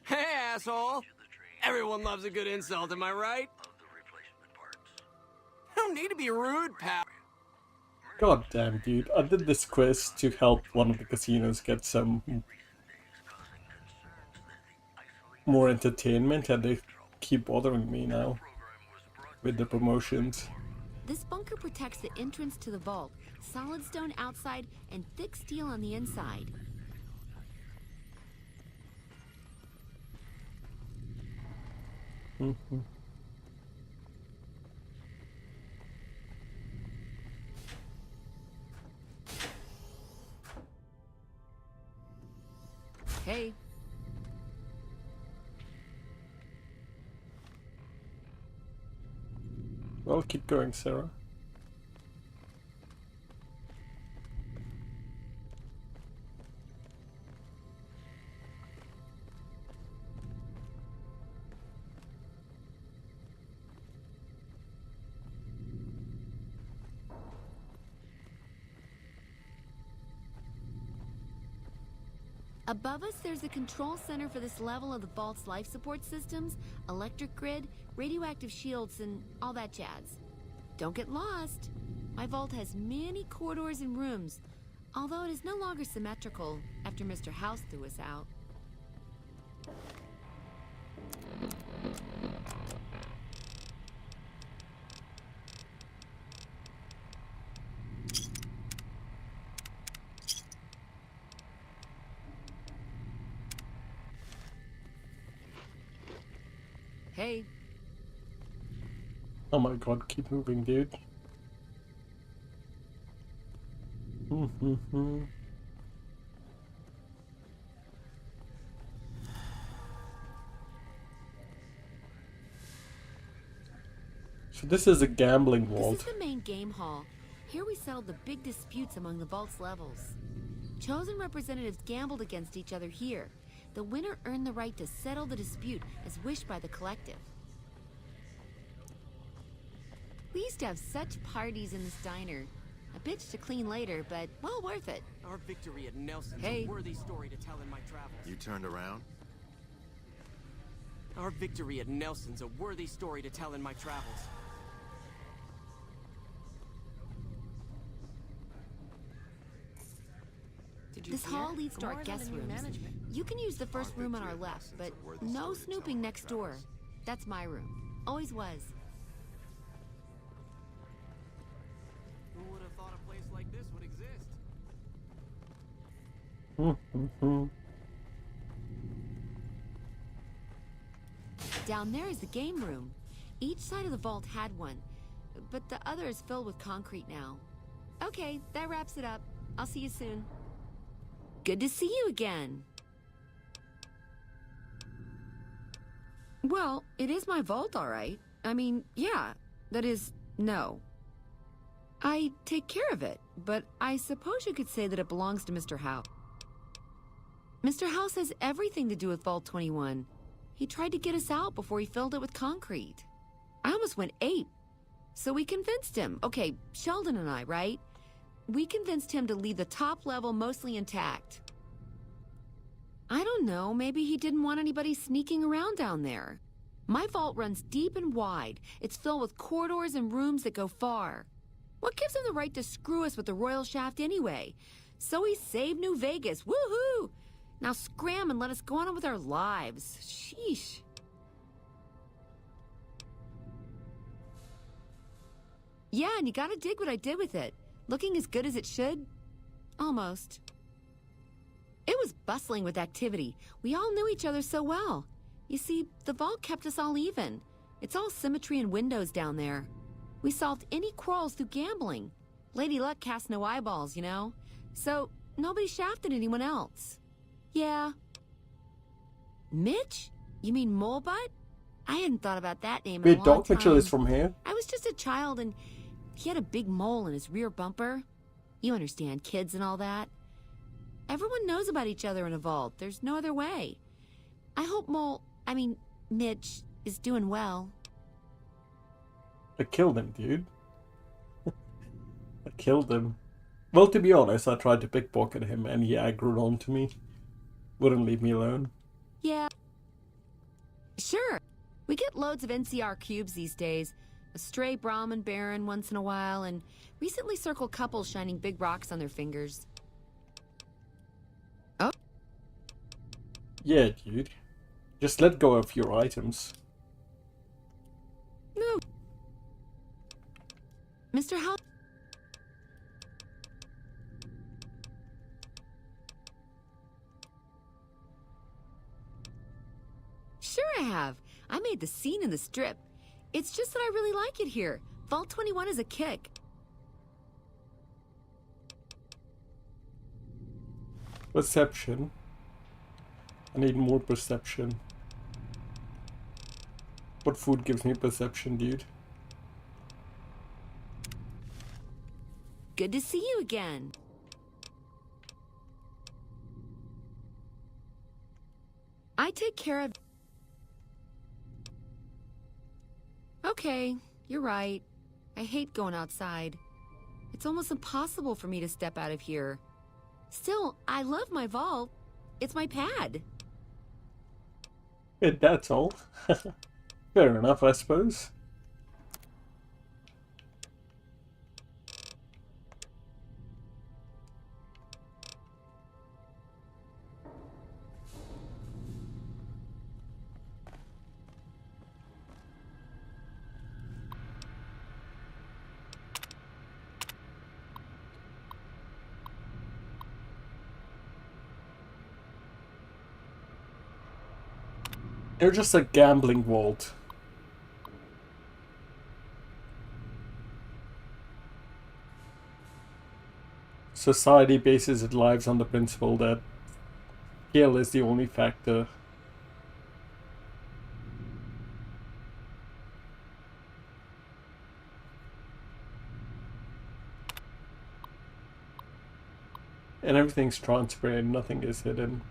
Hey, asshole! Everyone loves a good insult, am I right? Don't need to be rude, pal. God damn, dude. I did this quiz to help one of the casinos get some more entertainment, and they keep bothering me now with the promotions. This bunker protects the entrance to the vault. Solid stone outside and thick steel on the inside. Hey. Well, keep going, Sarah. Above us, there's a control center for this level of the vault's life support systems, electric grid, radioactive shields, and all that jazz. Don't get lost. My vault has many corridors and rooms, although it is no longer symmetrical after Mr. House threw us out. Hey. Oh my god, keep moving, dude. So this is a gambling vault. This is the main game hall. Here we settled the big disputes among the vault's levels. Chosen representatives gambled against each other here. The winner earned the right to settle the dispute as wished by the collective. We used to have such parties in this diner. A bitch to clean later, but well worth it. Our victory at Nelson's Hey. a worthy story to tell in my travels. You turned around? Our victory at Nelson's a worthy story to tell in my travels. This hall leads to our guest rooms. You can use the first room on our left, but no snooping next door. That's my room. Always was. Who would have thought a place like this would exist? Down there is the game room. Each side of the vault had one, but the other is filled with concrete now. Okay, that wraps it up. I'll see you soon. Good to see you again. Well, it is my vault, all right. I mean, yeah. That is, no. I take care of it, but I suppose you could say that it belongs to Mr. House. Mr. House has everything to do with Vault 21. He tried to get us out before he filled it with concrete. I almost went ape. So we convinced him. Okay, Sheldon and I, right? We convinced him to leave the top level mostly intact. I don't know, maybe he didn't want anybody sneaking around down there. My vault runs deep and wide. It's filled with corridors and rooms that go far. What gives him the right to screw us with the royal shaft anyway? So he saved New Vegas, woohoo! Now scram and let us go on with our lives. Sheesh. Yeah, and you gotta dig what I did with it. Looking as good as it should? Almost. It was bustling with activity. We all knew each other so well. You see, the vault kept us all even. It's all symmetry and windows down there. We solved any quarrels through gambling. Lady Luck cast no eyeballs, you know? So, nobody shafted anyone else. Yeah. Mitch? You mean Molebutt? I hadn't thought about that name in a Wait, long Dog time. Mitchell is from here? I was just a child and he had a big mole in his rear bumper. You understand, kids and all that. Everyone knows about each other in a vault. There's no other way. I hope Mitch is doing well. I killed him, dude. I killed him. Well, to be honest, I tried to pickpocket him and he aggroed onto me. Wouldn't leave me alone. Yeah. Sure. We get loads of NCR cubes these days. A stray Brahmin Baron once in a while, and recently circled couples shining big rocks on their fingers. Oh. Yeah, dude. Just let go of your items. No. Mr. Hal... Sure I have. I made the scene in the strip. It's just that I really like it here. Vault 21 is a kick. Perception. I need more perception. What food gives me perception, dude? Good to see you again. I take care of... Okay, you're right. I hate going outside. It's almost impossible for me to step out of here. Still, I love my vault. It's my pad. Yeah, that's all. Fair enough, I suppose. They're just a gambling vault. Society bases its lives on the principle that skill is the only factor. And everything's transparent, nothing is hidden.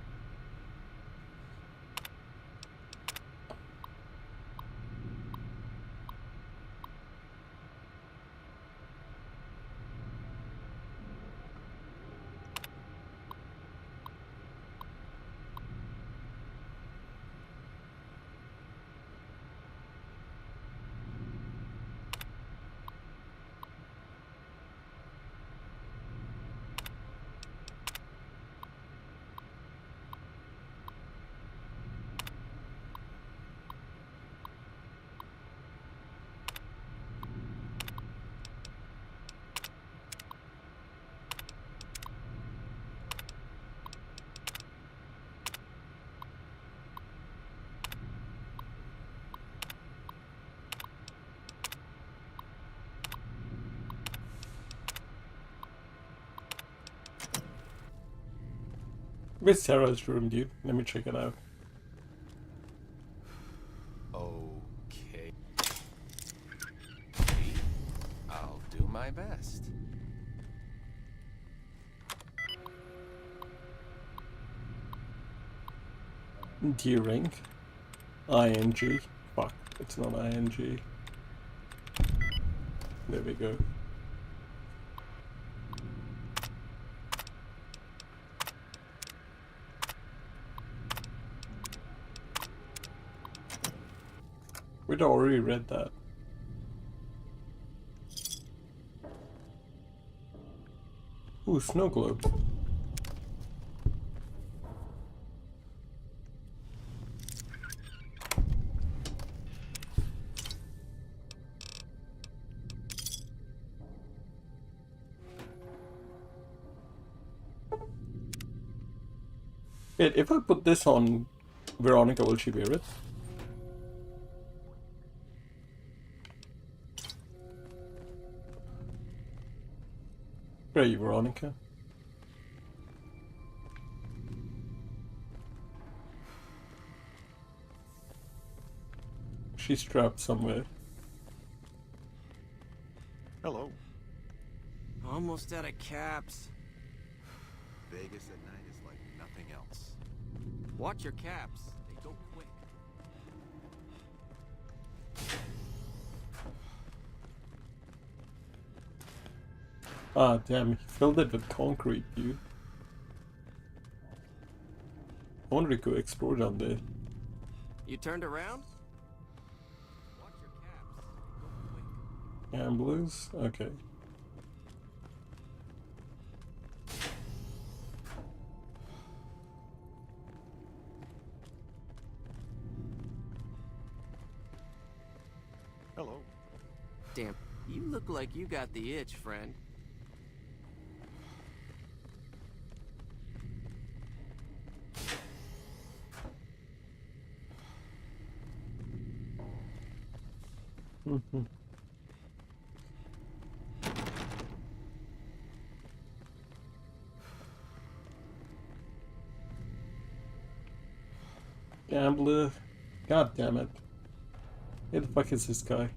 Where's Sarah's room, dude? Let me check it out. Okay. I'll do my best. D-ring. ING. Fuck, it's not ING. There we go. We'd already read that. Ooh, snow globe. Wait, if I put this on Veronica, will she wear it? Where are you, Veronica? She's trapped somewhere. Hello. Almost out of caps. Vegas at night is like nothing else. Watch your caps. They go quick. Ah, damn, he filled it with concrete, dude. I wonder if we could explore down there. You turned around? Gamblers? Okay. Hello. Damn, you look like you got the itch, friend. Mm-hmm. Gambler. God damn it. Where the fuck is this guy?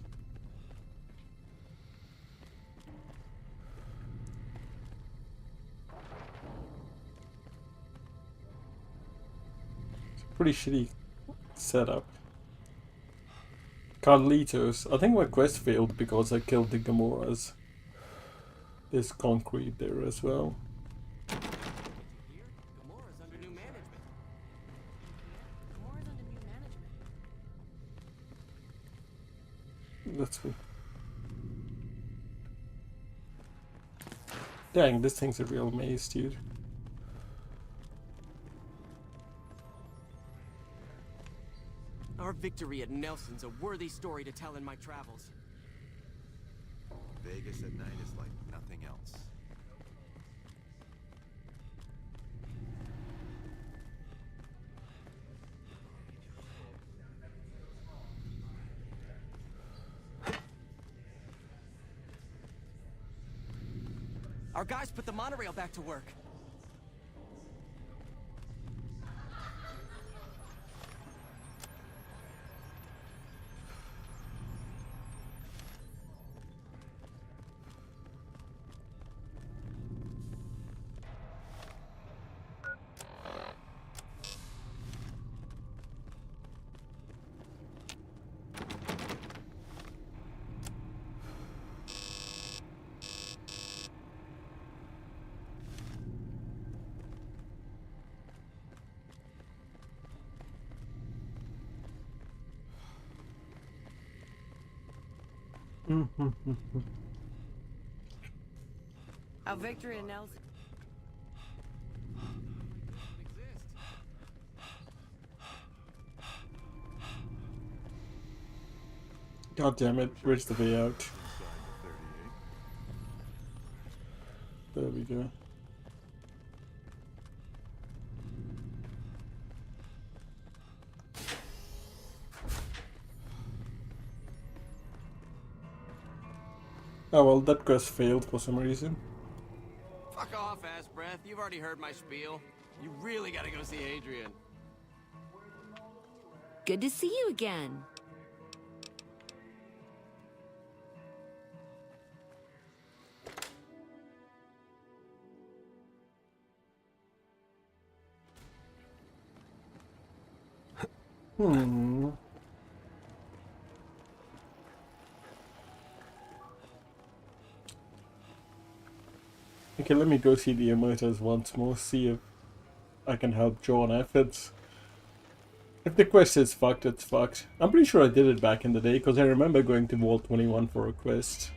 It's a pretty shitty setup. Carlitos. I think my quest failed because I killed the Gamoras. There's concrete there as well. Gamora's under new management. That's cool. Dang, this thing's a real maze, dude. Our victory at Nelson's a worthy story to tell in my travels. Vegas at night is like nothing else. Our guys put the monorail back to work. Our victory at Nelson. God damn it, where's the way out? There we go. Oh well, that quest failed for some reason. Fuck off, ass breath. You've already heard my spiel. You really gotta go see Adrian. Good to see you again. Okay, let me go see the emitters once more, see if I can help John. If the quest is fucked, it's fucked. I'm pretty sure I did it back in the day, because I remember going to Vault 21 for a quest.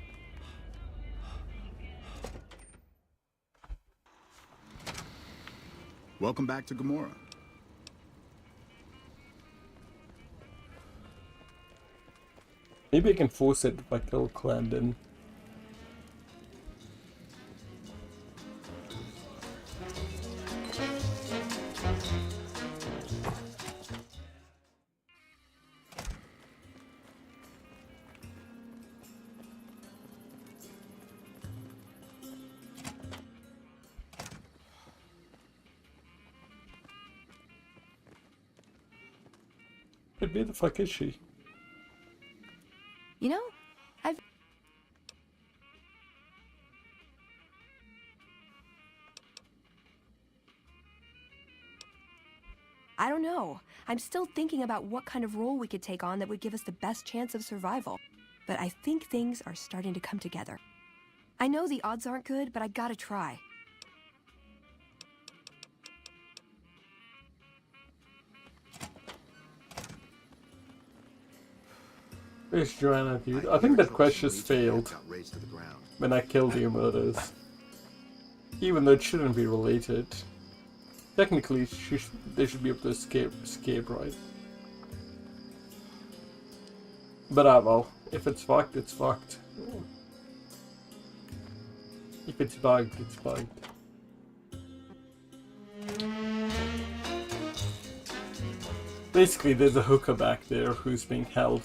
Welcome back to Gamora. Maybe I can force it if I kill Clandon. But where the fuck is she? You know, I don't know. I'm still thinking about what kind of role we could take on that would give us the best chance of survival. But I think things are starting to come together. I know the odds aren't good, but I gotta try. Where's Joanna, dude? I think that quest just failed when I killed the murders. Even though it shouldn't be related. Technically, they should be able to escape, right? But well, if it's fucked, it's fucked. If it's bugged, it's bugged. Basically, there's a hooker back there who's being held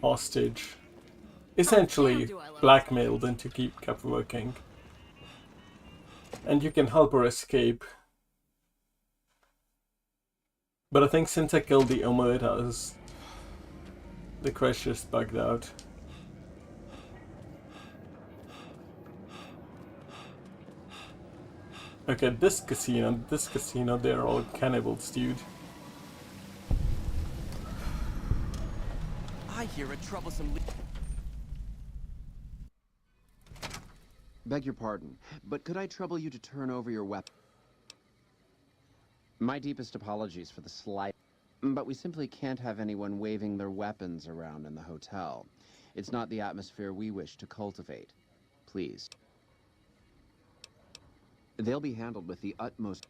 hostage. Essentially, blackmailed into keep working. And you can help her escape. But I think since I killed the Omertas, the quest just bugged out. Okay, this casino, they're all cannibals, dude. I hear a troublesome... Beg your pardon, but could I trouble you to turn over your weapon? My deepest apologies for the slight, but we simply can't have anyone waving their weapons around in the hotel. It's not the atmosphere we wish to cultivate. Please. They'll be handled with the utmost...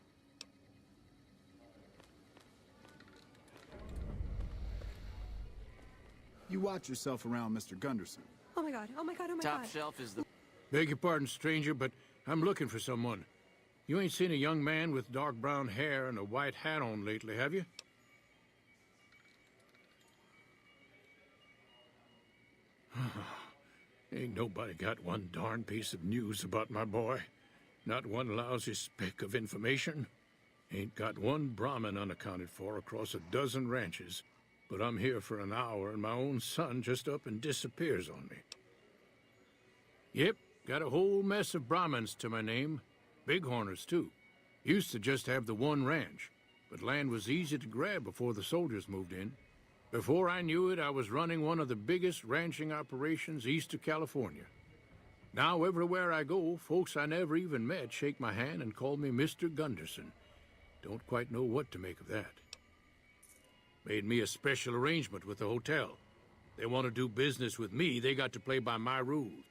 You watch yourself around Mr. Gunderson. Oh my god, oh my god, oh my Top god. shelf is the... Beg your pardon, stranger, but I'm looking for someone. You ain't seen a young man with dark brown hair and a white hat on lately, have you? Ain't nobody got one darn piece of news about my boy. Not one lousy speck of information. Ain't got one Brahmin unaccounted for across a dozen ranches. But I'm here for an hour and my own son just up and disappears on me. Yep, got a whole mess of Brahmins to my name. Bighorners, too. Used to just have the one ranch, but land was easy to grab before the soldiers moved in. Before I knew it, I was running one of the biggest ranching operations east of California. Now, everywhere I go, folks I never even met shake my hand and call me Mr. Gunderson. Don't quite know what to make of that. Made me a special arrangement with the hotel. They want to do business with me, they got to play by my rules.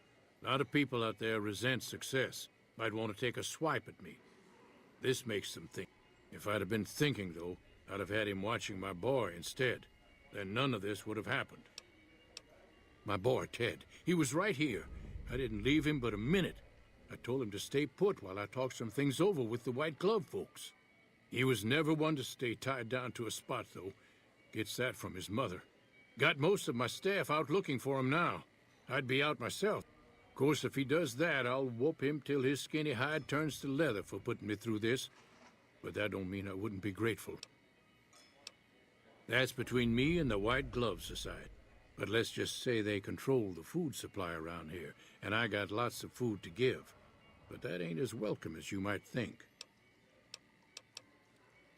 A lot of people out there resent success. Might want to take a swipe at me. This makes them think. If I'd have been thinking, though, I'd have had him watching my boy instead. Then none of this would have happened. My boy, Ted, he was right here. I didn't leave him but a minute. I told him to stay put while I talked some things over with the White Glove folks. He was never one to stay tied down to a spot, though. Gets that from his mother. Got most of my staff out looking for him now. I'd be out myself. Of course, if he does that, I'll whoop him till his skinny hide turns to leather for putting me through this. But that don't mean I wouldn't be grateful. That's between me and the White Glove Society. But let's just say they control the food supply around here, and I got lots of food to give. But that ain't as welcome as you might think.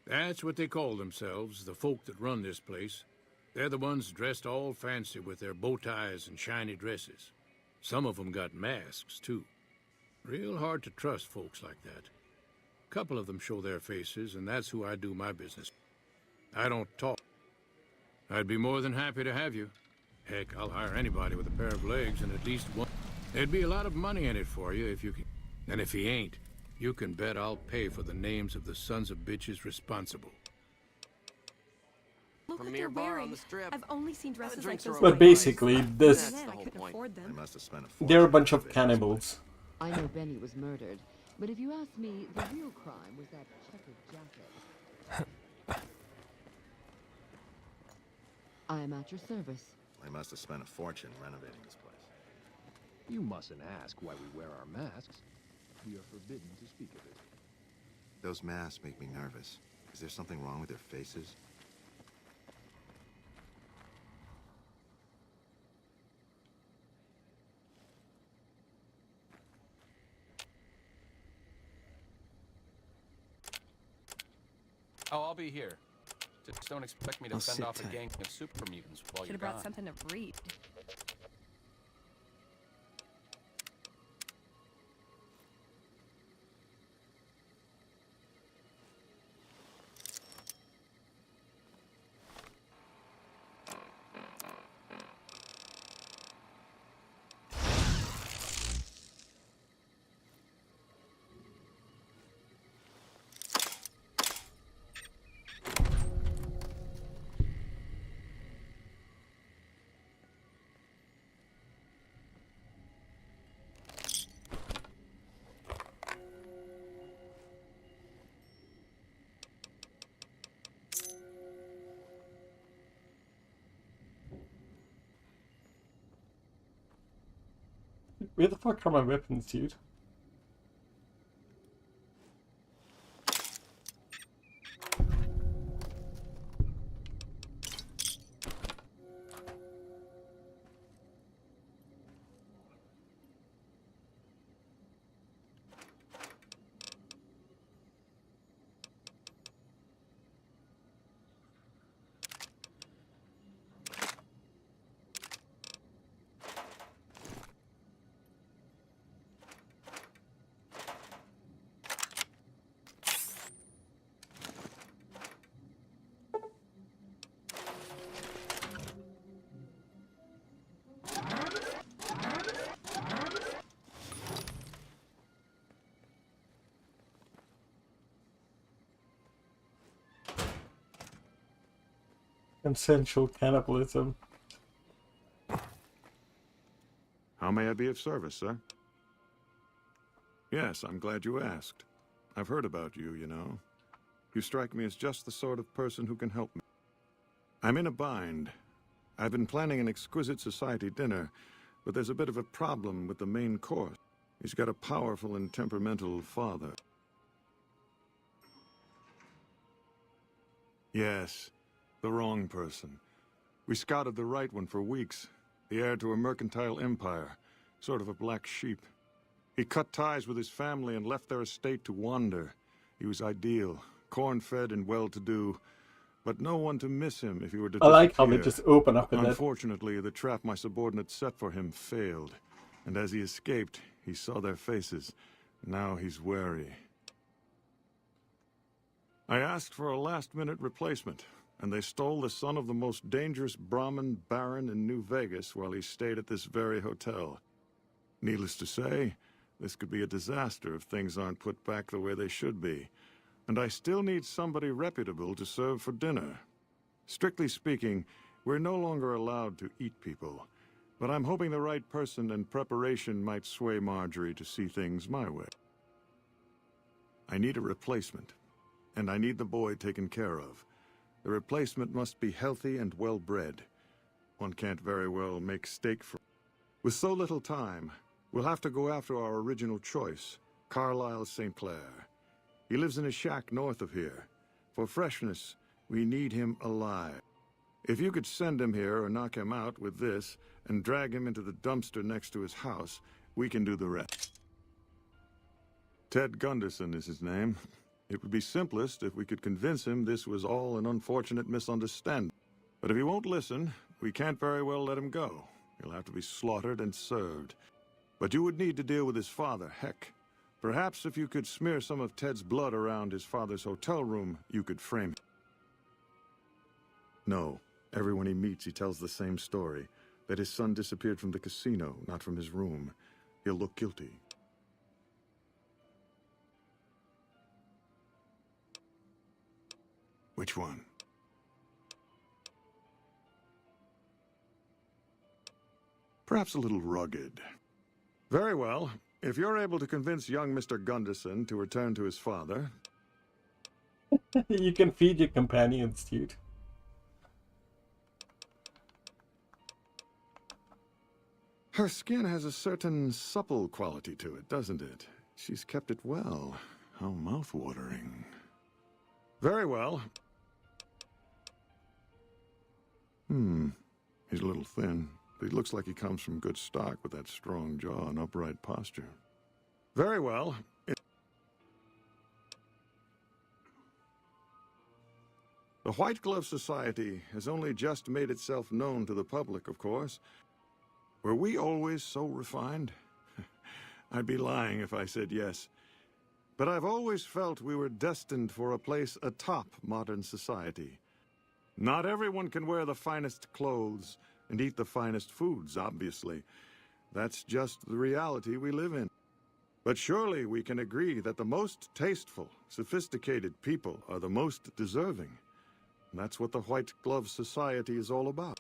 That's what they call themselves, the folk that run this place. They're the ones dressed all fancy with their bow ties and shiny dresses. Some of them got masks, too. Real hard to trust folks like that. A couple of them show their faces, and that's who I do my business. I don't talk. I'd be more than happy to have you. Heck, I'll hire anybody with a pair of legs and at least one. There'd be a lot of money in it for you if you can. And if he ain't, you can bet I'll pay for the names of the sons of bitches responsible. Look what Premier they're bar wearing. on the strip. I've only seen dresses like those. But basically, this Man, I couldn't afford them. They must have spent a they're a bunch of cannibals. I know Benny was murdered, but if you ask me, the real crime was that checkered jacket. I am at your service. They must have spent a fortune renovating this place. You mustn't ask why we wear our masks. We are forbidden to speak of it. Those masks make me nervous. Is there something wrong with their faces? Oh, I'll be here. Just don't expect me to I'll fend sit off a tight. gang of super mutants while Should you're have brought gone. something to read. Where the fuck are my weapons, dude? Consensual cannibalism. How may I be of service, sir? Yes, I'm glad you asked. I've heard about you, you know. You strike me as just the sort of person who can help me. I'm in a bind. I've been planning an exquisite society dinner, but there's a bit of a problem with the main course. He's got a powerful and temperamental father. Yes, the wrong person. We scouted the right one for weeks. The heir to a mercantile empire, sort of a black sheep. He cut ties with his family and left their estate to wander. He was ideal, corn-fed and well-to-do, but no one to miss him if he were to I like how they disappear. just open up with that. Unfortunately, the trap my subordinates set for him failed, and as he escaped, he saw their faces. Now he's wary. I asked for a last-minute replacement, and they stole the son of the most dangerous Brahmin baron in New Vegas while he stayed at this very hotel. Needless to say, this could be a disaster if things aren't put back the way they should be. And I still need somebody reputable to serve for dinner. Strictly speaking, we're no longer allowed to eat people. But I'm hoping the right person and preparation might sway Marjorie to see things my way. I need a replacement, and I need the boy taken care of. The replacement must be healthy and well-bred. One can't very well make steak for... With so little time, we'll have to go after our original choice, Carlisle St. Clair. He lives in a shack north of here. For freshness, we need him alive. If you could send him here or knock him out with this and drag him into the dumpster next to his house, we can do the rest. Ted Gunderson is his name. It would be simplest if we could convince him this was all an unfortunate misunderstanding. But if he won't listen, we can't very well let him go. He'll have to be slaughtered and served. But you would need to deal with his father, Heck. Perhaps if you could smear some of Ted's blood around his father's hotel room, you could frame him. No, everyone he meets, he tells the same story. That his son disappeared from the casino, not from his room. He'll look guilty. Which one? Perhaps a little rugged. Very well. If you're able to convince young Mr. Gunderson to return to his father... You can feed your companions, dude. Her skin has a certain supple quality to it, doesn't it? She's kept it well. How mouth-watering. Very well. He's a little thin, but he looks like he comes from good stock with that strong jaw and upright posture. Very well. The White Glove Society has only just made itself known to the public, of course. Were we always so refined? I'd be lying if I said yes. But I've always felt we were destined for a place atop modern society. Not everyone can wear the finest clothes and eat the finest foods, obviously. That's just the reality we live in. But surely we can agree that the most tasteful, sophisticated people are the most deserving. That's what the White Glove Society is all about.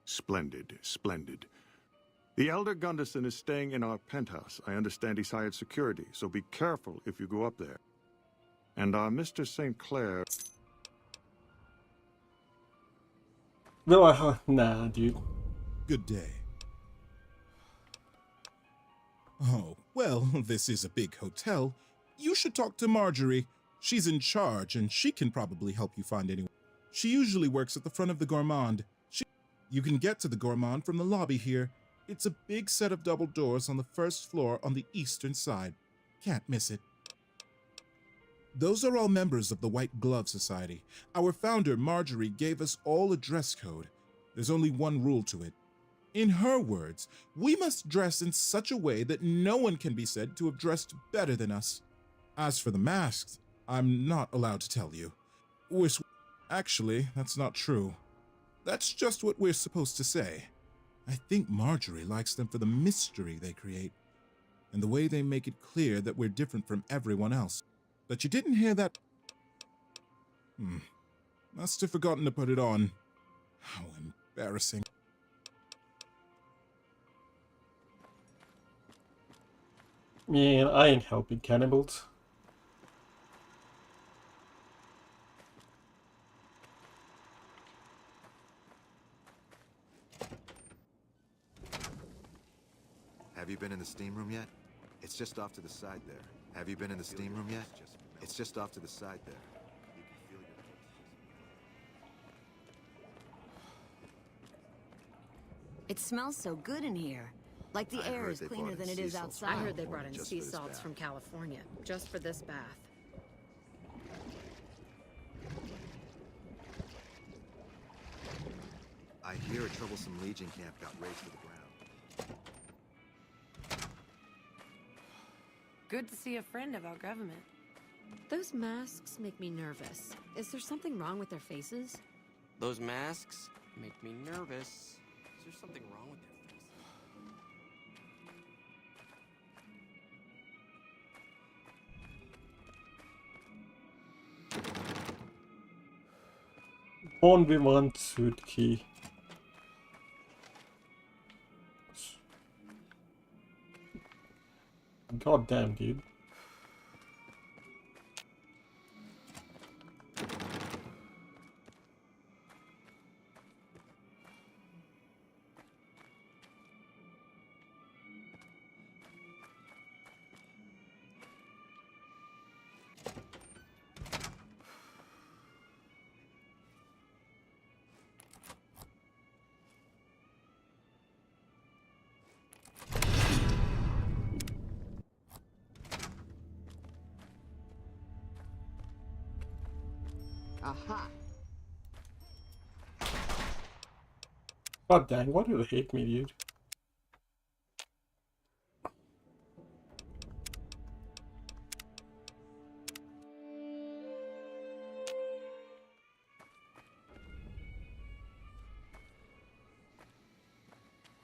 Splendid, splendid. The Elder Gunderson is staying in our penthouse. I understand he's hired security, so be careful if you go up there. And our Mr. St. Clair... No, nah, dude. Good day. Oh, well, this is a big hotel. You should talk to Marjorie. She's in charge, and she can probably help you find anyone. She usually works at the front of the Gourmand. You can get to the Gourmand from the lobby here. It's a big set of double doors on the first floor on the eastern side. Can't miss it. Those are all members of the White Glove Society. Our founder, Marjorie, gave us all a dress code. There's only one rule to it. In her words, we must dress in such a way that no one can be said to have dressed better than us. As for the masks, I'm not allowed to tell you. Actually, that's not true. That's just what we're supposed to say. I think Marjorie likes them for the mystery they create, and the way they make it clear that we're different from everyone else. But you didn't hear that... Must have forgotten to put it on. How embarrassing. Man, I ain't helping cannibals. Have you been in the steam room yet? It's just off to the side there. Have you been in the steam room yet? It's just off to the side there. It smells so good in here. Like the air is cleaner than it is outside. I heard they brought in sea salts from California, just for this bath. I hear a troublesome Legion camp got razed to the ground. Good to see a friend of our government. Those masks make me nervous. Is there something wrong with their faces? Those masks make me nervous. Is there something wrong with their Born with one suit key. God damn, dude. Aha. God dang, why do they hate me, dude?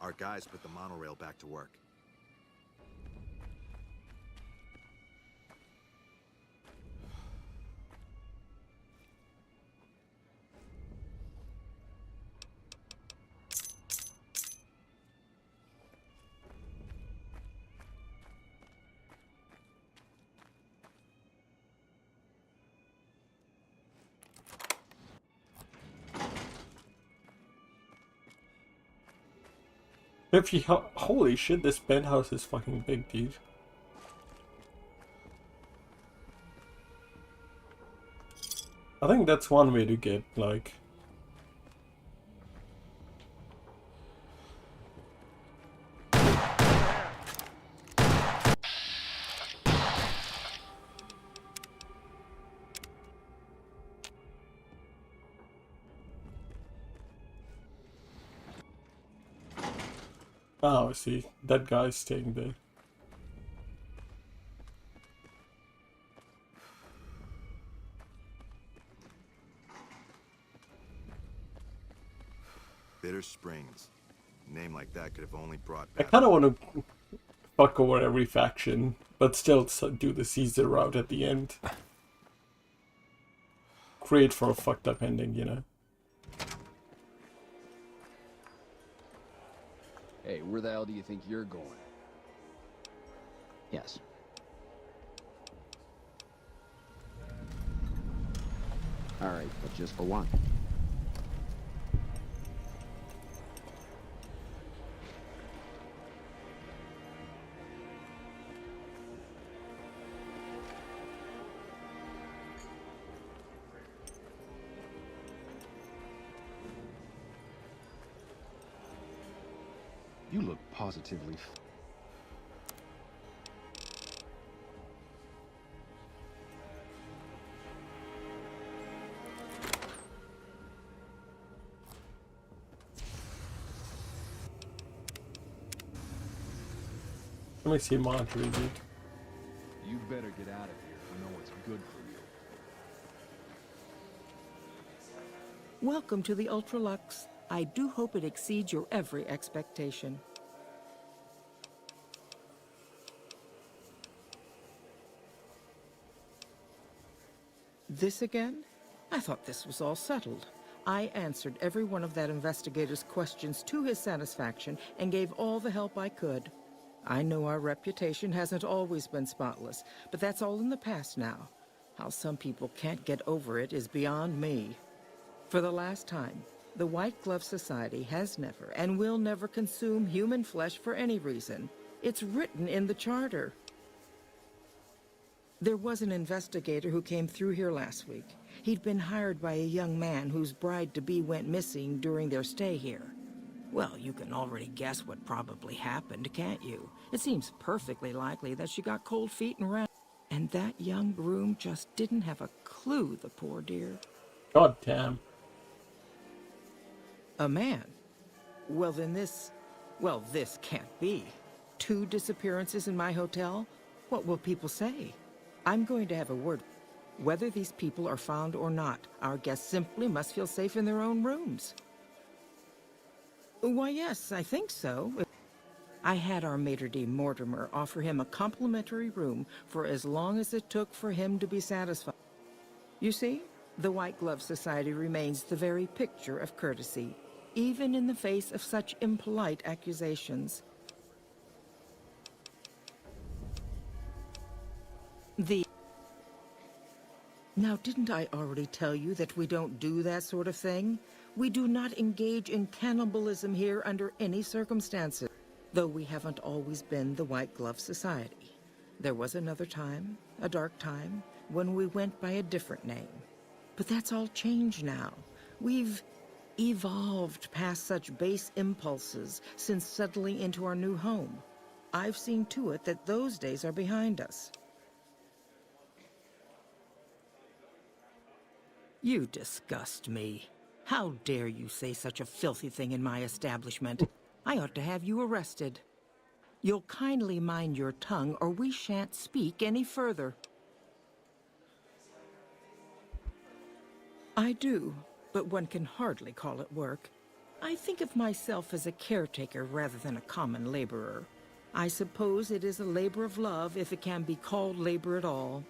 Our guys put the monorail back to work. Holy shit, this penthouse is fucking big, dude. I think that's one way to get, like... Oh, I see. That guy's staying there. Bitter Springs. A name like that could have only brought I back... kind of want to fuck over every faction, but still do the Caesar route at the end. Great for a fucked up ending, you know? Hey, where the hell do you think you're going? Yes. All right, but just for one. You look positively... Let me see Marjorie, dude. You better get out of here if you know what's good for you. Welcome to the Ultralux. I do hope it exceeds your every expectation. This again? I thought this was all settled. I answered every one of that investigator's questions to his satisfaction and gave all the help I could. I know our reputation hasn't always been spotless, but that's all in the past now. How some people can't get over it is beyond me. For the last time, the White Glove Society has never and will never consume human flesh for any reason. It's written in the charter. There was an investigator who came through here last week. He'd been hired by a young man whose bride-to-be went missing during their stay here. Well, you can already guess what probably happened, can't you? It seems perfectly likely that she got cold feet and ran. And that young groom just didn't have a clue, the poor dear. God damn. A man? Well, then this can't be. 2 disappearances in my hotel? What will people say? I'm going to have a word. Whether these people are found or not, our guests simply must feel safe in their own rooms. Why, yes, I think so. I had our maitre d' Mortimer offer him a complimentary room for as long as it took for him to be satisfied. You see, the White Glove Society remains the very picture of courtesy, even in the face of such impolite accusations. Now, didn't I already tell you that we don't do that sort of thing? We do not engage in cannibalism here under any circumstances, though we haven't always been the White Glove Society. There was another time, a dark time, when we went by a different name. But that's all changed now. We've evolved past such base impulses since settling into our new home. I've seen to it that those days are behind us. You disgust me. How dare you say such a filthy thing in my establishment? I ought to have you arrested. You'll kindly mind your tongue, or we shan't speak any further. I do, but one can hardly call it work. I think of myself as a caretaker rather than a common laborer. I suppose it is a labor of love if it can be called labor at all.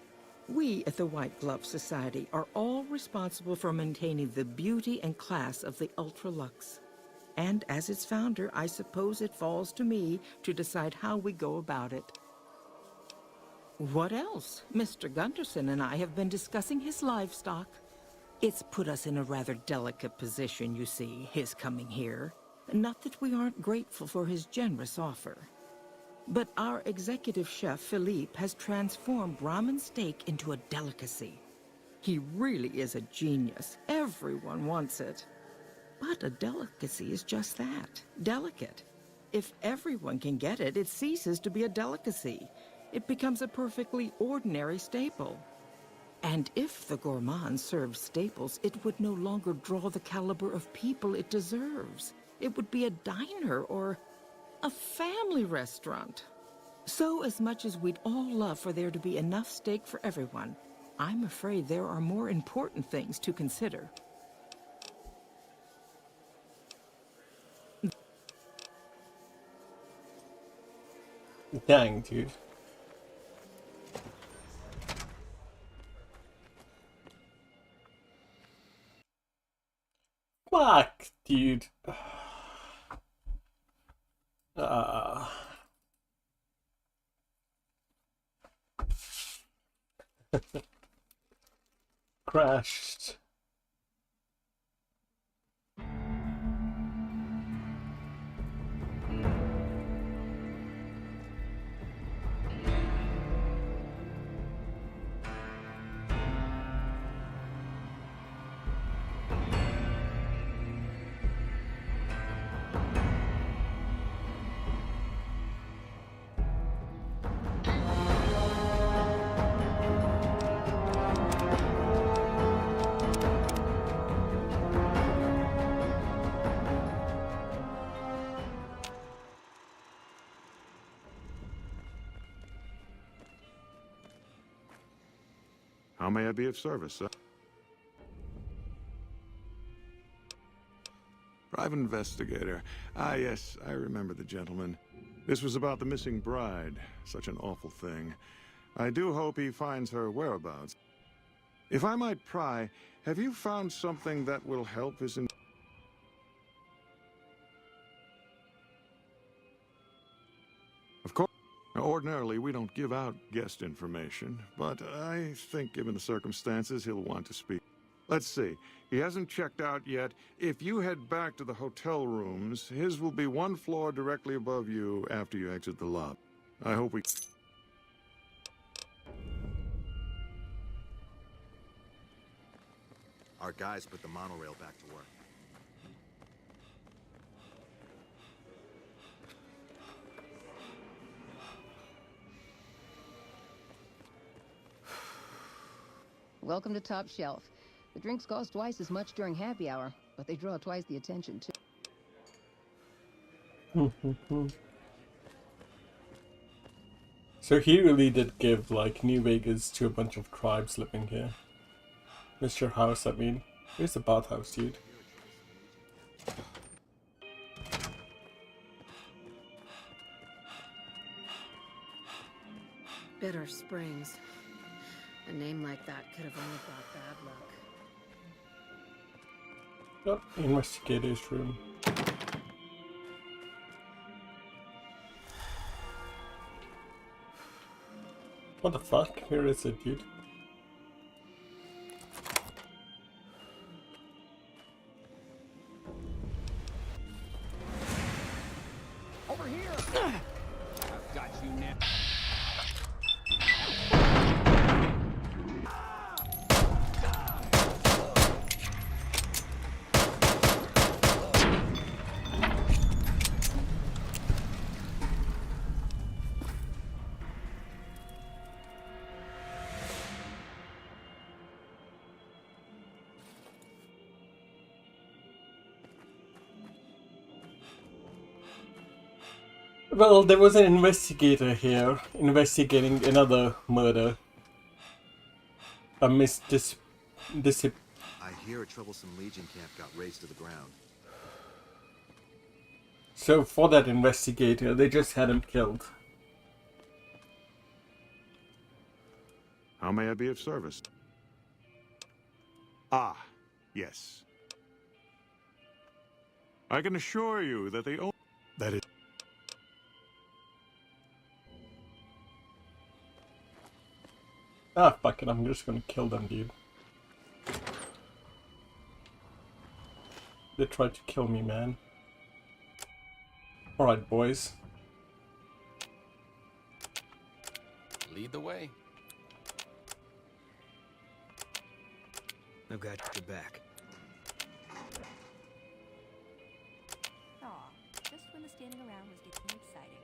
We at the White Glove Society are all responsible for maintaining the beauty and class of the Ultralux. And as its founder, I suppose it falls to me to decide how we go about it. What else? Mr. Gunderson and I have been discussing his livestock. It's put us in a rather delicate position, you see, his coming here. Not that we aren't grateful for his generous offer. But our executive chef, Philippe, has transformed Brahmin steak into a delicacy. He really is a genius. Everyone wants it. But a delicacy is just that, delicate. If everyone can get it, it ceases to be a delicacy. It becomes a perfectly ordinary staple. And if the gourmand served staples, it would no longer draw the caliber of people it deserves. It would be a diner or... A family restaurant. So as much as we'd all love for there to be enough steak for everyone, I'm afraid there are more important things to consider. Dang, dude. Fuck, dude. Crashed. How may I be of service, sir? Private investigator. Ah, yes, I remember the gentleman. This was about the missing bride. Such an awful thing. I do hope he finds her whereabouts. If I might pry, have you found something that will help his... Of course. Ordinarily, we don't give out guest information, but I think given the circumstances, he'll want to speak. Let's see. He hasn't checked out yet. If you head back to the hotel rooms, his will be one floor directly above you after you exit the lobby. I hope we... Our guys put the monorail back to work. Welcome to Top Shelf. The drinks cost twice as much during happy hour, but they draw twice the attention, too. So he really did give, like, New Vegas to a bunch of tribes living here. Mr. House, I mean. Here's the bathhouse, dude. Bitter Springs. A name like that could have only brought bad luck. Oh, investigator's room. What the fuck? Where is it, dude? Over here! I've got you now. Well, there was an investigator here, investigating another murder. A I hear a troublesome Legion camp got razed to the ground. So for that investigator, they just had him killed. How may I be of service? Ah, yes. I can assure you that the only... That is... Ah, fuck it, I'm just gonna kill them, dude. They tried to kill me, man. Alright, boys. Lead the way. I've got your back. Aw, just when the standing around was getting exciting.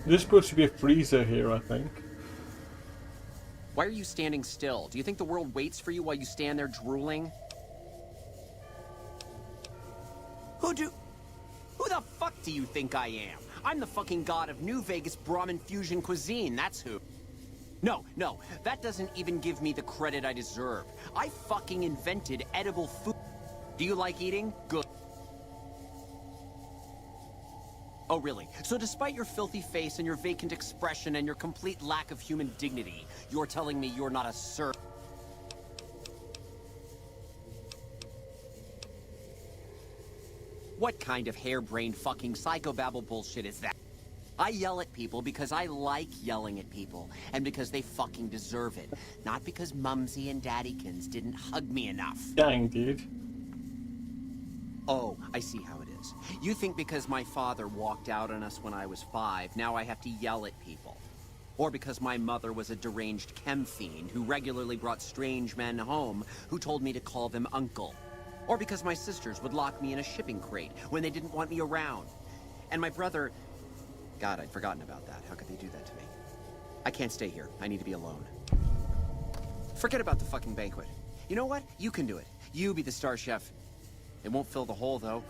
There's supposed to be a freezer here, I think. Why are you standing still? Do you think the world waits for you while you stand there drooling? Who the fuck do you think I am? I'm the fucking god of New Vegas Brahmin fusion cuisine, that's who. No, that doesn't even give me the credit I deserve. I fucking invented edible food. Do you like eating? Good. Oh, really? So despite your filthy face and your vacant expression and your complete lack of human dignity, you're telling me you're not a sir? What kind of harebrained fucking psychobabble bullshit is that? I yell at people because I like yelling at people, and because they fucking deserve it. Not because Mumsy and Daddykins didn't hug me enough. Dang, dude. Oh, I see how it is. You think because my father walked out on us when I was 5, now I have to yell at people. Or because my mother was a deranged chem fiend who regularly brought strange men home who told me to call them uncle. Or because my sisters would lock me in a shipping crate when they didn't want me around. And my brother... God, I'd forgotten about that. How could they do that to me? I can't stay here. I need to be alone. Forget about the fucking banquet. You know what? You can do it. You be the star chef. It won't fill the hole, though.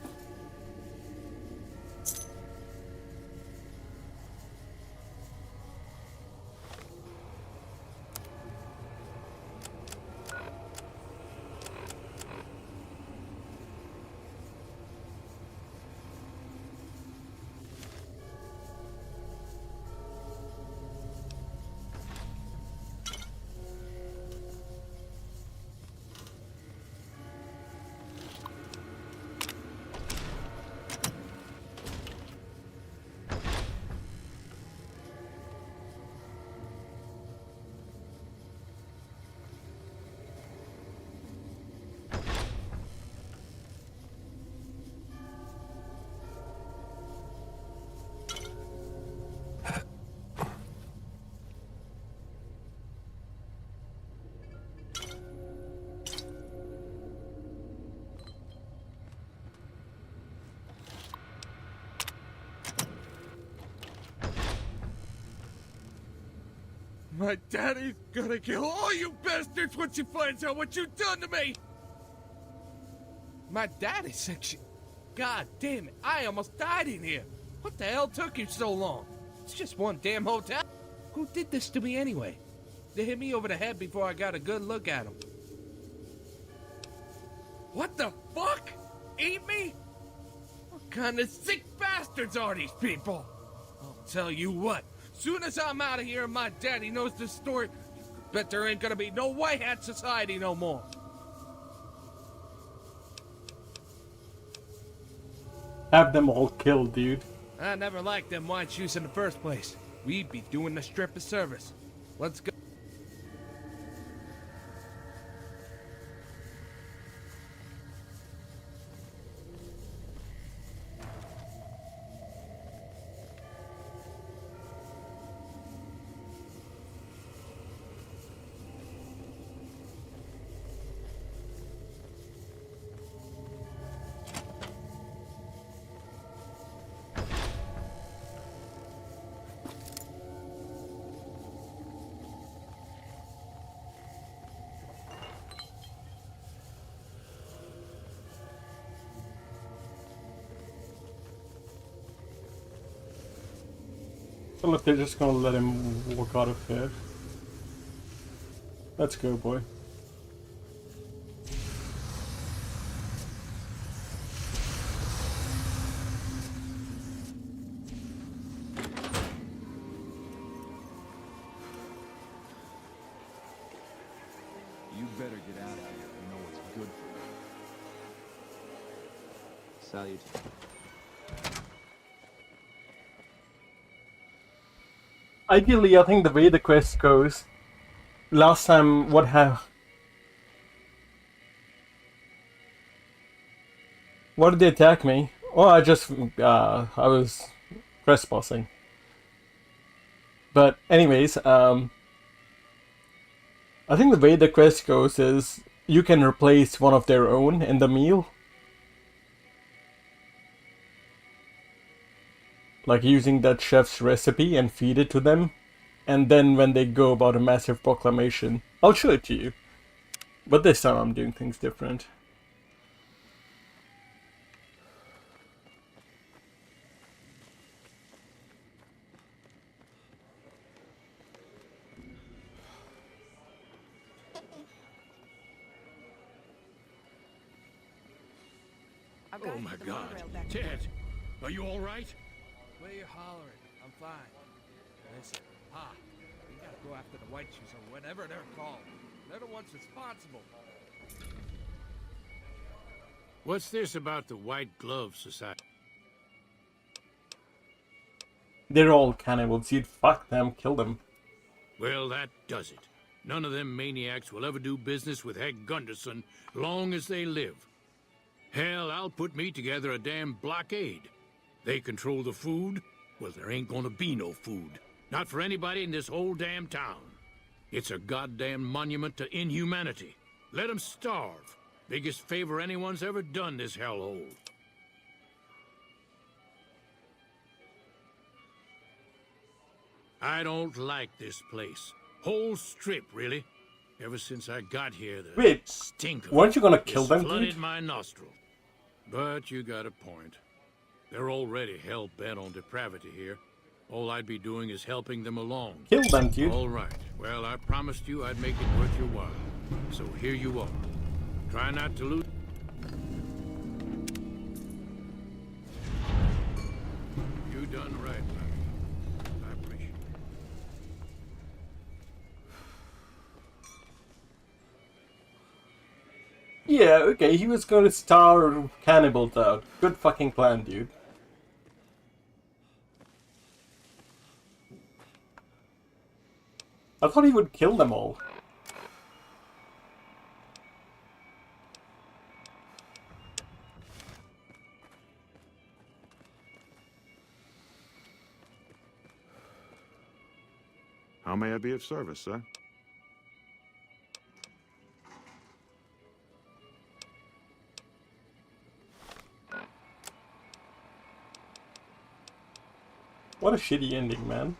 My daddy's gonna kill all you bastards once he finds out what you've done to me! My daddy section? God damn it, I almost died in here! What the hell took you so long? It's just one damn hotel. Who did this to me anyway? They hit me over the head before I got a good look at them. What the fuck? Eat me? What kind of sick bastards are these people? I'll tell you what. Soon as I'm out of here and my daddy knows this story, bet there ain't gonna be no white hat society no more. Have them all killed, dude. I never liked them white shoes in the first place. We'd be doing the stripper service. Let's go. Well, if they're just gonna let him walk out of here. Let's go, boy. You better better get out of here and know what's good for you. Salute. Ideally, I think the way the quest goes, last time, What did they attack me? Oh, I was trespassing. But anyways, I think the way the quest goes is you can replace one of their own in the meal. Like using that chef's recipe and feed it to them. And then when they go about a massive proclamation, I'll show it to you. But this time I'm doing things different. Oh my God. Ted, are you all right? Where you hollering? I'm fine. Listen, Pa, we gotta go after the White Shoes or whatever they're called. They're the ones responsible. What's this about the White Glove Society? They're all cannibals. You'd fuck them, kill them. Well, that does it. None of them maniacs will ever do business with Hank Gunderson long as they live. Hell, I'll put me together a damn blockade. They control the food? Well, there ain't gonna be no food. Not for anybody in this whole damn town. It's a goddamn monument to inhumanity. Let them starve. Biggest favor anyone's ever done this hellhole. I don't like this place. Whole strip, really. Ever since I got here, the Wait, stink of weren't you gonna kill it's them, flooded dude? my nostrils. But you got a point. They're already hell-bent on depravity here. All I'd be doing is helping them along. Kill them, dude. All right. Well, I promised you I'd make it worth your while. So here you are. Try not to lose. You done right, buddy. I appreciate it. Yeah, okay, he was gonna starve cannibals out. Good fucking plan, dude. I thought he would kill them all. How may I be of service, sir? What a shitty ending, man.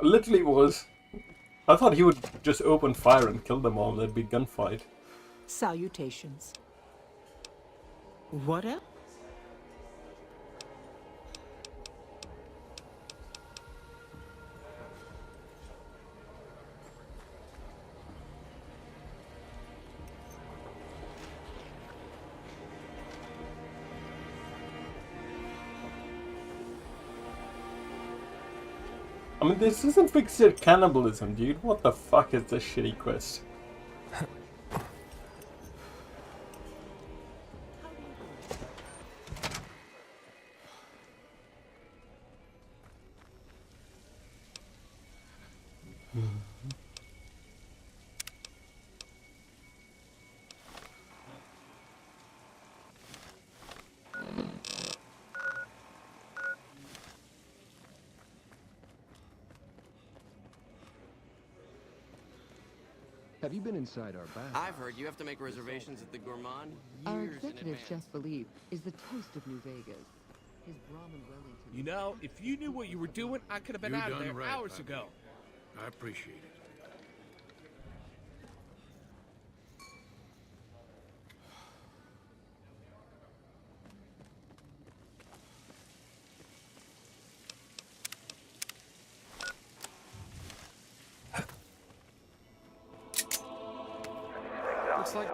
Literally was. I thought he would just open fire and kill them all. There'd be gunfight. Salutations. What else? I mean, this isn't fixed cannibalism, dude. What the fuck is this shitty quest? Have you been inside our bar? I've heard you have to make reservations at the Gourmand Our years in executive advance. chef Philippe is the toast of New Vegas. His Brahmin Wellington. You know, if you knew what you were doing, I could have been You out of done there right, hours Bobby. ago. I appreciate it. Looks like...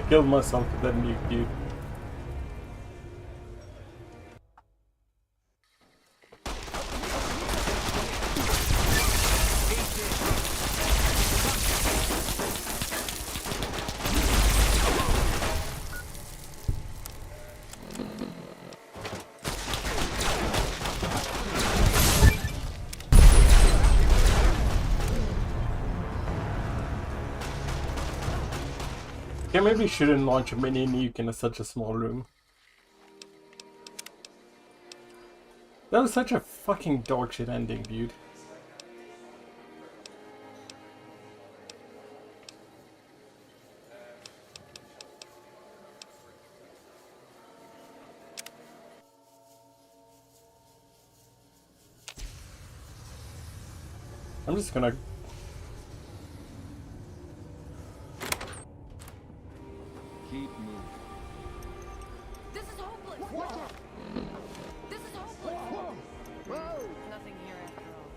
killed myself with that nuke, dude. Okay, maybe shouldn't launch a mini nuke in such a small room. That was such a fucking dog shit ending, dude. I'm just gonna... Keep moving. This is hopeless. Watch out. This is hopeless. Whoa. Nothing here after all.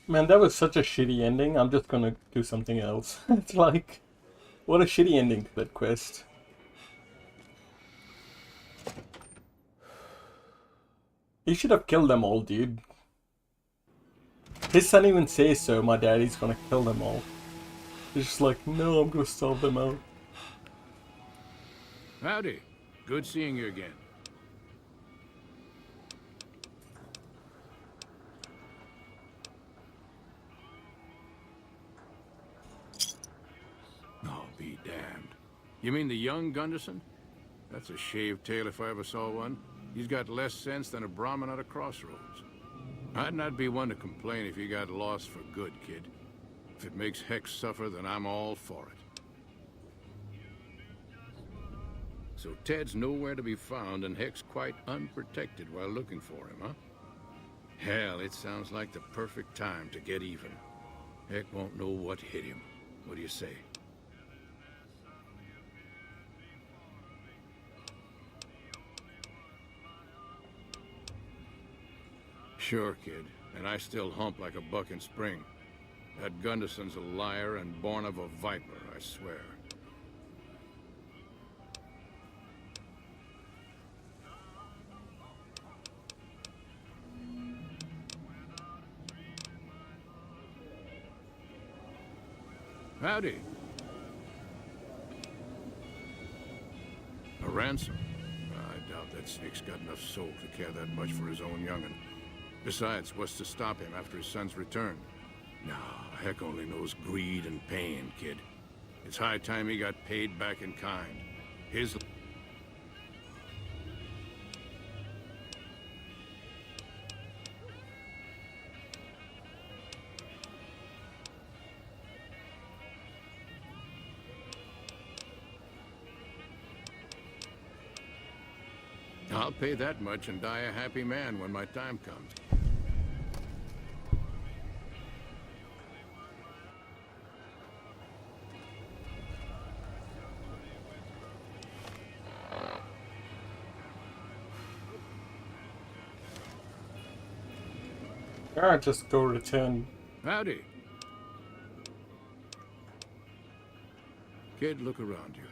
Man, that was such a shitty ending. I'm just gonna do something else. It's like, what a shitty ending to that quest. He should have killed them all, dude. His son even says so, my daddy's gonna kill them all. He's just like, no, I'm gonna starve them out. Howdy. Good seeing you again. Oh, be damned. You mean the young Gunderson? That's a shaved tail if I ever saw one. He's got less sense than a Brahmin at a crossroads. I'd not be one to complain if he got lost for good, kid. If it makes Hex suffer, then I'm all for it. So Ted's nowhere to be found and Hex quite unprotected while looking for him, huh? Hell, it sounds like the perfect time to get even. Heck won't know what hit him. What do you say? Sure, kid. And I still hump like a buck in spring. That Gunderson's a liar and born of a viper, I swear. Howdy. A ransom? I doubt that sneak's got enough soul to care that much for his own young'un. Besides, what's to stop him after his son's return? No, Heck only knows greed and pain, kid. It's high time he got paid back in kind. His... I'll pay that much and die a happy man when my time comes. Alright, just go return. Howdy. Kid, look around you.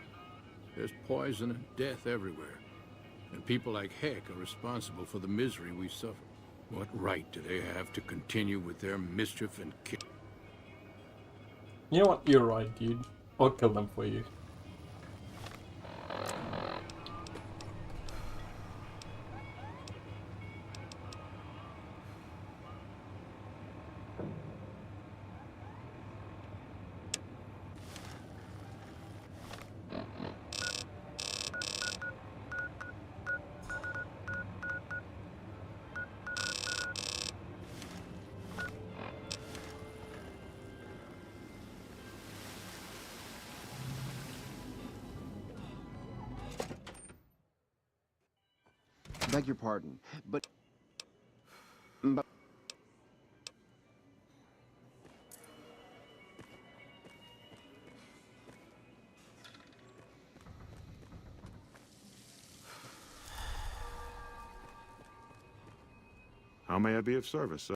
There's poison and death everywhere. And people like Heck are responsible for the misery we suffer. What right do they have to continue with their mischief and kill? You know what? You're right, dude. I'll kill them for you. Beg your pardon, but How may I be of service, sir?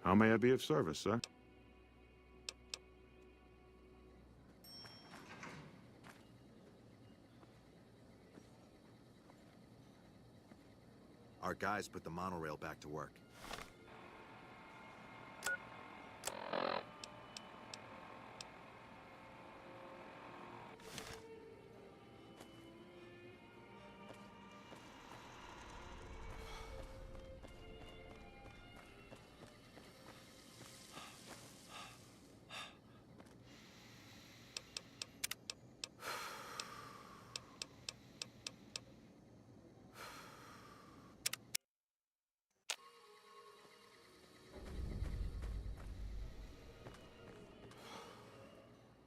How may I be of service, sir? Our guys put the monorail back to work.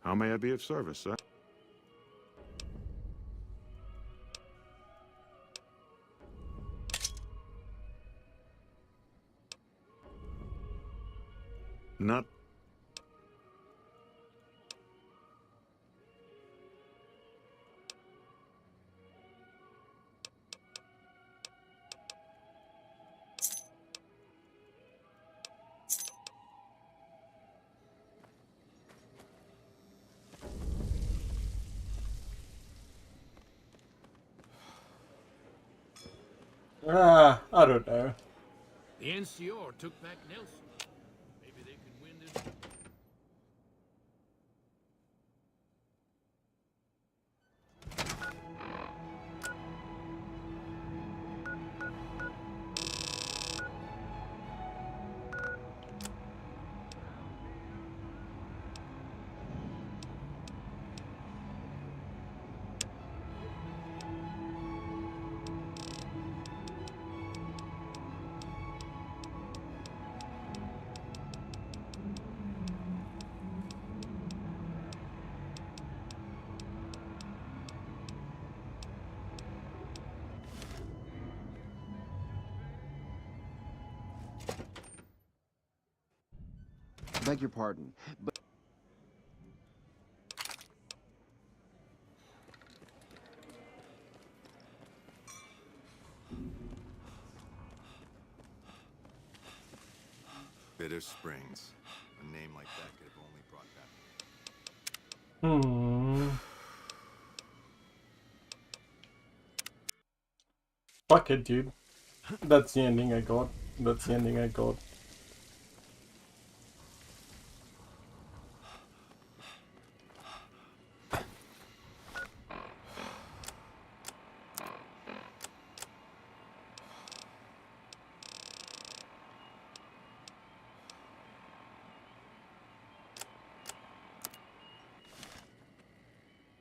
How may I be of service, sir? Not... I don't know. The NCR took back Nelson. Maybe they can win this. Beg your pardon, but... Bitter Springs. A name like that could have only brought back. Fuck it, dude. That's the ending I got. That's the ending I got.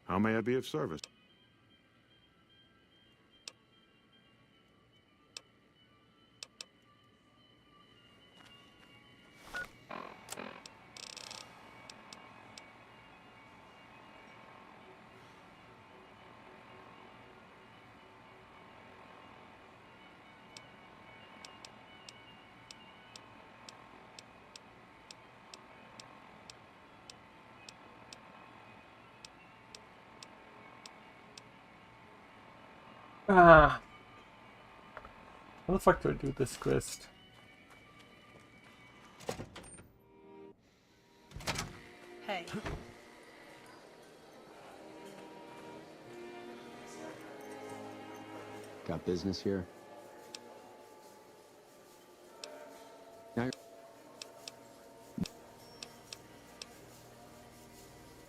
How may I be of service? How the fuck do I do this quest? Hey. Got business here? Now you're...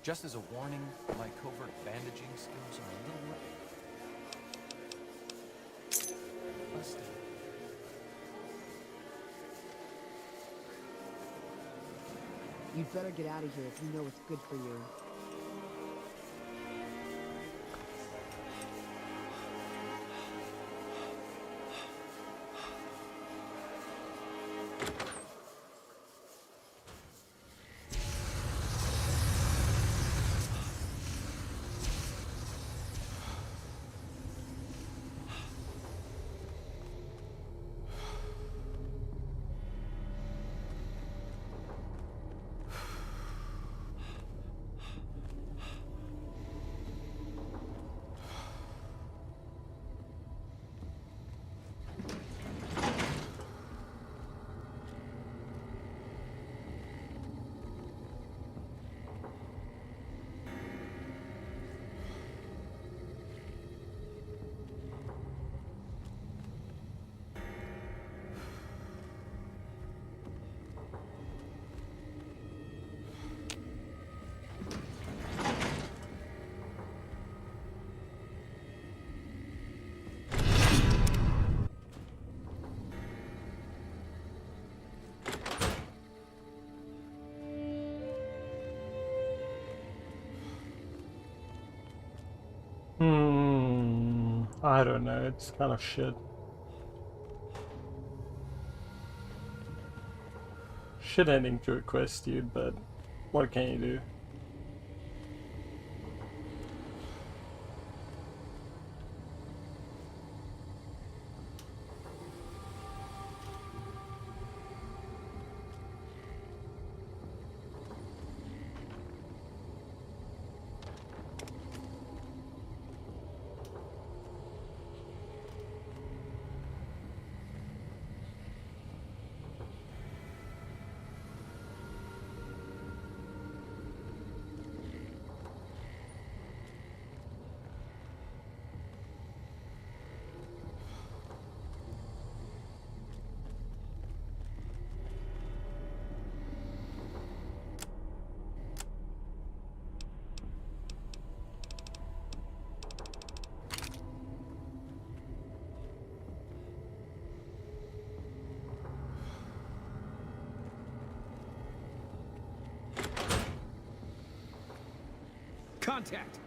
Just as a warning, my covert bandaging skills are a little busted. You'd better get out of here if you know what's good for you. I don't know, it's kind of shit. Shit ending to a quest, dude, but what can you do? Contact!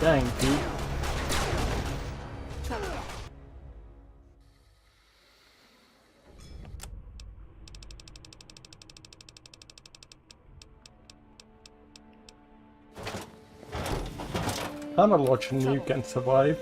Dang, dude. I'm not watching you can survive.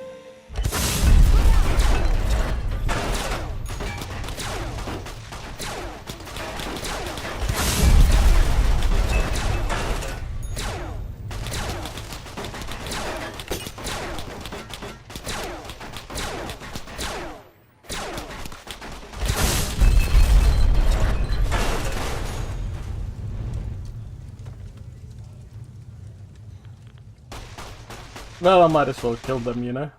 Well, I might as well kill them, you know?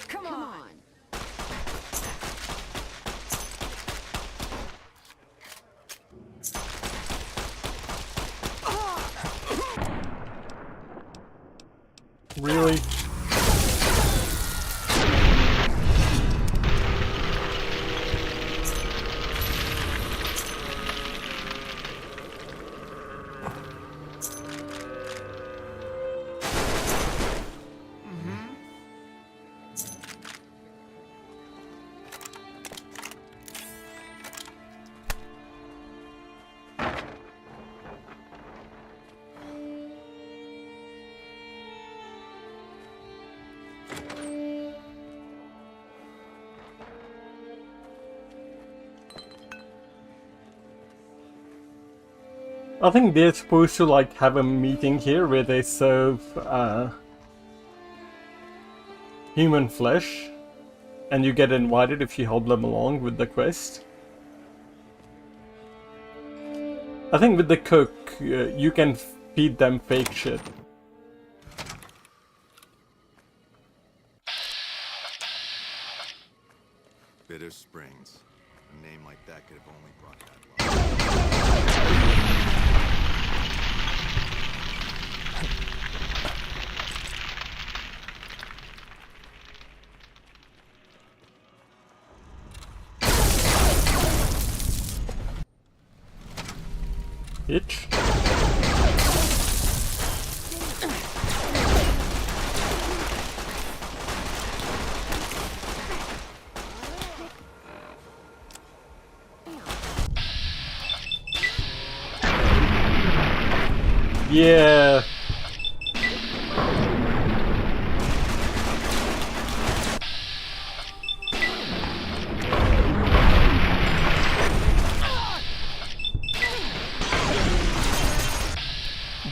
Come on. Really? I think they're supposed to like have a meeting here where they serve human flesh, and you get invited if you help them along with the quest. I think with the cook, you can feed them fake shit. Bitter Springs. A name like that could have only brought that luck. Itch. Yeah.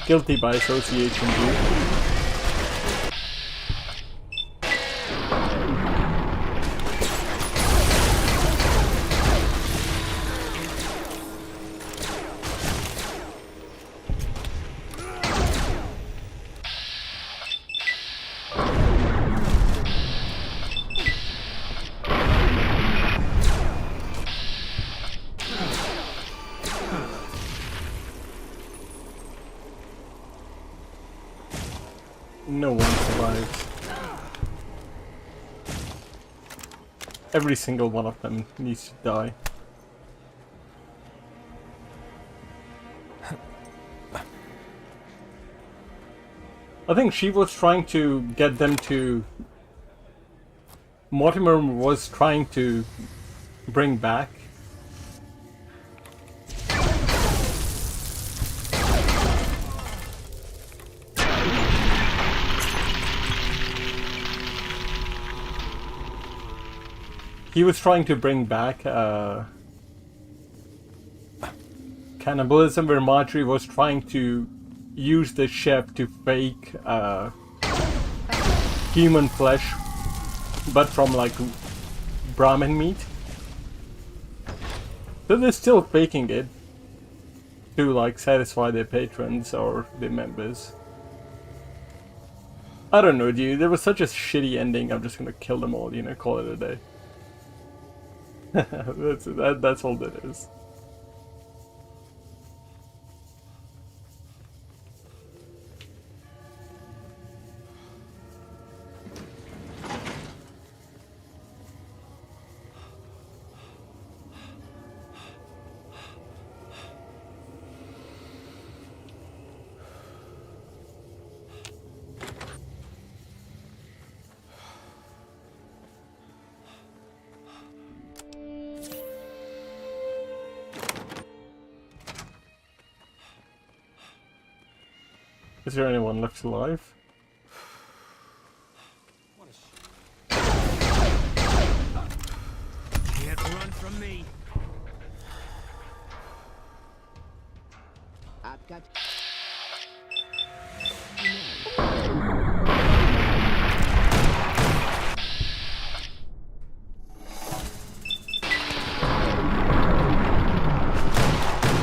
Guilty by association, dude. No one survives. Every single one of them needs to die. I think she was trying to get them to... Mortimer was trying to bring back. He was trying to bring back cannibalism, where Marjorie was trying to use the chef to fake human flesh, but from like Brahmin meat. So they're still faking it to like satisfy their patrons or their members. I don't know, dude. There was such a shitty ending. I'm just gonna kill them all, you know, call it a day. That's all that is. Is there anyone left alive? Can't run from me. I've got...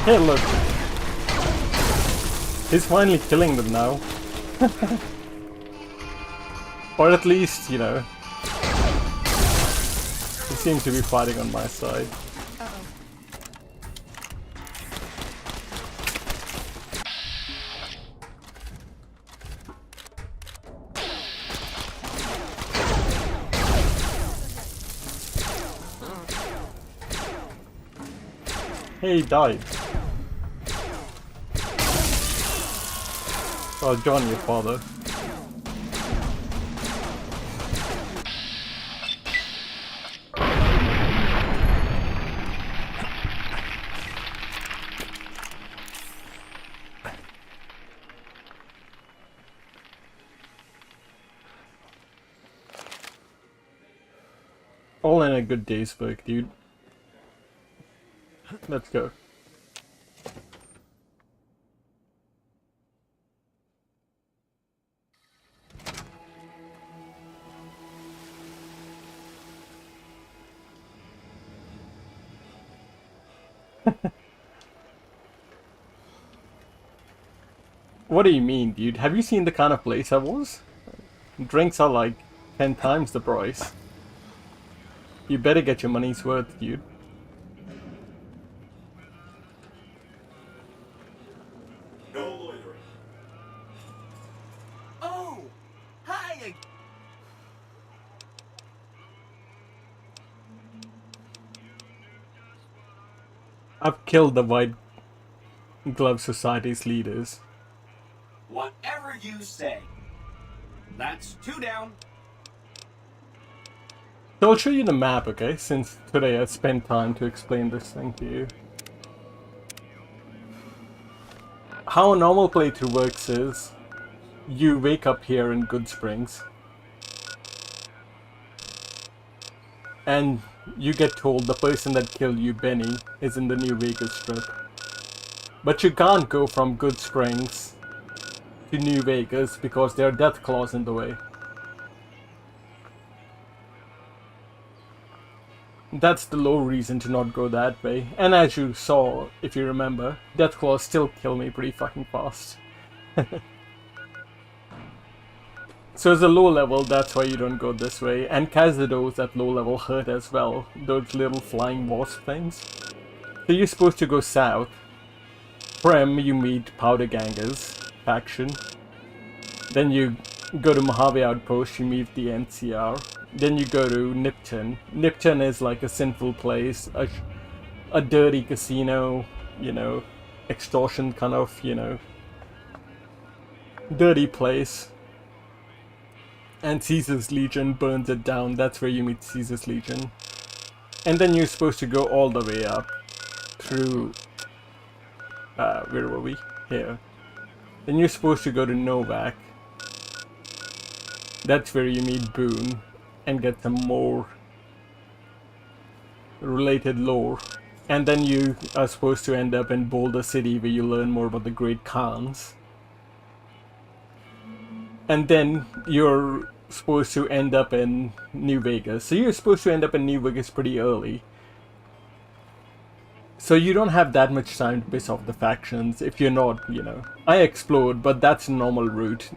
Hey, look. He's finally killing them now. Or at least, you know, he seems to be fighting on my side. Hey, he died. Oh, John, your father. All in a good day's work, dude. Let's go. What do you mean, dude? Have you seen the kind of place I was? Drinks are like 10 times the price. You better get your money's worth, dude. No loitering. Oh! Hi! I've killed the White Glove Society's leaders. Whatever you say. That's 2 down. So I'll show you the map, okay? Since today I spent time to explain this thing to you. How a normal playthrough works is, you wake up here in Goodsprings, and you get told the person that killed you, Benny, is in the New Vegas Strip. But you can't go from Goodsprings to New Vegas because there are death claws in the way. That's the low reason to not go that way. And as you saw, if you remember, death claws still kill me pretty fucking fast. So as a low level, that's why you don't go this way. And Cazadors at low level hurt as well. Those little flying wasp things. So you're supposed to go south. Prem, you meet Powder Gangers faction. Then you go to Mojave Outpost, you meet the NCR. Then you go to Nipton. Nipton is like a sinful place, a dirty casino, you know, extortion kind of, you know, dirty place. And Caesar's Legion burns it down. That's where you meet Caesar's Legion. And then you're supposed to go all the way up through, where were we? Here. Then you're supposed to go to Novak. That's where you meet Boone and get some more related lore. And then you are supposed to end up in Boulder City where you learn more about the Great Khans. And then you're supposed to end up in New Vegas. So you're supposed to end up in New Vegas pretty early. So you don't have that much time to piss off the factions if you're not, you know. I explored, but that's a normal route.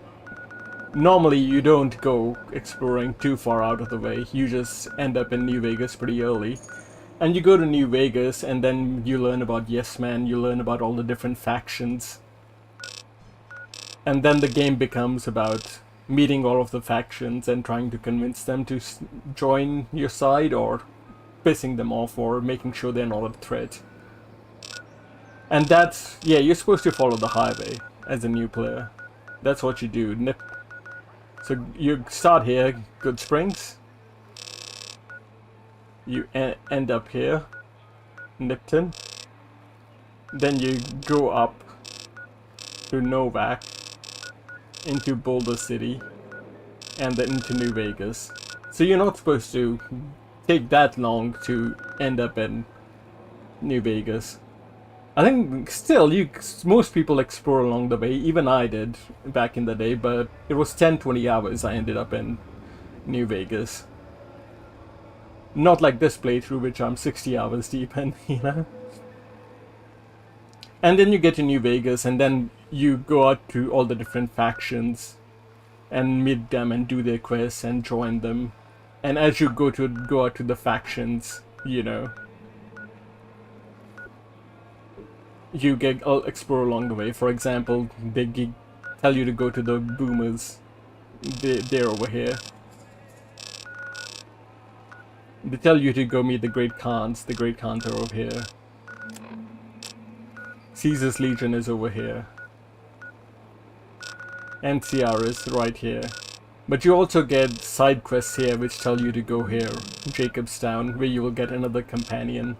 Normally you don't go exploring too far out of the way. You just end up in New Vegas pretty early. And you go to New Vegas and then you learn about Yes Man, you learn about all the different factions. And then the game becomes about meeting all of the factions and trying to convince them to join your side, or pissing them off, or making sure they're not a threat. And that's, yeah, you're supposed to follow the highway as a new player. That's what you do. So you start here, Good Springs. You end up here, Nipton. Then you go up to Novak, into Boulder City, and then into New Vegas. So you're not supposed to take that long to end up in New Vegas. I think still, most people explore along the way, even I did back in the day, but it was 10-20 hours I ended up in New Vegas. Not like this playthrough, which I'm 60 hours deep in, you know? And then you get to New Vegas, and then you go out to all the different factions and meet them and do their quests and join them. And as you go out to the factions, you know, you get explore along the way. For example, they tell you to go to the Boomers. They're over here. They tell you to go meet the Great Khans. The Great Khans are over here. Caesar's Legion is over here. NCR is right here. But you also get side quests here which tell you to go here, Jacobstown, where you will get another companion.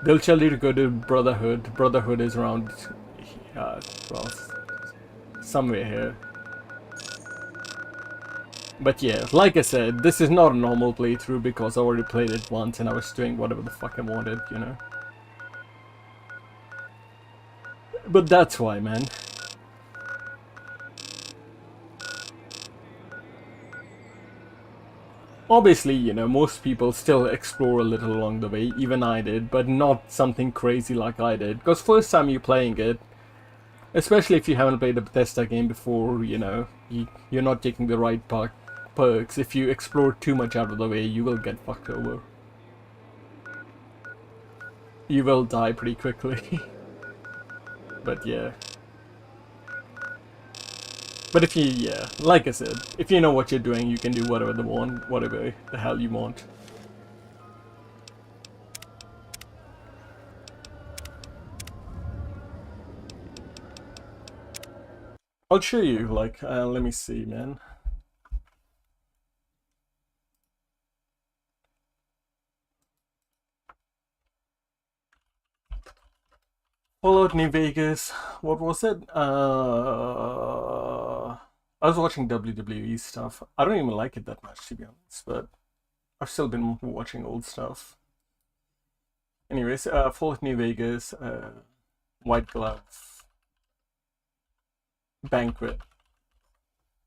They'll tell you to go to Brotherhood. Brotherhood is around, well, somewhere here. But yeah, like I said, this is not a normal playthrough because I already played it once and I was doing whatever the fuck I wanted, you know. But that's why, man. Obviously, you know, most people still explore a little along the way, even I did, but not something crazy like I did. Because first time you're playing it, especially if you haven't played a Bethesda game before, you know, you're not taking the right perks. If you explore too much out of the way, you will get fucked over. You will die pretty quickly. But yeah. But if you, yeah, like I said, if you know what you're doing, you can do whatever the hell you want. I'll show you, like, let me see, man. Fallout New Vegas, what was it? I was watching WWE stuff. I don't even like it that much, to be honest, but I've still been watching old stuff. Anyways, Fallout New Vegas, White Glove, Banquet.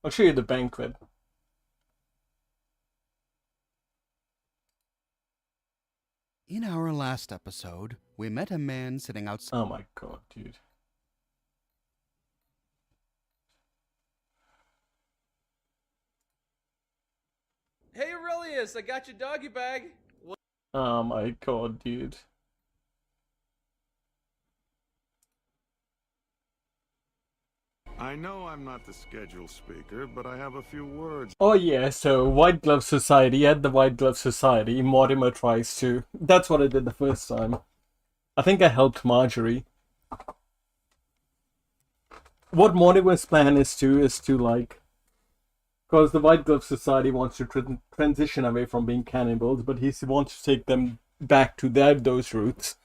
I'll show you the Banquet. In our last episode, we met a man sitting outside. Oh my god, dude. Hey Aurelius, I got your doggy bag. What? Oh my god, dude. I know I'm not the scheduled speaker, but I have a few words. Oh yeah, so White Glove Society, at the White Glove Society, Mortimer tries to... That's what I did the first time. I think I helped Marjorie. What Mortimer's plan is to like... Because the White Glove Society wants to transition away from being cannibals, but he wants to take them back to those roots.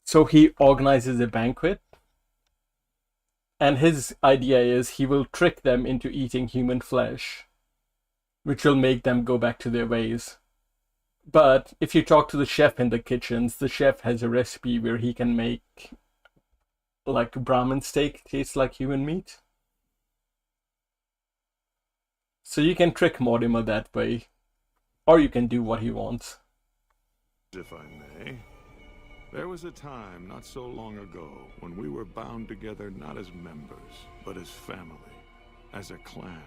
So he organizes a banquet. And his idea is he will trick them into eating human flesh, which will make them go back to their ways. But if you talk to the chef in the kitchens, the chef has a recipe where he can make like Brahmin steak taste like human meat. So you can trick Mortimer that way, or you can do what he wants. If I may. There was a time not so long ago when we were bound together not as members, but as family, as a clan.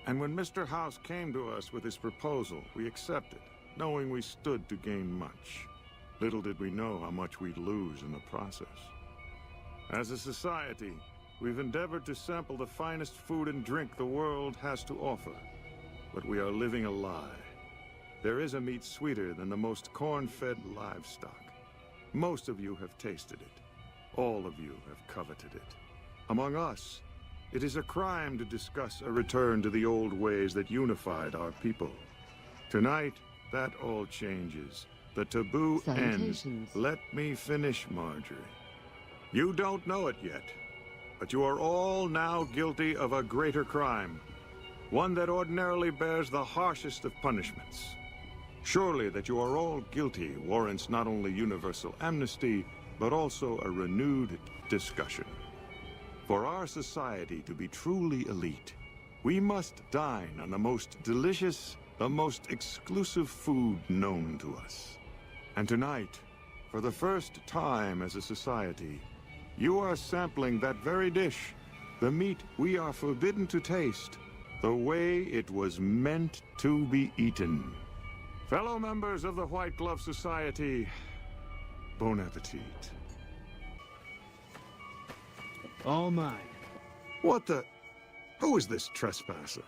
And when Mr. House came to us with his proposal, we accepted, knowing we stood to gain much. Little did we know how much we'd lose in the process. As a society, we've endeavored to sample the finest food and drink the world has to offer. But we are living a lie. There is a meat sweeter than the most corn-fed livestock. Most of you have tasted it. All of you have coveted it. Among us, it is a crime to discuss a return to the old ways that unified our people. Tonight, that all changes. The taboo ends. Let me finish, Marjorie. You don't know it yet, but you are all now guilty of a greater crime. One that ordinarily bears the harshest of punishments. Surely that you are all guilty warrants not only universal amnesty, but also a renewed discussion. For our society to be truly elite, we must dine on the most delicious, the most exclusive food known to us. And tonight, for the first time as a society, you are sampling that very dish, the meat we are forbidden to taste, the way it was meant to be eaten. Fellow members of the White Glove Society, bon appetit. All mine. What the... Who is this trespasser?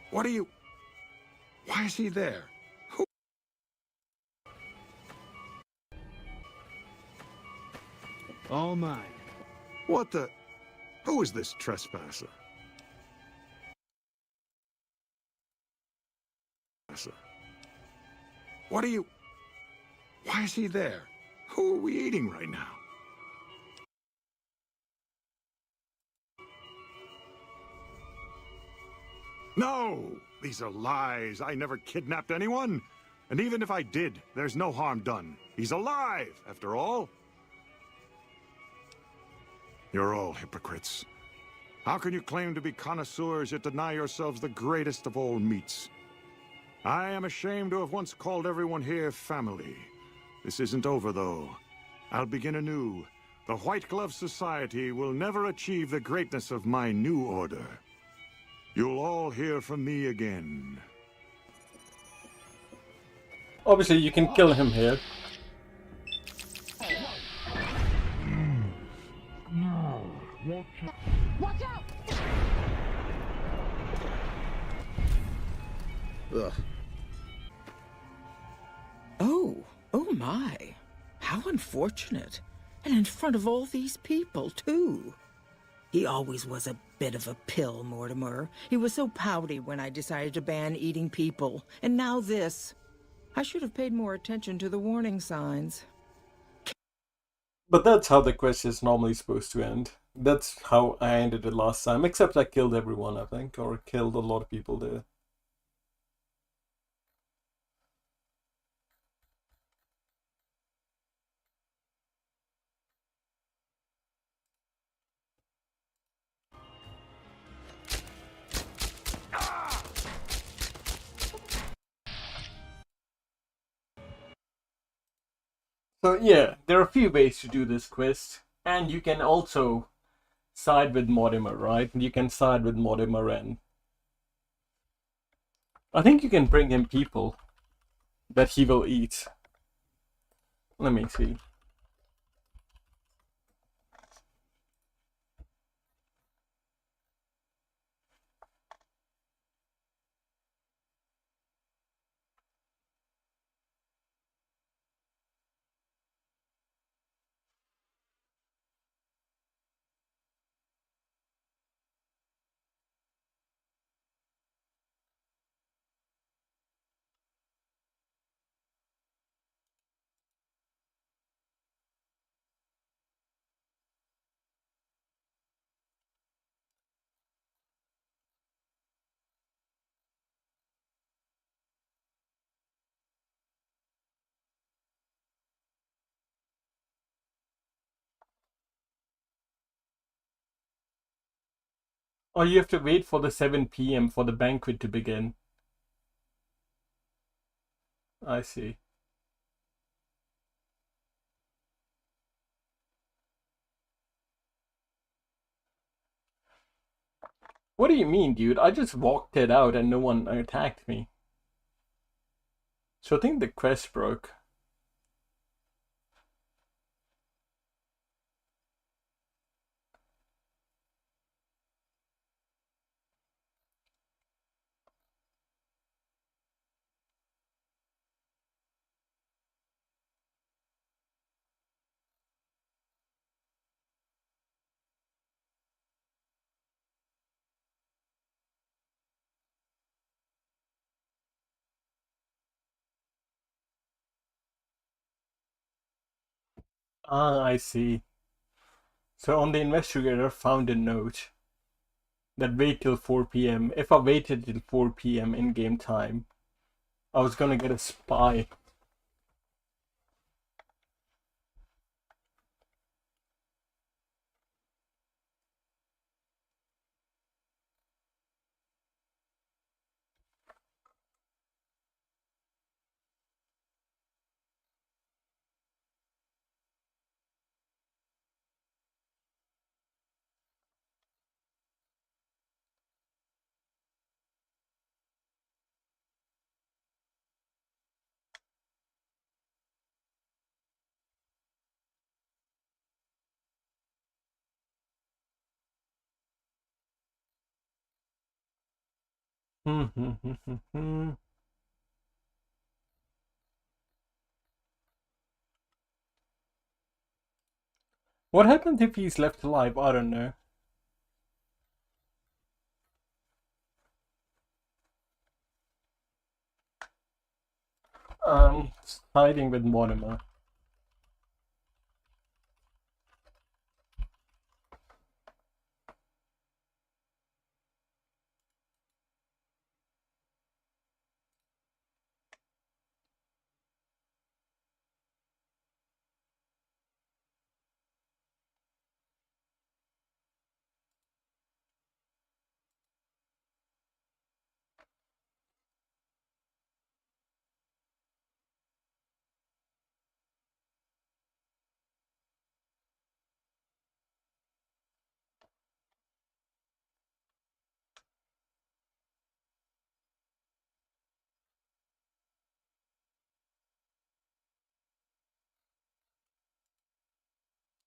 What are you... Why is he there? Who... All mine. What the... Who is this trespasser? What are you... Why is he there? Who are we eating right now? No! These are lies. I never kidnapped anyone. And even if I did, there's no harm done. He's alive, after all. You're all hypocrites. How can you claim to be connoisseurs yet deny yourselves the greatest of all meats? I am ashamed to have once called everyone here family. This isn't over, though. I'll begin anew. The White Glove Society will never achieve the greatness of my new order. You'll all hear from me again. Obviously, you can kill him here. Watch out! Ugh. Oh my. How unfortunate. And in front of all these people, too. He always was a bit of a pill, Mortimer. He was so pouty when I decided to ban eating people. And now this. I should have paid more attention to the warning signs. But that's how the quest is normally supposed to end. That's how I ended it last time, except I killed everyone, I think, or killed a lot of people there. So yeah, there are a few ways to do this quest, and you can also side with Mortimer, right? You can side with Mortimer, and I think you can bring him people that he will eat. Let me see. Oh, you have to wait for the 7 p.m. for the banquet to begin. I see. What do you mean, dude? I just walked it out and no one attacked me. So I think the quest broke. Ah, I see. So on the investigator found a note that wait till 4 p.m. If I waited till 4 p.m. in game time, I was gonna get a spy. What happened if he's left alive? I don't know. Siding with Mortimer.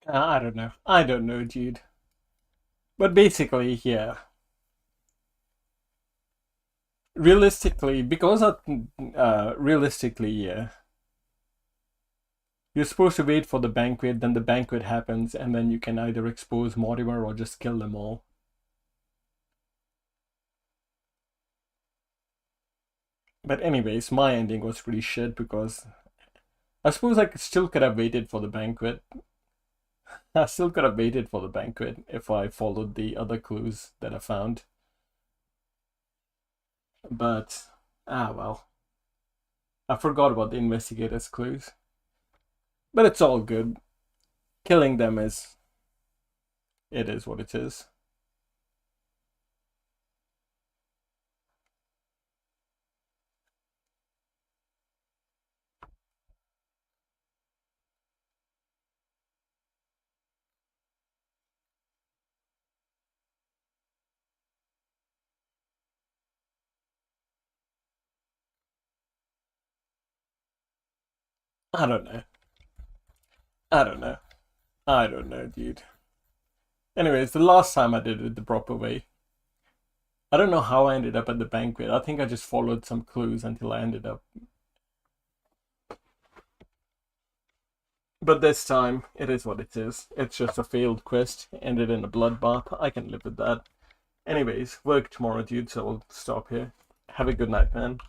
I don't know. I don't know, dude. But basically, yeah. Realistically, because of, realistically, yeah. You're supposed to wait for the banquet, then the banquet happens, and then you can either expose Mortimer or just kill them all. But anyways, my ending was pretty shit because I suppose I still could have waited for the banquet. I still could have waited for the banquet if I followed the other clues that I found. But, well. I forgot about the investigator's clues. But it's all good. Killing them is... It is what it is. I don't know. I don't know. I don't know, dude. Anyways, the last time I did it the proper way. I don't know how I ended up at the banquet. I think I just followed some clues until I ended up. But this time, it is what it is. It's just a failed quest, ended in a bloodbath. I can live with that. Anyways, work tomorrow, dude, so we'll stop here. Have a good night, man.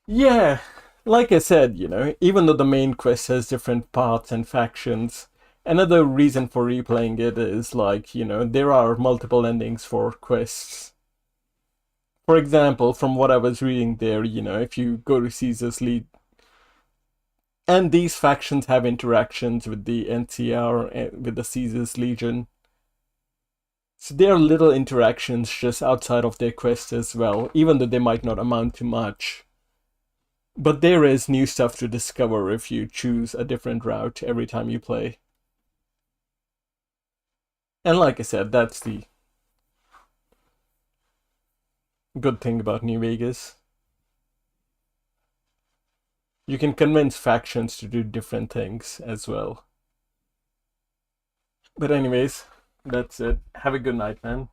Yeah, like I said, you know, even though the main quest has different parts and factions, another reason for replaying it is like, you know, there are multiple endings for quests. For example, from what I was reading there, you know, if you go to Caesar's Lead, And these factions have interactions with the NCR and with the Caesar's Legion. So there are little interactions just outside of their quest as well, even though they might not amount to much. But there is new stuff to discover if you choose a different route every time you play. And like I said, that's the good thing about New Vegas. You can convince factions to do different things as well. But anyways, that's it. Have a good night, man.